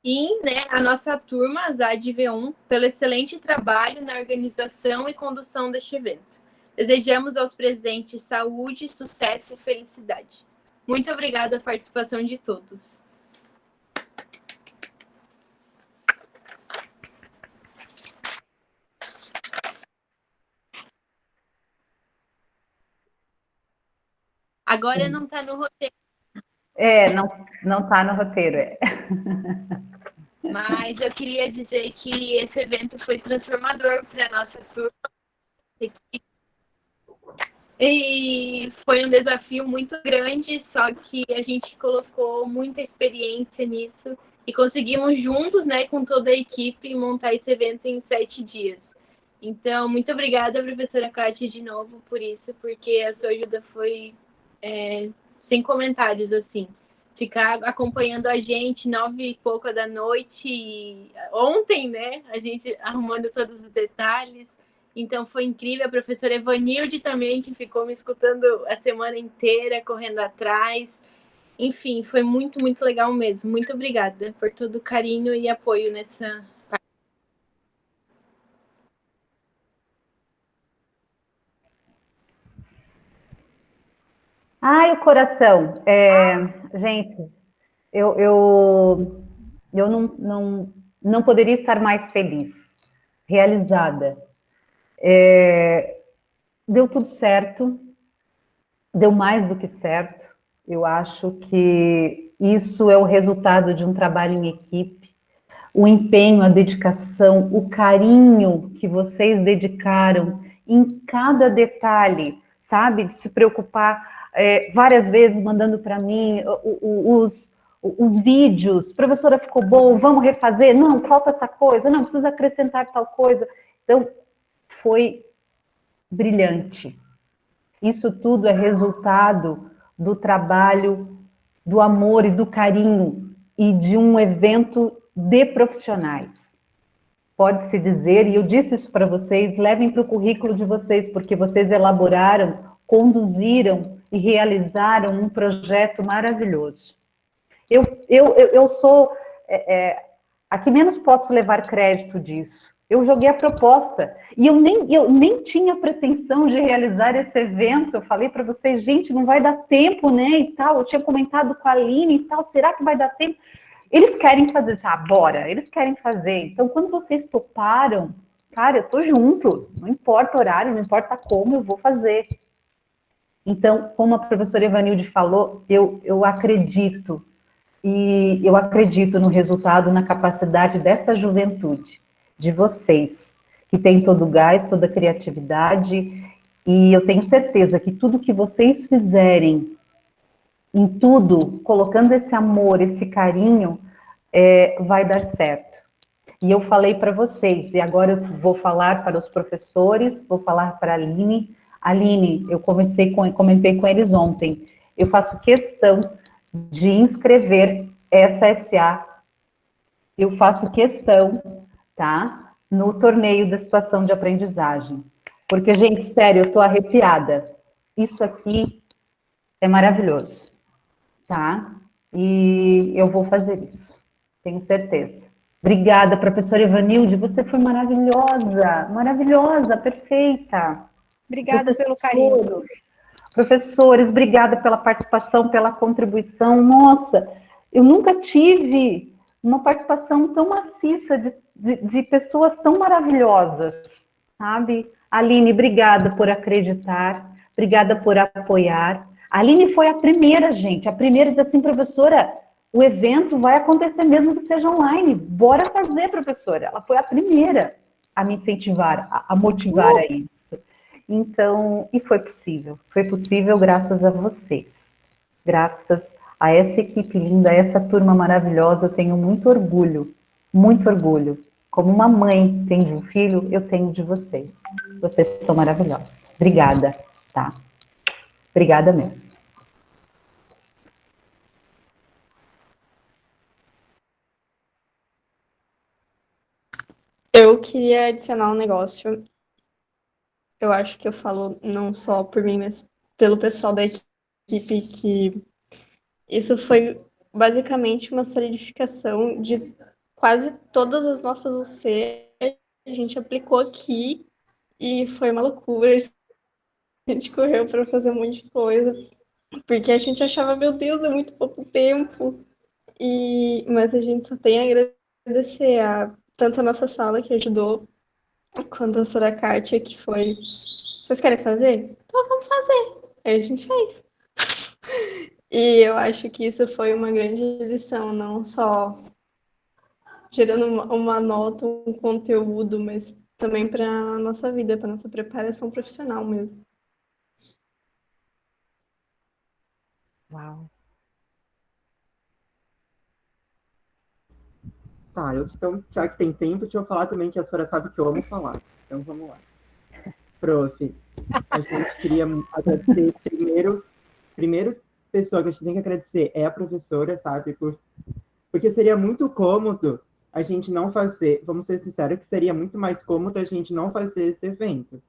E a nossa turma, a ZAD V1, pelo excelente trabalho na organização e condução deste evento. Desejamos aos presentes saúde, sucesso e felicidade. Muito obrigada a participação de todos. Agora não está no roteiro. Não está no roteiro. Mas eu queria dizer que esse evento foi transformador para a nossa turma. E foi um desafio muito grande, só que a gente colocou muita experiência nisso e conseguimos juntos, com toda a equipe, montar esse evento em 7 dias. Então, muito obrigada, professora Kátia, de novo por isso, porque a sua ajuda foi sem comentários, assim. Ficar acompanhando a gente 9 e pouco da noite, ontem, a gente arrumando todos os detalhes. Então, foi incrível. A professora Evanilde também, que ficou me escutando a semana inteira, correndo atrás. Enfim, foi muito, muito legal mesmo. Muito obrigada por todo o carinho e apoio nessa parte. Ai, o coração. Gente, eu não poderia estar mais feliz, realizada. Deu tudo certo, deu mais do que certo. Eu acho que isso é o resultado de um trabalho em equipe, o empenho, a dedicação, o carinho que vocês dedicaram em cada detalhe, sabe? De se preocupar várias vezes, mandando para mim os vídeos. Professora, ficou bom, vamos refazer? Não, falta essa coisa, não, precisa acrescentar tal coisa. Então, foi brilhante. Isso tudo é resultado do trabalho, do amor e do carinho e de um evento de profissionais. Pode-se dizer, e eu disse isso para vocês, levem para o currículo de vocês, porque vocês elaboraram, conduziram e realizaram um projeto maravilhoso. Eu sou a que menos posso levar crédito disso. Eu joguei a proposta e eu nem tinha pretensão de realizar esse evento. Eu falei para vocês, gente, não vai dar tempo, né, e tal. Eu tinha comentado com a Aline e tal, será que vai dar tempo? Eles querem fazer, bora, eles querem fazer. Então, quando vocês toparam, cara, eu tô junto, não importa o horário, não importa como, eu vou fazer. Então, como a professora Evanilde falou, eu acredito, e eu acredito no resultado, na capacidade dessa juventude, de vocês, que tem todo o gás, toda a criatividade, e eu tenho certeza que tudo que vocês fizerem, em tudo, colocando esse amor, esse carinho, vai dar certo. E eu falei para vocês, e agora eu vou falar para os professores, vou falar para a Aline. Aline, eu comentei com eles ontem, eu faço questão de inscrever essa SA, eu faço questão, tá, no torneio da situação de aprendizagem. Porque, gente, sério, eu tô arrepiada. Isso aqui é maravilhoso, tá? E eu vou fazer isso, tenho certeza. Obrigada, professora Evanilde, você foi maravilhosa, maravilhosa, perfeita. Obrigada pelo carinho. Professores, obrigada pela participação, pela contribuição. Nossa, eu nunca tive uma participação tão maciça de pessoas tão maravilhosas, sabe? Aline, obrigada por acreditar, obrigada por apoiar. A Aline foi a primeira, gente, a primeira diz assim, professora, o evento vai acontecer mesmo que seja online, bora fazer, professora. Ela foi a primeira a me incentivar, a motivar a isso. Então, e foi possível graças a vocês, graças a essa equipe linda, a essa turma maravilhosa, eu tenho muito orgulho, como uma mãe tem de um filho, eu tenho de vocês, são maravilhosos, obrigada, tá? Obrigada mesmo. Eu queria adicionar um negócio. Eu acho que eu falo não só por mim, mas pelo pessoal da equipe, que isso foi basicamente uma solidificação de quase todas as nossas UC. A gente aplicou aqui e foi uma loucura. A gente correu para fazer um monte de coisa, porque a gente achava, meu Deus, é muito pouco tempo. Mas a gente só tem a agradecer tanto a nossa sala, que ajudou, quanto a Sra. Kátia, que foi... Vocês querem fazer? Então vamos fazer. Aí a gente fez. E eu acho que isso foi uma grande lição, não só gerando uma nota, um conteúdo, mas também para a nossa vida, para nossa preparação profissional mesmo. Uau. Tá, então, já que tem tempo, deixa eu falar também que a senhora sabe que eu amo falar. Então, vamos lá. Prof, a gente queria agradecer primeiro pessoa que a gente tem que agradecer é a professora, sabe? Porque seria muito cômodo a gente não fazer, vamos ser sinceros, que seria muito mais cômodo a gente não fazer esse evento.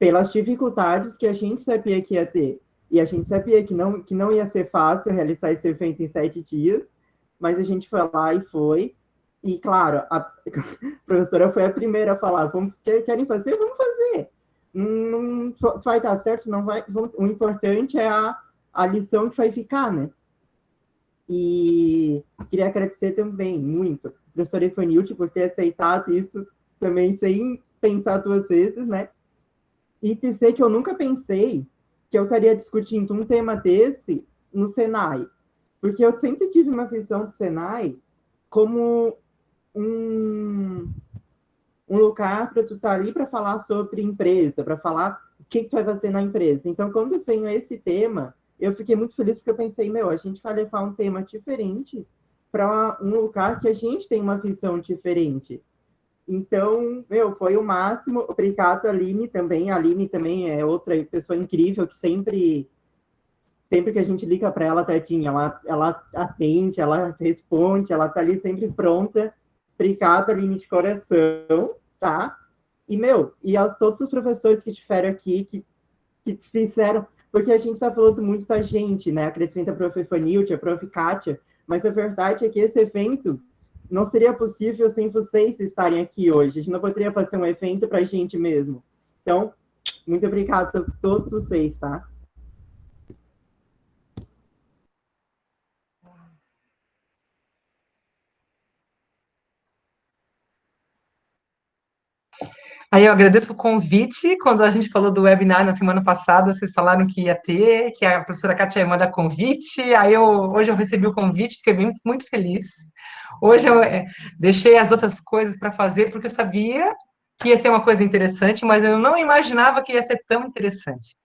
Pelas dificuldades que a gente sabia que ia ter. E a gente sabia que não ia ser fácil realizar esse evento em 7 dias, mas a gente foi lá e foi. E, claro, a professora foi a primeira a falar, querem fazer? Vamos fazer. Não vai dar certo, não vai. O importante é a lição que vai ficar, né? E queria agradecer também muito a professora Ifanilde por ter aceitado isso também sem pensar duas vezes, né? E dizer que eu nunca pensei que eu estaria discutindo um tema desse no Senai, porque eu sempre tive uma visão do Senai como um lugar para tu estar ali para falar sobre empresa, para falar o que tu vai fazer na empresa. Então, quando eu tenho esse tema, eu fiquei muito feliz porque eu pensei, a gente vai levar um tema diferente para um lugar que a gente tem uma visão diferente. Então, foi o máximo. Obrigado, Aline, também. A Aline também é outra pessoa incrível que sempre que a gente liga para ela, tadinha, ela atende, ela responde, ela está ali sempre pronta. Obrigado, Aline, de coração, tá? E, e aos todos os professores que estiveram aqui, que fizeram, porque a gente está falando muito da gente, né? Acrescenta a prof. Fanilde, a prof. Kátia, mas a verdade é que esse evento não seria possível sem vocês estarem aqui hoje. A gente não poderia fazer um evento para a gente mesmo. Então, muito obrigado a todos vocês, tá? Aí eu agradeço o convite. Quando a gente falou do webinar na semana passada, vocês falaram que ia ter, que a professora Kátia ia mandar convite. Aí hoje eu recebi o convite, fiquei muito feliz. Hoje eu deixei as outras coisas para fazer, porque eu sabia que ia ser uma coisa interessante, mas eu não imaginava que ia ser tão interessante.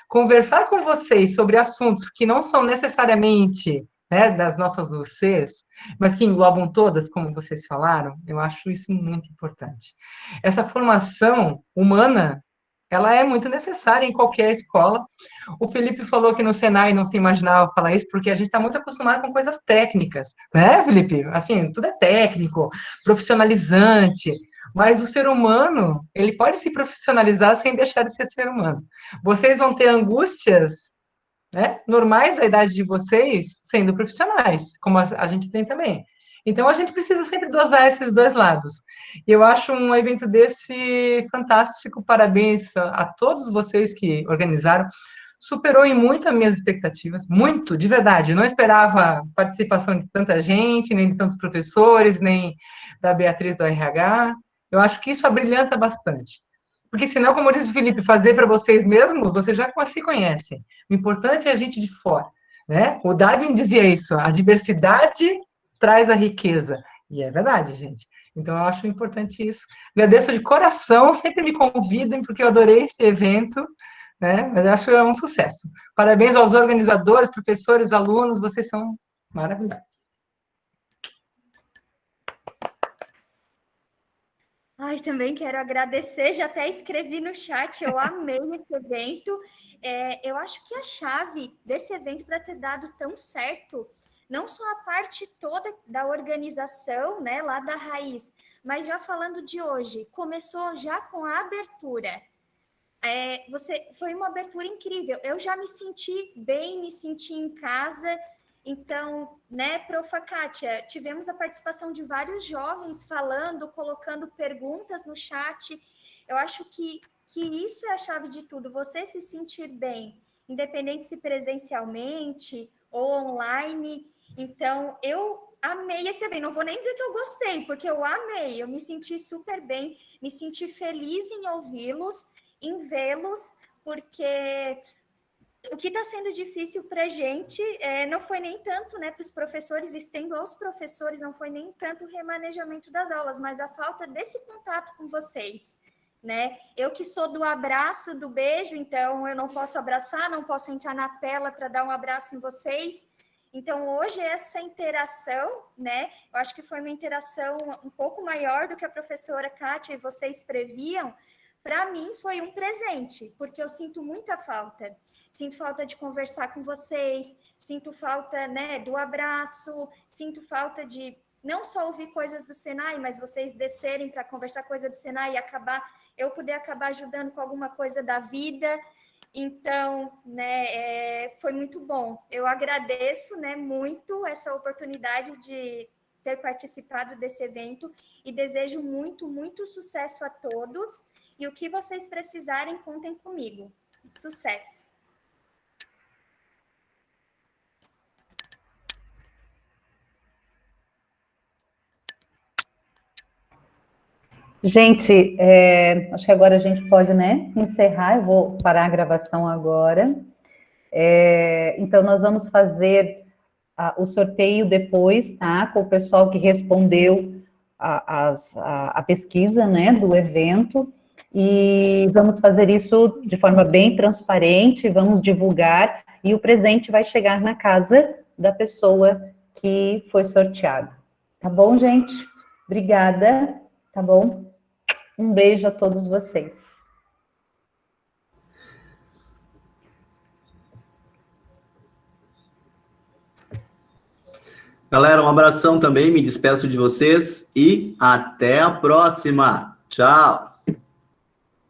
Conversar com vocês sobre assuntos que não são necessariamente, né, das nossas UCs, mas que englobam todas, como vocês falaram, eu acho isso muito importante. Essa formação humana, ela é muito necessária em qualquer escola. O Felipe falou que no Senai não se imaginava falar isso, porque a gente está muito acostumado com coisas técnicas, né, Felipe? Assim, tudo é técnico, profissionalizante, mas o ser humano, ele pode se profissionalizar sem deixar de ser ser humano. Vocês vão ter angústias, né, normais da idade de vocês, sendo profissionais, como a gente tem também. Então, a gente precisa sempre dosar esses dois lados. E eu acho um evento desse fantástico. Parabéns a todos vocês que organizaram. Superou em muito as minhas expectativas, muito, de verdade. Eu não esperava a participação de tanta gente, nem de tantos professores, nem da Beatriz do RH. Eu acho que isso abrilhanta bastante. Porque senão, como disse o Felipe, fazer para vocês mesmos, vocês já se conhecem. O importante é a gente de fora, né? O Darwin dizia isso, a diversidade traz a riqueza. E é verdade, gente. Então, eu acho importante isso. Agradeço de coração, sempre me convidem, porque eu adorei esse evento, né? Mas eu acho que é um sucesso. Parabéns aos organizadores, professores, alunos, vocês são maravilhosos. Ai, também quero agradecer, já até escrevi no chat, eu amei esse evento. Eu acho que a chave desse evento para ter dado tão certo, não só a parte toda da organização, né, lá da raiz, mas já falando de hoje, começou já com a abertura. Foi uma abertura incrível, eu já me senti bem, me senti em casa. Então, né, Profa. Kátia, tivemos a participação de vários jovens falando, colocando perguntas no chat. Eu acho que isso é a chave de tudo, você se sentir bem, independente se presencialmente ou online. Então, eu amei esse evento. Não vou nem dizer que eu gostei, porque eu amei, eu me senti super bem, me senti feliz em ouvi-los, em vê-los, porque o que está sendo difícil para a gente não foi nem tanto, né, para os professores, estendo aos professores, não foi nem tanto o remanejamento das aulas, mas a falta desse contato com vocês, né? Eu que sou do abraço, do beijo, então eu não posso abraçar, não posso entrar na tela para dar um abraço em vocês. Então, hoje, essa interação, né, eu acho que foi uma interação um pouco maior do que a professora Kátia e vocês previam. Para mim, foi um presente, porque eu sinto muita falta. Sinto falta de conversar com vocês, sinto falta, né, do abraço, sinto falta de não só ouvir coisas do Senai, mas vocês descerem para conversar coisa do Senai e eu poder acabar ajudando com alguma coisa da vida. Então, né, foi muito bom. Eu agradeço, né, muito essa oportunidade de ter participado desse evento e desejo muito sucesso a todos. E o que vocês precisarem, contem comigo. Sucesso! Gente, acho que agora a gente pode, né, encerrar. Eu vou parar a gravação agora. Então, nós vamos fazer o sorteio depois, tá? Com o pessoal que respondeu a pesquisa, né, do evento. E vamos fazer isso de forma bem transparente, vamos divulgar, e o presente vai chegar na casa da pessoa que foi sorteada. Tá bom, gente? Obrigada, tá bom? Um beijo a todos vocês. Galera, um abração também, me despeço de vocês e até a próxima. Tchau!